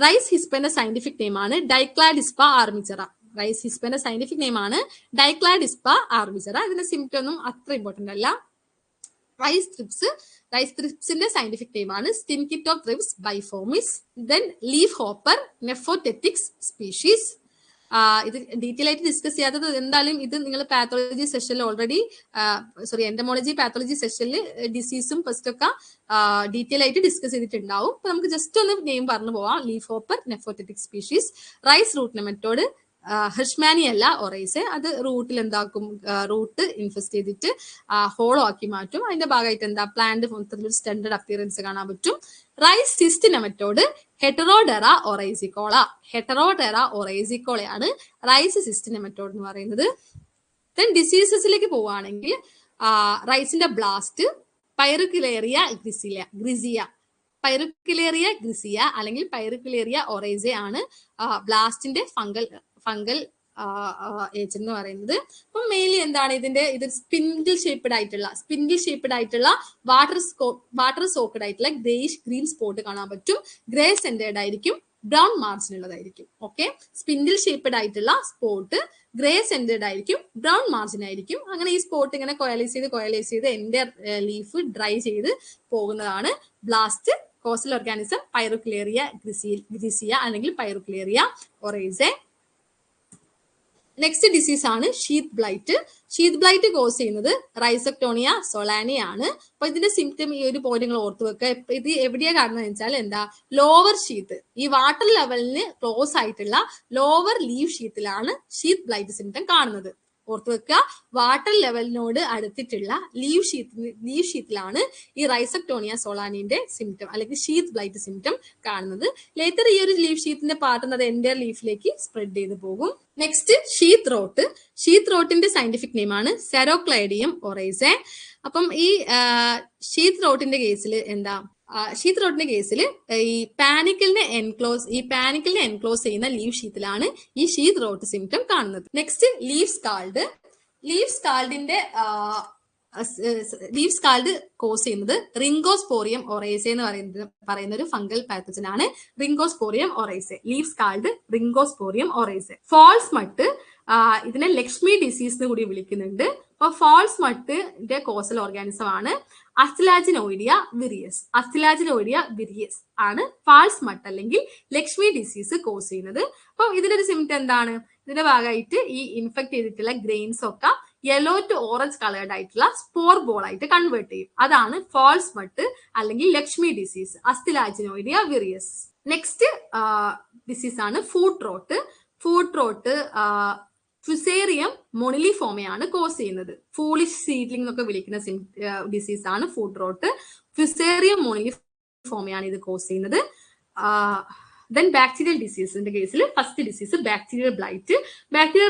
റൈസ് ഹിസ്പന്റെ സയന്റിഫിക് നെയിം ആണ് ഡൈക്ലാഡിസ്പ ആർമിച്ചറ. റൈസ് ഹിസ്പന്റെ സയന്റിഫിക് നെയിം ആണ് ഡൈക്ലാഡിസ്പ ആർമിച്ചറ. ഇതിന്റെ സിംറ്റം ഒന്നും അത്ര ഇമ്പോർട്ടന്റ് അല്ല. റൈസ് ത്രിപ്സിന്റെ സയന്റിഫിക് നെയിം ആണ് Stenchaetothrips biformis. Then leaf hopper Nephotettix species. ഇത് ഡീറ്റെയിൽ ആയിട്ട് ഡിസ്കസ് ചെയ്യാത്തത് എന്തായാലും ഇത് നിങ്ങൾ പാത്തോളജി സെഷനിൽ ഓൾറെഡി എൻഡമോളജി പാത്തോളജി സെഷനിൽ ഡിസീസും ഫസ്റ്റൊക്കെ ഡീറ്റെയിൽ ആയിട്ട് ഡിസ്കസ് ചെയ്തിട്ടുണ്ടാവും. അപ്പൊ നമുക്ക് ജസ്റ്റ് ഒന്ന് നെയിം പറഞ്ഞു പോവാം. Leaf hopper Nephotettix species. Rice root nematode Hirschmanniella oryzae. അത് റൂട്ടിൽ എന്താക്കും, റൂട്ട് ഇൻഫെസ്റ്റ് ചെയ്തിട്ട് ഹോളോ ആക്കി മാറ്റും. അതിന്റെ ഭാഗമായിട്ട് പ്ലാന്റ് മൊത്തത്തിൽ ഒരു സ്റ്റാൻഡേർഡ് അപ്പിയറൻസ് കാണാൻ പറ്റും. Rice cyst nematode Heterodera oryzicola. Heterodera ഒറൈസിക്കോളയാണ് റൈസ് സിസ്റ്റ് നെമറ്റോഡ് എന്ന് പറയുന്നത്. ദെൻ ഡിസീസസിലേക്ക് പോവുകയാണെങ്കിൽ റൈസിന്റെ ബ്ലാസ്റ്റ് പൈറുക്കിലേറിയ ഗ്രിസിയ. പൈറുക്കിലേറിയ ഗ്രിസിയ അല്ലെങ്കിൽ പൈറുക്കിലേറിയ ഒറൈസെ ആണ് ബ്ലാസ്റ്റിന്റെ ഫംഗൽ ഏജന്റ് എന്ന് പറയുന്നത്. അപ്പം മെയിൻലി എന്താണ് ഇത് സ്പിൻഡിൽ ഷേപ്ഡ് ആയിട്ടുള്ള വാട്ടർ സോക്കഡ് ആയിട്ടുള്ള ഗ്രേഷ് ഗ്രീൻ സ്പോട്ട് കാണാൻ പറ്റും. ഗ്രേ സെന്റേർഡ് ആയിരിക്കും, ബ്രൗൺ മാർജിൻ ഉള്ളതായിരിക്കും. ഓക്കെ, സ്പിൻഡിൽ ഷേപ്ഡ് ആയിട്ടുള്ള സ്പോട്ട് ഗ്രേ സെന്റേർഡ് ആയിരിക്കും, ബ്രൗൺ മാർജിൻ ആയിരിക്കും. അങ്ങനെ ഈ സ്പോട്ട് ഇങ്ങനെ കൊയലൈസ് ചെയ്ത് എന്റെ ലീഫ് ഡ്രൈ ചെയ്ത് പോകുന്നതാണ് blast causal organism Pyricularia grisea അല്ലെങ്കിൽ പൈറുക്കിലേറിയ ഒറൈസെ. നെക്സ്റ്റ് ഡിസീസ് ആണ് sheath blight. Sheath blight cause ചെയ്യുന്നത് റൈസക്ടോണിയ സൊളാനി ആണ്. അപ്പൊ ഇതിന്റെ സിംറ്റം ഈ ഒരു പോയിന്റ് നിങ്ങൾ ഓർത്ത് വെക്കുക. ഇത് എവിടെയാ കാണുന്നത് വെച്ചാൽ ലോവർ ഷീത്ത്, ഈ വാട്ടർ ലെവലിന് ക്ലോസ് ആയിട്ടുള്ള ലോവർ ലീവ് ഷീത്തിലാണ് ഷീത്ത് ബ്ലൈറ്റ് സിംറ്റം കാണുന്നത്. ഓർത്ത് വെക്കുക, വാട്ടർ ലെവലിനോട് അടുത്തിട്ടുള്ള ലീവ് ഷീത്തിലാണ് ഈ റൈസക്ടോണിയ സോളാനിന്റെ സിംറ്റം അല്ലെങ്കിൽ ഷീത്ത് ബ്ലൈറ്റ് സിംറ്റം കാണുന്നത്. ലേറ്റർ ഈ ഒരു ലീവ് ഷീത്തിന്റെ പാർട്ട് അത് എൻ്റെ ലീഫിലേക്ക് സ്പ്രെഡ് ചെയ്ത് പോകും. Next sheath rot. ഷീത്ത് റോട്ടിന്റെ സയന്റിഫിക് നെയിം ആണ് സെറോക്ലൈഡിയം ഒറൈസെ. അപ്പം ഈ ഷീത്ത് റോട്ടിന്റെ കേസിൽ ഈ പാനിക്കലിനെ എൻക്ലോസ് ചെയ്യുന്ന ലീവ് ഷീത്തിലാണ് ഈ ഷീത്ത് റോട്ട് സിംറ്റം കാണുന്നത്. Next leaf scald. Leaf scald cause ചെയ്യുന്നത് റിംഗോസ്പോറിയം ഒറൈസെ എന്ന് പറയുന്ന ഒരു ഫംഗൽ പാത്തജൻ ആണ്. റിംഗോസ്പോറിയം ഒറൈസെ. ലീഫ് സ്കാൾഡ് റിംഗോസ്പോറിയം ഒറൈസെ. ഫാൾസ് മട്ട്, ഇതിനെ ലക്ഷ്മി ഡിസീസ് എന്ന് കൂടി വിളിക്കുന്നുണ്ട്. അപ്പൊ ഫാൾസ് മട്ടിന്റെ കോസൽ ഓർഗാനിസം ആണ് അസ്റ്റിലാജിനോയിഡിയ വിരിയസ് ആണ് ഫാൾസ് മട്ട് അല്ലെങ്കിൽ ലക്ഷ്മി ഡിസീസ് കോസ് ചെയ്യുന്നത്. അപ്പൊ ഇതിന്റെ ഒരു സിംറ്റം എന്താണ്? ഇതിന്റെ ഭാഗമായിട്ട് ഈ ഇൻഫെക്ട് ചെയ്തിട്ടുള്ള ഗ്രെയിൻസ് ഒക്കെ യെല്ലോ ടു ഓറഞ്ച് കളേർഡ് ആയിട്ടുള്ള സ്പോർ ബോൾ ആയിട്ട് കൺവേർട്ട് ചെയ്യും. അതാണ് ഫാൾസ് മട്ട് അല്ലെങ്കിൽ ലക്ഷ്മി ഡിസീസ്, അസ്റ്റിലാജിനോയിഡിയ വിരിയസ്. നെക്സ്റ്റ് ഡിസീസ് ആണ് ഫൂട്ട് റോട്ട്. ഫുസേറിയം മൊണിലിഫോമയാണ് കോസ് ചെയ്യുന്നത്. ഫൂളിഷ് സീഡ്ലിംഗ് എന്നൊക്കെ വിളിക്കുന്ന ഡിസീസ് ആണ് ഫൂട്ട് റോട്ട്. ഫുസേറിയം മൊണിലിഫോമയാണ് ഇത് കോസ് ചെയ്യുന്നത്. ദെൻ ബാക്ടീരിയൽ ഡിസീസിന്റെ കേസിൽ first disease bacterial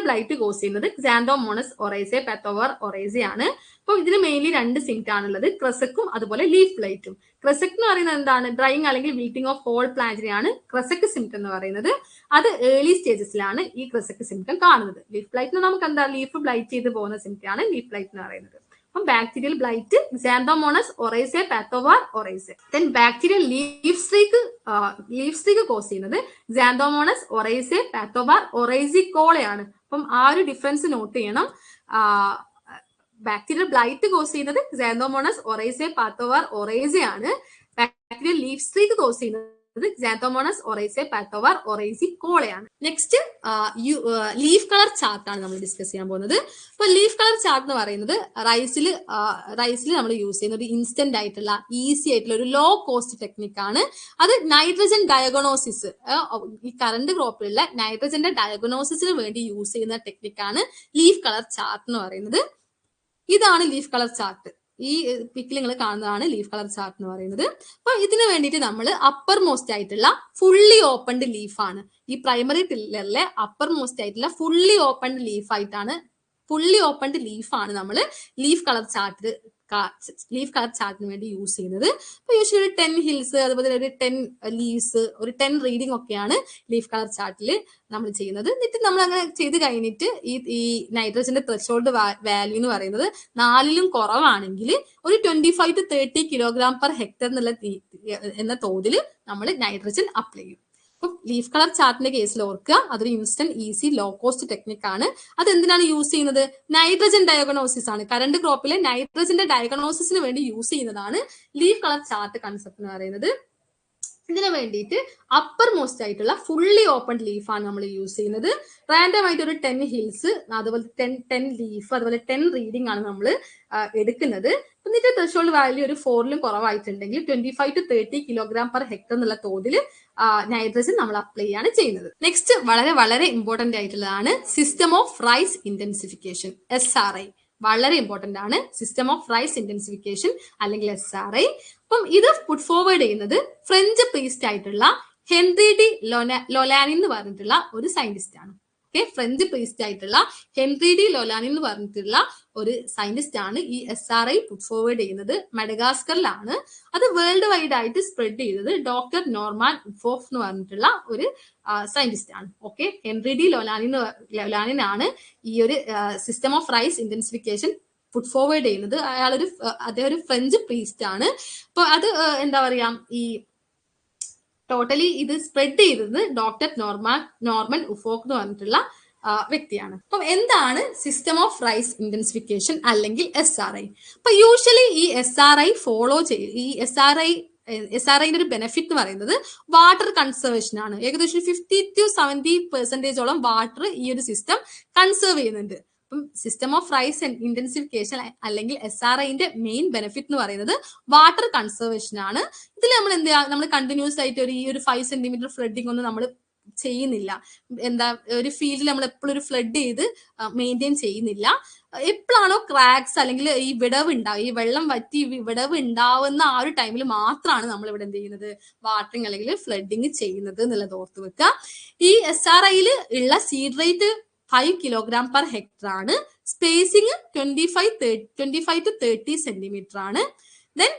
blight cause ചെയ്യുന്നത് ക്സാന്തോമോണസ് ഒറൈസെ പാത്തോവർ ഒറൈസെ ആണ്. അപ്പോൾ ഇതിന് മെയിൻലി രണ്ട് സിംറ്റം ആണുള്ളത്, ക്രസക്കും അതുപോലെ ലീഫ് ബ്ലൈറ്റും. ക്രസക് എന്ന് പറയുന്നത് എന്താണ്? ഡ്രൈയിങ് അല്ലെങ്കിൽ വിൽറ്റിംഗ് ഓഫ് ഹോൾ പ്ലാന്റിനെയാണ് ക്രസക് സിംറ്റം എന്ന് പറയുന്നത്. അത് ഏർലി സ്റ്റേജസിലാണ് ഈ ക്രസക് സിംറ്റം കാണുന്നത്. ലീഫ് ബ്ലൈറ്റ് നമുക്ക് ലീഫ് ബ്ലൈറ്റ് ചെയ്ത് പോകുന്ന സിംറ്റം ആണ് ലീഫ് ബ്ലൈറ്റ് എന്ന് പറയുന്നത്. അപ്പം bacterial blight Xanthomonas oryzae pathovar oryzae. Then bacterial leaf streak cause ചെയ്യുന്നത് ക്സാന്തോമോണസ് ഒറൈസെ പാത്തോവർ ഒറൈസിക്കോളയാണ്. അപ്പം ആ ഒരു ഡിഫറൻസ് നോട്ട് ചെയ്യണം. ബാക്ടീരിയൽ ബ്ലൈറ്റ് കോസ് ചെയ്യുന്നത് ക്സാന്തോമോണസ് ഒറൈസെ പാത്തോവർ ഒറൈസെ ആണ്. ബാക്ടീരിയൽ ലീഫ് സ്ട്രീക്ക് കോസ് ചെയ്യുന്നത് Xanthomonas oryzae, Padovar oryzae, കോളയാണ്. നെക്സ്റ്റ് ലീഫ് കളർ ചാർട്ട് ആണ് നമ്മൾ ഡിസ്കസ് ചെയ്യാൻ പോകുന്നത്. അപ്പൊ ലീഫ് കളർ ചാർട്ട് എന്ന് പറയുന്നത് റൈസിൽ നമ്മൾ യൂസ് ചെയ്യുന്ന ഒരു ഇൻസ്റ്റന്റ് ആയിട്ടുള്ള ഈസി ആയിട്ടുള്ള ഒരു ലോ കോസ്റ്റ് ടെക്നിക്കാണ്. അത് നൈട്രജൻ ഡയഗ്നോസിസ്, ഈ കറണ്ട് ക്രോപ്പിലുള്ള നൈട്രജന്റെ ഡയഗ്നോസിസിന് വേണ്ടി യൂസ് ചെയ്യുന്ന ടെക്നിക്കാണ് ലീഫ് കളർ ചാർട്ട് എന്ന് പറയുന്നത്. ഇതാണ് ലീഫ് കളർ ചാർട്ട്. ഈ പിക്കിൽ നിങ്ങൾ കാണുന്നതാണ് ലീഫ് കളർ ചാർട്ട് എന്ന് പറയുന്നത്. അപ്പൊ ഇതിന് വേണ്ടിയിട്ട് നമ്മൾ അപ്പർ മോസ്റ്റ് ആയിട്ടുള്ള ഫുള്ളി ഓപ്പൺഡ് ലീഫാണ്, ഈ പ്രൈമറി ടില്ലറിലെ അപ്പർ മോസ്റ്റ് ആയിട്ടുള്ള ഫുള്ളി ഓപ്പൺഡ് ലീഫാണ് നമ്മൾ ലീഫ് കളർ ചാർട്ടിന് വേണ്ടി യൂസ് ചെയ്യുന്നത്. അപ്പൊ യൂഷ്വലി ഒരു 10 ഹിൽസ്, അതുപോലെ ഒരു 10 ലീവ്സ്, ഒരു 10 റീഡിംഗ് ഒക്കെയാണ് ലീഫ് കളർ ചാർട്ടിൽ നമ്മൾ ചെയ്യുന്നത്. എന്നിട്ട് നമ്മൾ അങ്ങനെ ചെയ്ത് കഴിഞ്ഞിട്ട് ഈ നൈട്രജന്റെ ത്രെഷോൾഡ് വാല്യൂ എന്ന് പറയുന്നത് 4ലും കുറവാണെങ്കിൽ ഒരു 25 to 30 കിലോഗ്രാം പെർ ഹെക്ടർ എന്ന തോതിൽ നമ്മൾ നൈട്രജൻ അപ്ലൈ ചെയ്യും. അപ്പം ലീഫ് കളർ ചാർട്ടിന്റെ കേസിൽ ഓർക്കുക, അതൊരു instant easy low cost technique ആണ്. അത് എന്തിനാണ് യൂസ് ചെയ്യുന്നത്? നൈട്രജൻ ഡയഗ്നോസിസ് ആണ്. കറണ്ട് ക്രോപ്പിലെ നൈട്രജന്റെ ഡയഗ്നോസിസിന് വേണ്ടി യൂസ് ചെയ്യുന്നതാണ് ലീഫ് കളർ ചാർട്ട് കൺസെപ്റ്റ് എന്ന് പറയുന്നത്. ഇതിനു വേണ്ടിയിട്ട് അപ്പർ മോസ്റ്റ് ആയിട്ടുള്ള ഫുള്ളി ഓപ്പൺ ലീഫാണ് നമ്മൾ യൂസ് ചെയ്യുന്നത്. റാൻഡം ആയിട്ട് ഒരു 10 ഹിൽസ്, അതുപോലെ 10 ലീഫ്, അതുപോലെ 10 റീഡിംഗ് ആണ് നമ്മൾ എടുക്കുന്നത്. എന്നിട്ട് ത്രെഷോൾഡ് വാല്യൂ ഒരു 4ലും കുറവായിട്ടുണ്ടെങ്കിൽ 25 to 30 കിലോഗ്രാം പെർ ഹെക്ടർ എന്നുള്ള തോതിൽ നൈട്രജൻ നമ്മൾ അപ്ലൈ ചെയ്യാണ് ചെയ്യുന്നത്. നെക്സ്റ്റ് വളരെ വളരെ ഇമ്പോർട്ടന്റ് ആയിട്ടുള്ളതാണ് system of rice intensification, SRI. വളരെ ഇമ്പോർട്ടന്റ് ആണ് സിസ്റ്റം ഓഫ് റൈസ് ഇന്റൻസിഫിക്കേഷൻ അല്ലെങ്കിൽ SRI. അപ്പം ഇത് പുട്ട് ഫോർവേഡ് ചെയ്യുന്നത് ഫ്രഞ്ച് പ്രീസ്റ്റ് ആയിട്ടുള്ള ഹെൻറി ഡി ലൊലാനി എന്ന് പറഞ്ഞിട്ടുള്ള ഒരു സയന്റിസ്റ്റ് ആണ്. ഫ്രഞ്ച് പ്രീസ്റ്റ് ആയിട്ടുള്ള ഹെൻറി ഡി ലൊലാനി എന്ന് പറഞ്ഞിട്ടുള്ള ഒരു സയന്റിസ്റ്റ് ആണ് ഈ SRI പുട്ട് ഫോർവേഡ് ചെയ്യുന്നത്. മഡഗാസ്കറിലാണ്. അത് വേൾഡ് വൈഡ് ആയിട്ട് സ്പ്രെഡ് ചെയ്തത് ഡോക്ടർ നോർമാൻ ഉഫോഫ് എന്ന് പറഞ്ഞിട്ടുള്ള ഒരു സയന്റിസ്റ്റ് ആണ്. ഹെൻറി ഡി ലൊലാനിനാണ് ഈ ഒരു system of rice intensification put forward ചെയ്യുന്നത്. അദ്ദേഹം ഒരു ഫ്രഞ്ച് പ്രീസ്റ്റ് ആണ്. അപ്പൊ അത് എന്താ പറയാ, ഈ ടോട്ടലി ഇത് സ്പ്രെഡ് ചെയ്തത് ഡോക്ടർ നോർമൻ ഉഫോക്ക് എന്ന് പറഞ്ഞിട്ടുള്ള വ്യക്തിയാണ്. അപ്പം എന്താണ് സിസ്റ്റം ഓഫ് റൈസ് ഇന്റൻസിഫിക്കേഷൻ അല്ലെങ്കിൽ SRI? അപ്പൊ യൂഷ്വലി ഈ SRI ഫോളോ ചെയ്യും. ഈ SRIന്റെ ഒരു ബെനിഫിറ്റ് എന്ന് പറയുന്നത് വാട്ടർ കൺസർവേഷൻ ആണ്. ഏകദേശം 50 to 70% വാട്ടർ ഈ ഒരു സിസ്റ്റം കൺസേർവ് ചെയ്യുന്നുണ്ട്. അപ്പം സിസ്റ്റം ഓഫ് റൈസ് ഇന്റൻസിഫിക്കേഷൻ അല്ലെങ്കിൽ SRIന്റെ മെയിൻ ബെനിഫിറ്റ് എന്ന് പറയുന്നത് വാട്ടർ കൺസർവേഷൻ ആണ്. ഇതിൽ നമ്മൾ കണ്ടിന്യൂസ് ആയിട്ട് ഈ ഒരു 5 സെന്റിമീറ്റർ ഫ്ലഡിങ് ഒന്നും നമ്മൾ ചെയ്യുന്നില്ല. ഒരു ഫീൽഡിൽ നമ്മൾ എപ്പോഴും ഒരു ഫ്ലഡ് ചെയ്ത് മെയിൻറ്റെയിൻ ചെയ്യുന്നില്ല. എപ്പോഴാണോ ക്രാക്സ് അല്ലെങ്കിൽ ഈ വെള്ളം വറ്റി വിടവ് ഉണ്ടാവുന്ന ആ ഒരു ടൈമിൽ മാത്രമാണ് നമ്മൾ ഇവിടെ എന്ത് ചെയ്യുന്നത്, വാട്ടറിങ് അല്ലെങ്കിൽ ഫ്ലഡിങ് ചെയ്യുന്നത് എന്നുള്ളത് ഓർത്ത് വെക്കുക. ഈ SRIയിൽ ഉള്ള seed rate 5 kilogram per hectare ആണ്. സ്പേസിങ് 25 to 30 സെന്റിമീറ്റർ ആണ്. ദെൻ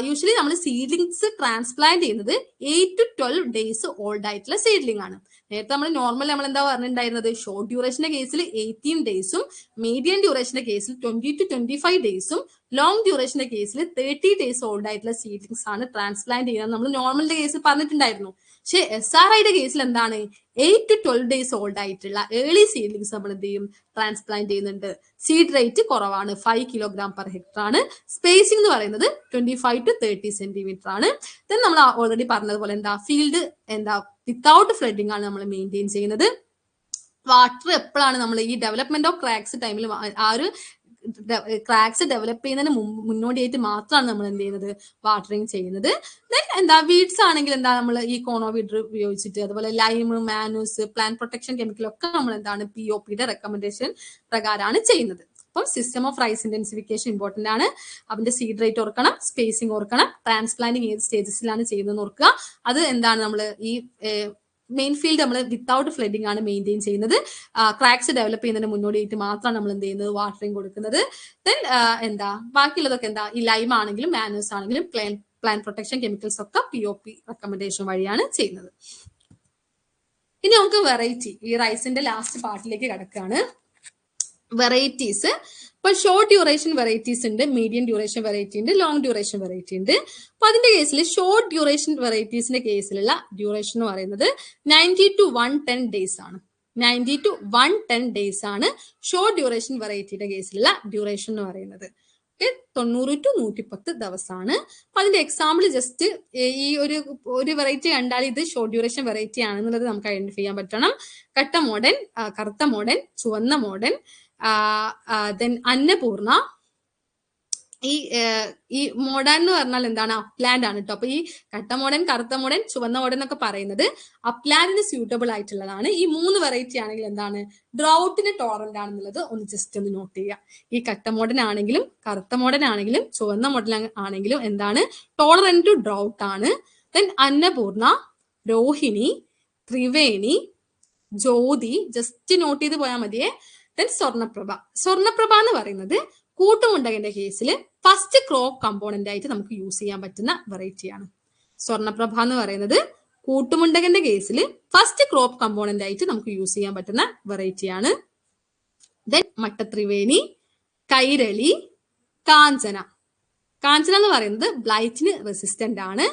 യൂഷ്വലി നമ്മൾ സീഡ്ലിങ്സ് ട്രാൻസ്പ്ലാന്റ് ചെയ്യുന്നത് 8 to 12 ഡേയ്സ് ഓൾഡ് ആയിട്ടുള്ള സീഡ്ലിംഗ് ആണ്. നേരത്തെ നമ്മൾ എന്താ പറഞ്ഞിട്ടുണ്ടായിരുന്നത്, ഷോർട്ട് ഡ്യൂറേഷന്റെ കേസിൽ 18 ഡേയ്സും മീഡിയം ഡ്യൂറേഷന്റെ കേസിൽ 20 to 25 ഡേയ്സും ലോങ് ഡ്യൂറേഷന്റെ കേസിൽ 30 ഡേയ്സ് ഓൾഡ് ആയിട്ടുള്ള സീഡ്ലിങ്സ് ആണ് ട്രാൻസ്പ്ലാന്റ് ചെയ്യുന്നത് നമ്മൾ നോർമലിന്റെ കേസിൽ പറഞ്ഞിട്ടുണ്ടായിരുന്നു. പക്ഷെ SRIയുടെ കേസിൽ എന്താണ്, 8 to 12 ഡേയ്സ് ഓൾഡ് ആയിട്ടുള്ള ഏർലി സീഡ്ലിങ്സ് നമ്മൾ എന്ത് ചെയ്യും, ട്രാൻസ്പ്ലാന്റ് ചെയ്യുന്നുണ്ട്. സീഡ് റേറ്റ് കുറവാണ്, 5 കിലോഗ്രാം പെർ ഹെക്ടർ ആണ്. സ്പേസിംഗ് എന്ന് പറയുന്നത് 25 to 30 സെന്റിമീറ്റർ ആണ്. ദെൻ നമ്മൾ ഓൾറെഡി പറഞ്ഞതുപോലെ ഫീൽഡ് വിത്തൗട്ട് ഫ്ലഡിംഗ് ആണ് നമ്മൾ മെയിൻറ്റെയിൻ ചെയ്യുന്നത്. വാട്ടർ എപ്പോഴാണ് നമ്മൾ ഈ ഡെവലപ്മെന്റ് ഓഫ് ക്രാക്സ് ടൈമിൽ ആ ഒരു ക്രാക്സ് ഡെവലപ്പ് ചെയ്യുന്നതിന് മുന്നോടിയായിട്ട് മാത്രമാണ് നമ്മൾ എന്ത് ചെയ്യുന്നത്, വാട്ടറിങ് ചെയ്യുന്നത്. ദെൻ വീഡ്സ് ആണെങ്കിൽ നമ്മൾ ഈ കോണോവീഡർ ഉപയോഗിച്ചിട്ട്, അതുപോലെ ലൈം, മാനൂസ്, പ്ലാന്റ് പ്രൊട്ടക്ഷൻ കെമിക്കലൊക്കെ നമ്മൾ POPയുടെ റെക്കമെൻഡേഷൻ പ്രകാരമാണ് ചെയ്യുന്നത്. അപ്പം system of rice intensification important ആണ്. അതിന്റെ സീഡ് റേറ്റ് ഓർക്കണം, സ്പേസിംഗ് ഓർക്കണം, ട്രാൻസ്പ്ലാന്റിങ് ഏത് സ്റ്റേജസിലാണ് ചെയ്യുന്നതെന്ന് ഓർക്കുക. അത് നമ്മൾ ഈ മെയിൻ ഫീൽഡ് നമ്മൾ വിത്തൗട്ട് ഫ്ലഡിംഗ് ആണ് മെയിൻറ്റെയിൻ ചെയ്യുന്നത്. ക്രാക്സ് ഡെവലപ്പ് ചെയ്യുന്നതിന് മുന്നോടിയായിട്ട് മാത്രമാണ് നമ്മൾ എന്ത് ചെയ്യുന്നത്, വാട്ടറിങ് കൊടുക്കുന്നത്. ദെൻ ബാക്കിയുള്ളതൊക്കെ ഈ ലൈം ആണെങ്കിലും മാനൂസ് ആണെങ്കിലും പ്ലാന്റ് പ്രൊട്ടക്ഷൻ കെമിക്കൽസ് ഒക്കെ POP റെക്കമെൻഡേഷൻ വഴിയാണ് ചെയ്യുന്നത്. ഇനി നമുക്ക് വെറൈറ്റി, ഈ റൈസിന്റെ ലാസ്റ്റ് പാർട്ടിലേക്ക് കിടക്കുകയാണ്. വെറൈറ്റീസ് ഇപ്പൊ ഷോർട്ട് ഡ്യൂറേഷൻ വെറൈറ്റീസ് ഉണ്ട്, മീഡിയം ഡ്യൂറേഷൻ വെറൈറ്റി ഉണ്ട്, ലോങ് ഡ്യൂറേഷൻ വെറൈറ്റി ഉണ്ട്. അപ്പൊ അതിന്റെ കേസിൽ ഷോർട്ട് ഡ്യൂറേഷൻ വെറൈറ്റീസിന്റെ കേസിലുള്ള ഡ്യൂറേഷൻ എന്ന് പറയുന്നത് 90 to 110 ഡേയ്സ് ആണ്. 90 to 110 ഡേയ്സ് ആണ് ഷോർട്ട് ഡ്യൂറേഷൻ വെറൈറ്റിയുടെ കേസിലുള്ള ഡ്യൂറേഷൻ എന്ന് പറയുന്നത്. 90 to 110 ദിവസമാണ്. അപ്പൊ അതിന്റെ എക്സാമ്പിൾ ജസ്റ്റ് ഈ ഒരു വെറൈറ്റി കണ്ടാൽ ഇത് ഷോർട്ട് ഡ്യൂറേഷൻ വെറൈറ്റി ആണെന്നുള്ളത് നമുക്ക് ഐഡന്റിഫൈ ചെയ്യാൻ പറ്റണം. കട്ട മോഡൻ, കറുത്ത മോഡൻ, ചുവന്ന മോഡൻ, ദെൻ അന്നപൂർണ. ഈ മോഡൻ എന്ന് പറഞ്ഞാൽ എന്താണ്? അപ്ലാൻഡ് ആണ് കേട്ടോ. അപ്പൊ ഈ കട്ട മോഡൻ, കറുത്ത മോഡൻ, ചുവന്ന മോഡൻ എന്നൊക്കെ പറയുന്നത് അപ്ലാൻഡിന് സ്യൂട്ടബിൾ ആയിട്ടുള്ളതാണ്. ഈ 3 വെറൈറ്റി ആണെങ്കിൽ എന്താണ്? ഡ്രൗട്ടിന് ടോളറന്റ് ആണെന്നുള്ളത് ഒന്ന് ജസ്റ്റ് ഒന്ന് നോട്ട് ചെയ്യുക. ഈ കട്ട മോഡൻ ആണെങ്കിലും കറുത്ത മോഡൻ ആണെങ്കിലും ചുവന്ന മോഡൽ ആണെങ്കിലും എന്താണ്? ടോളറന്റ് ടു ഡ്രൗട്ട് ആണ്. Then Annapurna, Rohini, Triveni, Jyothi just note ചെയ്ത് പോയാൽ മതിയേ. ദെൻ സ്വർണ്ണപ്രഭ. സ്വർണ്ണപ്രഭ എന്ന് പറയുന്നത് കൂട്ടുമുണ്ടകന്റെ കേസിൽ ഫസ്റ്റ് ക്രോപ്പ് കമ്പോണന്റ് ആയിട്ട് നമുക്ക് യൂസ് ചെയ്യാൻ പറ്റുന്ന വെറൈറ്റിയാണ്. സ്വർണ്ണപ്രഭ എന്ന് പറയുന്നത് കൂട്ടുമുണ്ടകന്റെ കേസിൽ ഫസ്റ്റ് ക്രോപ്പ് കമ്പോണന്റ് ആയിട്ട് നമുക്ക് യൂസ് ചെയ്യാൻ പറ്റുന്ന വെറൈറ്റിയാണ്. ദെൻ മട്ടത്രിവേണി, കൈരളി, കാഞ്ചന. കാഞ്ചന എന്ന് പറയുന്നത് ബ്ലൈറ്റിന് റെസിസ്റ്റന്റ് ആണ്.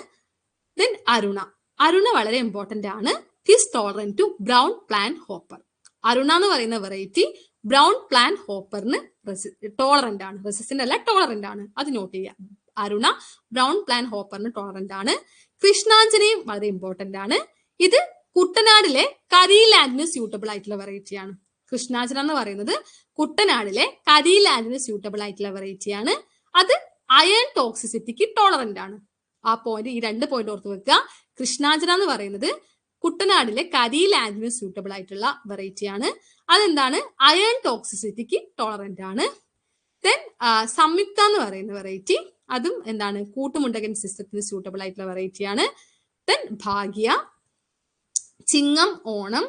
ദെൻ അരുണ. അരുണ വളരെ ഇമ്പോർട്ടന്റ് ആണ്. His tolerant to brown plant hopper. Aruna എന്ന് പറയുന്ന വെറൈറ്റി ബ്രൗൺ പ്ലാൻ ഹോപ്പറിന് ടോളറന്റ് ആണ്. റെസിസ്റ്റന്റ് അല്ല, ടോളറന്റ് ആണ്. അത് നോട്ട് ചെയ്യുക. അരുണ ബ്രൗൺ പ്ലാൻ ഹോപ്പറിന് ടോളറന്റ് ആണ്. കൃഷ്ണാഞ്ജനയും വളരെ ഇമ്പോർട്ടന്റ് ആണ്. ഇത് കുട്ടനാടിലെ കരി ലാൻഡിന് സ്യൂട്ടബിൾ ആയിട്ടുള്ള വെറൈറ്റിയാണ്. കൃഷ്ണാഞ്ജന എന്ന് പറയുന്നത് കുട്ടനാടിലെ കരി ലാൻഡിന് സ്യൂട്ടബിൾ ആയിട്ടുള്ള വെറൈറ്റിയാണ്. അത് അയൺ ടോക്സിസിറ്റിക്ക് ടോളറന്റ് ആണ്. ആ പോയിന്റ്, ഈ 2 പോയിന്റ് ഓർത്ത് വെക്കുക. കൃഷ്ണാഞ്ജന എന്ന് പറയുന്നത് കുട്ടനാടിലെ കരി ലാൻഡിന് സ്യൂട്ടബിൾ ആയിട്ടുള്ള വെറൈറ്റിയാണ്. അതെന്താണ്? അയൺ ടോക്സിസിറ്റിക്ക് ടോളറന്റ് ആണ്. ദെൻ സംയുക്ത എന്ന് പറയുന്ന വെറൈറ്റി അതും എന്താണ്? കൂട്ടുമുണ്ടകൻ സിസ്റ്റത്തിന് സ്യൂട്ടബിൾ ആയിട്ടുള്ള വെറൈറ്റിയാണ്. ദെൻ ഭാഗ്യ, ചിങ്ങം, ഓണം,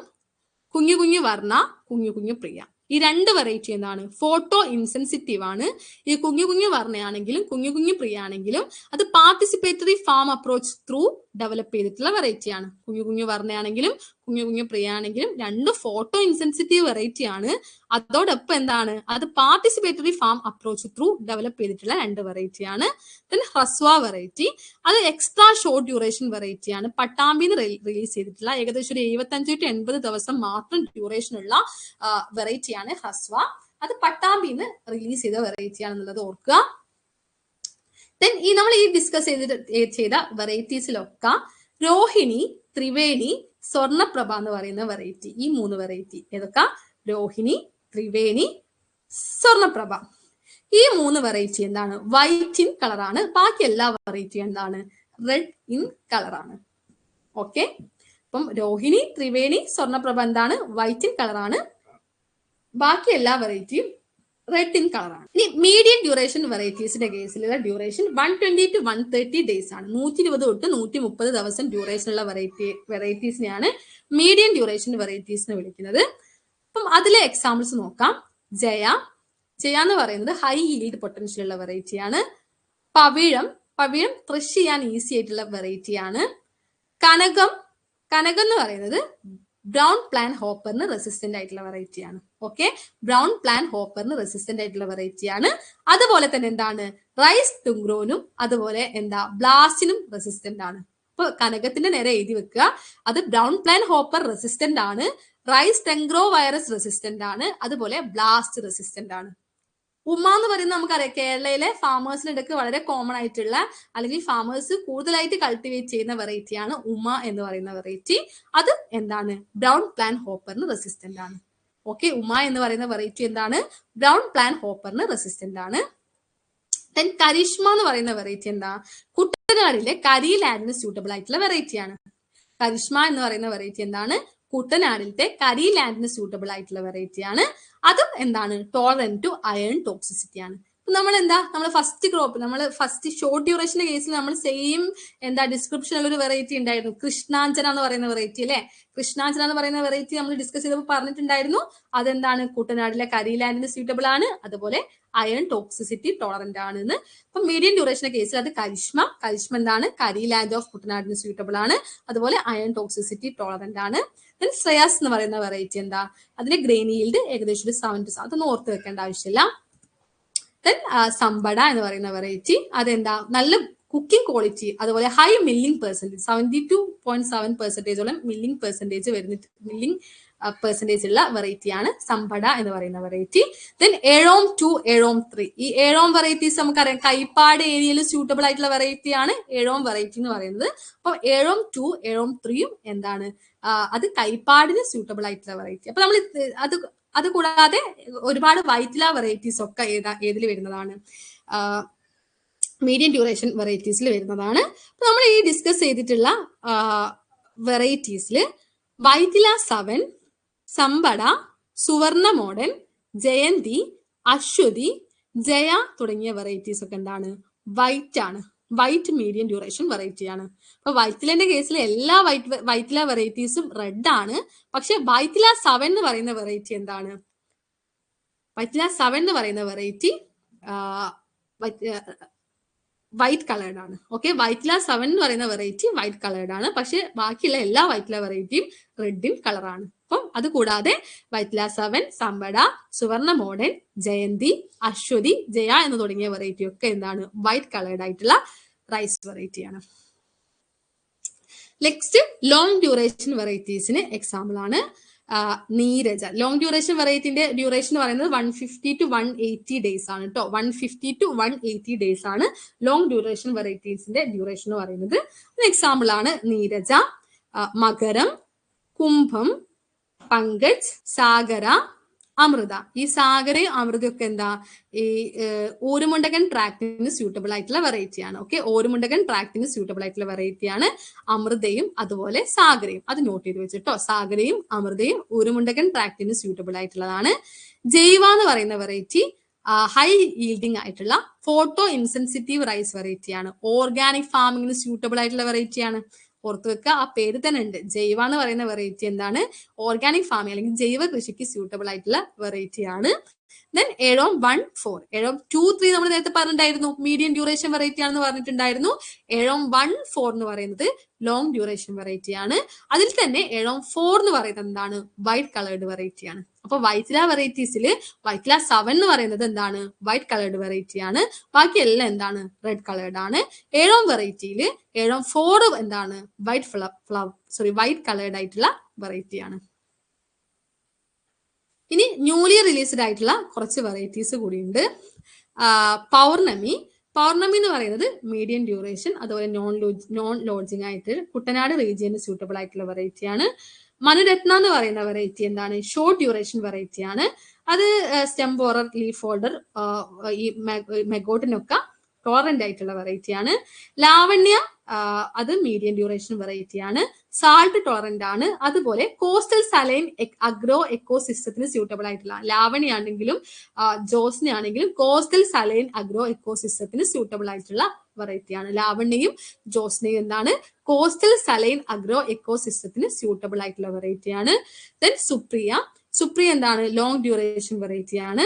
കുഞ്ഞു കുഞ്ഞു വർണ്ണ, കുഞ്ഞു കുഞ്ഞു പ്രിയ. ഈ 2 വെറൈറ്റി എന്താണ്? ഫോട്ടോ ഇൻസെൻസിറ്റീവ് ആണ്. ഈ കുഞ്ഞു കുഞ്ഞു വർണ്ണയാണെങ്കിലും കുഞ്ഞു കുഞ്ഞു പ്രിയ ആണെങ്കിലും അത് participatory farm approach through develop ചെയ്തിട്ടുള്ള വെറൈറ്റിയാണ്. കുഞ്ഞു കുഞ്ഞു വർണ്ണയാണെങ്കിലും കുഞ്ഞു കുഞ്ഞു പ്രിയ ആണെങ്കിലും 2 ഫോട്ടോ ഇൻസെൻസിറ്റീവ് വെറൈറ്റി ആണ്. അതോടൊപ്പം എന്താണ്? അത് participatory farm approach through develop ചെയ്തിട്ടുള്ള 2 വെറൈറ്റിയാണ്. ദെൻ ഹ്രസ്വ വെറൈറ്റി അത് എക്സ്ട്രാ ഷോർട്ട് ഡ്യൂറേഷൻ വെറൈറ്റിയാണ്. പട്ടാമ്പിന്ന് റിലീസ് ചെയ്തിട്ടുള്ള ഏകദേശം ഒരു 75 to 80 ദിവസം മാത്രം ഡ്യൂറേഷൻ ഉള്ള വെറൈറ്റിയാണ് ഹ്രസ്വ. അത് പട്ടാമ്പിന്ന് റിലീസ് ചെയ്ത വെറൈറ്റിയാണെന്നുള്ളത് ഓർക്കുക. ദെൻ നമ്മൾ ഈ ഡിസ്കസ് ചെയ്ത വെറൈറ്റീസിലൊക്കെ രോഹിണി, ത്രിവേണി, സ്വർണ്ണപ്രഭ എന്ന് പറയുന്ന വെറൈറ്റി, ഈ 3 വെറൈറ്റി ഏതൊക്കെ? രോഹിണി, ത്രിവേണി, സ്വർണ്ണപ്രഭ. ഈ 3 വെറൈറ്റി എന്താണ്? വൈറ്റ് ഇൻ കളറാണ്. ബാക്കി എല്ലാ വെറൈറ്റിയും എന്താണ്? റെഡ് ഇൻ കളറാണ്. ഓക്കെ. അപ്പം രോഹിണി, ത്രിവേണി, സ്വർണ്ണപ്രഭ എന്താണ്? വൈറ്റ് ഇൻ കളറാണ്. ബാക്കി എല്ലാ വെറൈറ്റിയും റെഡ് ഇൻ കളറാണ്. ഇനി മീഡിയം ഡ്യൂറേഷൻ വെറൈറ്റീസിന്റെ കേസിലുള്ള ഡ്യൂറേഷൻ 120 to 130 ഡേയ്സ് ആണ്. 120 തൊട്ട് 130 ദിവസം ഡ്യൂറേഷനുള്ള വെറൈറ്റീസിനെയാണ് മീഡിയം ഡ്യൂറേഷൻ വെറൈറ്റീസ് എന്ന് വിളിക്കുന്നത്. അപ്പം അതിലെ എക്സാമ്പിൾസ് നോക്കാം. ജയ എന്ന് പറയുന്നത് ഹൈ ഈൽഡ് പൊട്ടൻഷ്യൽ ഉള്ള വെറൈറ്റിയാണ്. പവിഴം കൃഷി ചെയ്യാൻ ഈസി ആയിട്ടുള്ള വെറൈറ്റിയാണ്. കനകം എന്ന് പറയുന്നത് ബ്രൗൺ പ്ലാൻ ഹോപ്പറിന് റെസിസ്റ്റന്റ് ആയിട്ടുള്ള വെറൈറ്റിയാണ്. ഓക്കെ, ബ്രൗൺ പ്ലാൻ ഹോപ്പറിന് റെസിസ്റ്റന്റ് ആയിട്ടുള്ള വെറൈറ്റിയാണ്. അതുപോലെ തന്നെ എന്താണ്? റൈസ് ടുങ്ക്രോനും അതുപോലെ ബ്ലാസ്റ്റിനും റെസിസ്റ്റന്റ് ആണ്. അപ്പൊ കനകത്തിന്റെ നേരെ എഴുതി വെക്കുക. അത് ബ്രൗൺ പ്ലാൻ ഹോപ്പർ റെസിസ്റ്റന്റ് ആണ്, റൈസ് ടെങ്ക്രോ വൈറസ് റെസിസ്റ്റന്റ് ആണ്, അതുപോലെ ബ്ലാസ്റ്റ് റെസിസ്റ്റന്റ് ആണ്. ഉമ എന്ന് പറയുന്നത് നമുക്കറിയാം, കേരളയിലെ ഫാമേഴ്സിന്റെ ഇടയ്ക്ക് വളരെ കോമൺ ആയിട്ടുള്ള അല്ലെങ്കിൽ ഫാമേഴ്സ് കൂടുതലായിട്ട് കൾട്ടിവേറ്റ് ചെയ്യുന്ന വെറൈറ്റിയാണ് ഉമ എന്ന് പറയുന്ന വെറൈറ്റി. അത് എന്താണ്? ബ്രൗൺ പ്ലാൻ ഹോപ്പറിന് റെസിസ്റ്റന്റ് ആണ്. ഓക്കെ, ഉമ എന്ന് പറയുന്ന വെറൈറ്റി എന്താണ്? ബ്രൗൺ പ്ലാൻ ഹോപ്പറിന് റെസിസ്റ്റന്റ് ആണ്. ദെൻ കരിഷ്മ എന്ന് പറയുന്ന വെറൈറ്റി എന്താ? കുട്ടനാടിലെ കരി ലാൻഡിന് സ്യൂട്ടബിൾ ആയിട്ടുള്ള വെറൈറ്റിയാണ്. കരിഷ്മ എന്ന് പറയുന്ന വെറൈറ്റി എന്താണ്? കുട്ടനാടിലത്തെ കരി ലാൻഡിന് സ്യൂട്ടബിൾ ആയിട്ടുള്ള വെറൈറ്റിയാണ്. അതും എന്താണ്? ടോളറന്റ് ടു അയൺ ടോക്സിസിറ്റി ആണ്. നമ്മൾ ഫസ്റ്റ് ഷോർട്ട് ഡ്യൂറേഷന്റെ കേസിൽ നമ്മൾ സെയിം ഡിസ്ക്രിപ്ഷനിൽ ഒരു വെറൈറ്റി ഉണ്ടായിരുന്നു, കൃഷ്ണാഞ്ജന എന്ന് പറയുന്ന വെറൈറ്റി അല്ലെ. കൃഷ്ണാഞ്ജന എന്ന് പറയുന്ന വെറൈറ്റി നമ്മൾ ഡിസ്കസ് ചെയ്തപ്പോൾ പറഞ്ഞിട്ടുണ്ടായിരുന്നു. അതെന്താണ്? കുട്ടനാടിലെ കരി ലാൻഡിന് സ്യൂട്ടബിൾ ആണ്, അതുപോലെ അയൺ ടോക്സിസിറ്റി ടോളറന്റ് ആണ് എന്ന്. അപ്പൊ മീഡിയം ഡ്യൂറേഷന്റെ കേസിൽ അത് കരിഷ്മ എന്താണ്? കരി ലാൻഡ് ഓഫ് കുട്ടനാടിന് സ്യൂട്ടബിൾ ആണ്, അതുപോലെ അയൺ ടോക്സിസിറ്റി ടോളറന്റ് ആണ്. ദെൻ ശ്രേയാസ് എന്ന് പറയുന്ന വെറൈറ്റി എന്താ? അതിന്റെ ഗ്രെയിൻ ഈൽഡ് ഏകദേശം ഒരു 7 അതൊന്നും ഓർത്ത് വെക്കേണ്ട ആവശ്യമില്ല. ദെൻ സമ്പട എന്ന് പറയുന്ന വെറൈറ്റി അതെന്താ? നല്ല കുക്കിംഗ് ക്വാളിറ്റി അതുപോലെ high milling percentage 72.7% milling percentage ഉള്ള വെറൈറ്റിയാണ് സമ്പട എന്ന് പറയുന്ന വെറൈറ്റി. ദെൻ ഏഴോം 2, ഏഴോം 3. ഈ ഏഴോം വെറൈറ്റീസ് നമുക്കറിയാം കൈപ്പാട് ഏരിയയിൽ സൂട്ടബിൾ ആയിട്ടുള്ള വെറൈറ്റിയാണ് ഏഴോം വെറൈറ്റി എന്ന് പറയുന്നത്. അപ്പൊ ഏഴോം 2, ഏഴോം 3യും എന്താണ് അത് കൈപ്പാടിന് സൂട്ടബിൾ ആയിട്ടുള്ള വെറൈറ്റി. അപ്പൊ നമ്മൾ അത് കൂടാതെ ഒരുപാട് വൈറ്റില വെറൈറ്റീസ് ഒക്കെ ഏതിൽ വരുന്നതാണ്, മീഡിയം ഡ്യൂറേഷൻ വെറൈറ്റീസിൽ വരുന്നതാണ്. അപ്പൊ നമ്മൾ ഈ ഡിസ്കസ് ചെയ്തിട്ടുള്ള വെറൈറ്റീസിൽ വൈറ്റില 7, സമ്പട, സുവർണ മോഡൻ, ജയന്തി, അശ്വതി, ജയ തുടങ്ങിയ വെറൈറ്റീസ് ഒക്കെ എന്താണ് വൈറ്റ് ആണ്. വൈറ്റ് മീഡിയം ഡ്യൂറേഷൻ വെറൈറ്റി ആണ്. അപ്പൊ വൈറ്റിലന്റെ കേസിൽ എല്ലാ വൈറ്റില വെറൈറ്റീസും റെഡ് ആണ്. പക്ഷെ വൈറ്റില 7 എന്ന് പറയുന്ന വെറൈറ്റി എന്താണ്, വൈറ്റില 7 എന്ന് പറയുന്ന വെറൈറ്റി വൈറ്റ് കളേർഡ് ആണ്. ഓക്കെ, വൈറ്റില 7 എന്ന് പറയുന്ന വെറൈറ്റി വൈറ്റ് കളേർഡ് ആണ്. പക്ഷെ ബാക്കിയുള്ള എല്ലാ വൈറ്റില വെറൈറ്റിയും റെഡ് ഇൻ കളറാണ്. അപ്പം അത് കൂടാതെ വൈറ്റില 7, സമ്പട, സുവർണ മോഡൻ, ജയന്തി, അശ്വതി, ജയ എന്ന് തുടങ്ങിയ വെറൈറ്റി ഒക്കെ എന്താണ് വൈറ്റ് കളേർഡ് ആയിട്ടുള്ള റൈസ് വെറൈറ്റി ആണ്. നെക്സ്റ്റ് ലോങ് ഡ്യൂറേഷൻ വെറൈറ്റീസിന് എക്സാമ്പിൾ ആണ് നീരജ. ലോങ് ഡ്യൂറേഷൻ വെറൈറ്റിന്റെ ഡ്യൂറേഷൻ എന്ന് പറയുന്നത് 150 to 180 ഡേയ്സ് ആണ് കേട്ടോ. 150 to 180 ഡേയ്സ് ആണ് ലോങ് ഡ്യൂറേഷൻ വെറൈറ്റീസിന്റെ ഡ്യൂറേഷൻ എന്ന് പറയുന്നത്. എക്സാമ്പിൾ ആണ് നീരജ, മകരം, കുംഭം, പങ്കജ്, സാഗര, അമൃത. ഈ സാഗരയും അമൃതയൊക്കെ എന്താ ഈ ഓരുമുണ്ടകൻ ട്രാക്ടിന് സ്യൂട്ടബിൾ ആയിട്ടുള്ള വെറൈറ്റി ആണ്. ഓക്കെ, ഓരുമുണ്ടകൻ ട്രാക്ടിന് സ്യൂട്ടബിൾ ആയിട്ടുള്ള വെറൈറ്റി ആണ് അമൃതയും അതുപോലെ സാഗരയും. അത് നോട്ട് ചെയ്ത് വെച്ചിട്ടോ. സാഗരയും അമൃതയും ഓരുമുണ്ടകൻ ട്രാക്ടിന് സ്യൂട്ടബിൾ ആയിട്ടുള്ളതാണ്. ജൈവ എന്ന് പറയുന്ന വെറൈറ്റി ഹൈ ഈൽഡിംഗ് ആയിട്ടുള്ള ഫോട്ടോ ഇൻസെൻസിറ്റീവ് റൈസ് വെറൈറ്റി ആണ്. ഓർഗാനിക് ഫാമിങ്ങിന് സ്യൂട്ടബിൾ ആയിട്ടുള്ള വെറൈറ്റി ആണ്. ഓർത്ത് വെക്കുക, ആ പേര് തന്നെ ഉണ്ട്. ജൈവ എന്ന് പറയുന്ന വെറൈറ്റി എന്താണ് ഓർഗാനിക് ഫാമിംഗ് അല്ലെങ്കിൽ ജൈവ കൃഷിക്ക് സ്യൂട്ടബിൾ ആയിട്ടുള്ള വെറൈറ്റി ആണ്. ദെൻ ഏഴോം 1, 4, ഏഴോം 2, 3 നമ്മൾ നേരത്തെ പറഞ്ഞിട്ടുണ്ടായിരുന്നു മീഡിയം ഡ്യൂറേഷൻ വെറൈറ്റി ആണെന്ന് പറഞ്ഞിട്ടുണ്ടായിരുന്നു. ഏഴോം 1, 4 എന്ന് പറയുന്നത് ലോങ് ഡ്യൂറേഷൻ വെറൈറ്റി ആണ്. അതിൽ തന്നെ ഏഴോം 4 എന്ന് പറയുന്നത് എന്താണ് വൈറ്റ് കളേർഡ് വെറൈറ്റി ആണ്. അപ്പൊ വൈറ്റില വെറൈറ്റീസിൽ വൈറ്റില 7 എന്ന് പറയുന്നത് എന്താണ് വൈറ്റ് കളേർഡ് വെറൈറ്റി ആണ്. ബാക്കി എല്ലാം എന്താണ് റെഡ് കളേർഡ് ആണ്. ഏഴോം വെറൈറ്റിയിൽ ഏഴോം 4 എന്താണ് വൈറ്റ് കളേർഡ് ആയിട്ടുള്ള വെറൈറ്റി ആണ്. ഇനി ന്യൂലി റിലീസ്ഡ് ആയിട്ടുള്ള കുറച്ച് വെറൈറ്റീസ് കൂടിയുണ്ട്. പൗർണമി എന്ന് പറയുന്നത് മീഡിയം ഡ്യൂറേഷൻ അതുപോലെ നോൺ ലോഡ്ജിങ് ആയിട്ട് കുട്ടനാട് റീജിയന് സ്യൂട്ടബിൾ ആയിട്ടുള്ള വെറൈറ്റി ആണ്. മനുരത്ന എന്ന് പറയുന്ന വെറൈറ്റി എന്താണ് ഷോർട്ട് ഡ്യൂറേഷൻ വെറൈറ്റി ആണ്. അത് സ്റ്റെം ബോറർ, ലീഫ് ഹോൾഡർ, ഈ മെഗോട്ടിനൊക്കെ ടോറന്റ് ആയിട്ടുള്ള വെറൈറ്റി ആണ്. ലാവണ്യ അത് മീഡിയം ഡ്യൂറേഷൻ വെറൈറ്റി ആണ്. സാൾട്ട് ടോറന്റ് ആണ്. അതുപോലെ കോസ്റ്റൽ സലൈൻ അഗ്രോ എക്കോസിസ്റ്റത്തിന് സ്യൂട്ടബിൾ ആയിട്ടുള്ള ലാവണ്യ ആണെങ്കിലും ജോസ്ന ആണെങ്കിലും കോസ്റ്റൽ സലൈൻ അഗ്രോ എക്കോസിസ്റ്റത്തിന് സ്യൂട്ടബിൾ ആയിട്ടുള്ള വെറൈറ്റി ആണ്. ലാവണ്യയും ജോസ്നയും എന്താണ് കോസ്റ്റൽ സലൈൻ അഗ്രോ എക്കോസിസ്റ്റത്തിന് സ്യൂട്ടബിൾ ആയിട്ടുള്ള വെറൈറ്റി ആണ്. ദെൻ സുപ്രിയ എന്താണ് ലോങ് ഡ്യൂറേഷൻ വെറൈറ്റി ആണ്.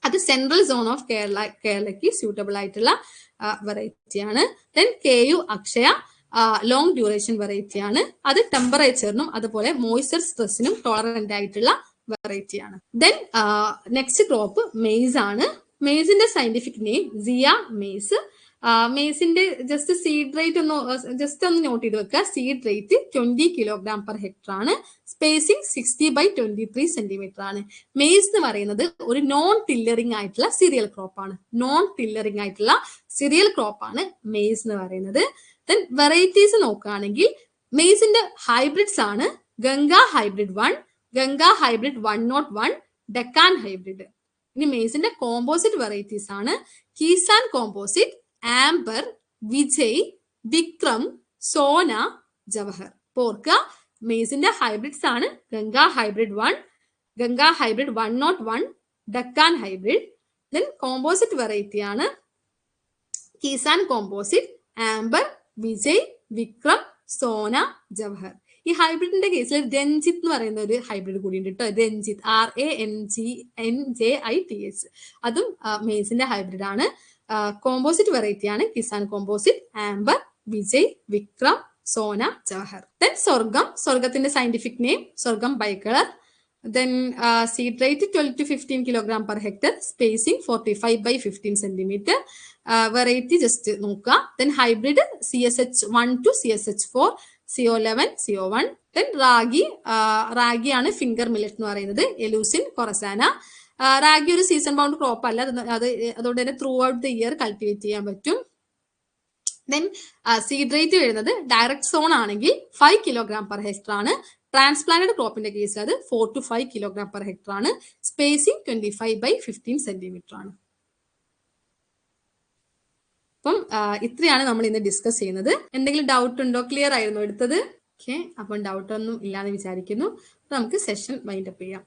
അത് സെൻട്രൽ സോൺ ഓഫ് കേരളയ്ക്ക് സ്യൂട്ടബിൾ ആയിട്ടുള്ള വെറൈറ്റി ആണ്. Then KU Akshaya long duration variety ആണ്. അത് ടെമ്പറേച്ചറിനും അതുപോലെ മോയ്സ്ചർ സ്ട്രെസ്സിനും ടോളറന്റ് ആയിട്ടുള്ള വെറൈറ്റി ആണ്. ദെൻ നെക്സ്റ്റ് ക്രോപ്പ് മെയ്സ് ആണ്. മെയ്സിന്റെ സയന്റിഫിക് നെയിം സിയ മെയ്സ്. മെയ്സിന്റെ ജസ്റ്റ് സീഡ് റേറ്റ് ഒന്ന് നോട്ട് ചെയ്ത് വെക്കുക. സീഡ് റേറ്റ് 20 kg/hectare ആണ്. സ്പേസിംഗ് 60/23 സെന്റിമീറ്റർ ആണ്. മെയ്സ് എന്ന് പറയുന്നത് ഒരു നോൺ ടില്ലറിംഗ് ആയിട്ടുള്ള സീരിയൽ ക്രോപ്പ് ആണ്. മെയ്സ് എന്ന് പറയുന്നത്. ദെൻ വെറൈറ്റീസ് നോക്കുകയാണെങ്കിൽ മെയ്സിന്റെ ഹൈബ്രിഡ്സ് ആണ് Ganga hybrid 1, Ganga hybrid 101, Deccan hybrid. ഇനി മെയ്സിന്റെ കോമ്പോസിറ്റ് വെറൈറ്റീസ് ആണ് കിസാൻ കോമ്പോസിറ്റ്, ആംബർ, വിജയ്, വിക്രം, സോന, ജവഹർ. ഓർക്കുക മെയ്സിന്റെ ഹൈബ്രിഡ്സ് ആണ് Ganga hybrid 1, Ganga hybrid 101, Deccan hybrid. Then composite variety ആണ് കിസാൻ കോമ്പോസിറ്റ്, ആംബർ, വിജയ്, വിക്രം, സോന, ജവഹർ. ഈ ഹൈബ്രിഡിന്റെ കേസിൽ രഞ്ജിത്ത് എന്ന് പറയുന്ന ഒരു ഹൈബ്രിഡ് കൂടി ഉണ്ട് കേട്ടോ. രഞ്ജിത്ത് RANGNJITH അതും മെയ്സിന്റെ ഹൈബ്രിഡ് ആണ്. കോമ്പോസിറ്റ് വെറൈറ്റി ആണ് Kisan composite, amber, Vijay, Vikram, Sona, Jawahar. Then സ്വർഗത്തിന്റെ സയന്റിഫിക് നെയിം സ്വർഗം ബൈക്കളർ. Then seed rate 12 to 15 kilogram per hectare, spacing 45 by 15 centimeter. Variety just നോക്കുക. Then hybrid CSH1 to CSH4, CO11, CO1. Then ragi ആണ് ഫിംഗർ മില്ലറ്റ് എന്ന് പറയുന്നത്, എലൂസിൻ, കൊറസാന. റാഗി ഒരു സീസൺ ബൗണ്ട് ക്രോപ്പ് അല്ല, അതുകൊണ്ട് തന്നെ through out the year cultivate ചെയ്യാൻ പറ്റും. ദെൻ സീഡ് റേറ്റ് വരുന്നത് ഡയറക്ട് സോൺ ആണെങ്കിൽ 5 കിലോഗ്രാം പെർ ഹെക്ടർ ആണ്. ട്രാൻസ്പ്ലാന്റഡ് ക്രോപ്പിന്റെ കേസിൽ അത് 4 to 5 കിലോഗ്രാം പെർ ഹെക്ടർ ആണ്. സ്പേസിംഗ് 25 by 15 സെന്റിമീറ്റർ ആണ്. അപ്പം ഇത്രയാണ് നമ്മൾ ഇന്ന് ഡിസ്കസ് ചെയ്യുന്നത്. എന്തെങ്കിലും ഡൗട്ട് ഉണ്ടോ? ക്ലിയർ ആയിരുന്നോ എടുത്തത്? ഓക്കെ, അപ്പം ഡൗട്ട് ഒന്നും ഇല്ലാന്ന് വിചാരിക്കുന്നു. നമുക്ക് സെഷൻ വൈൻഡ് അപ്പ് ചെയ്യാം.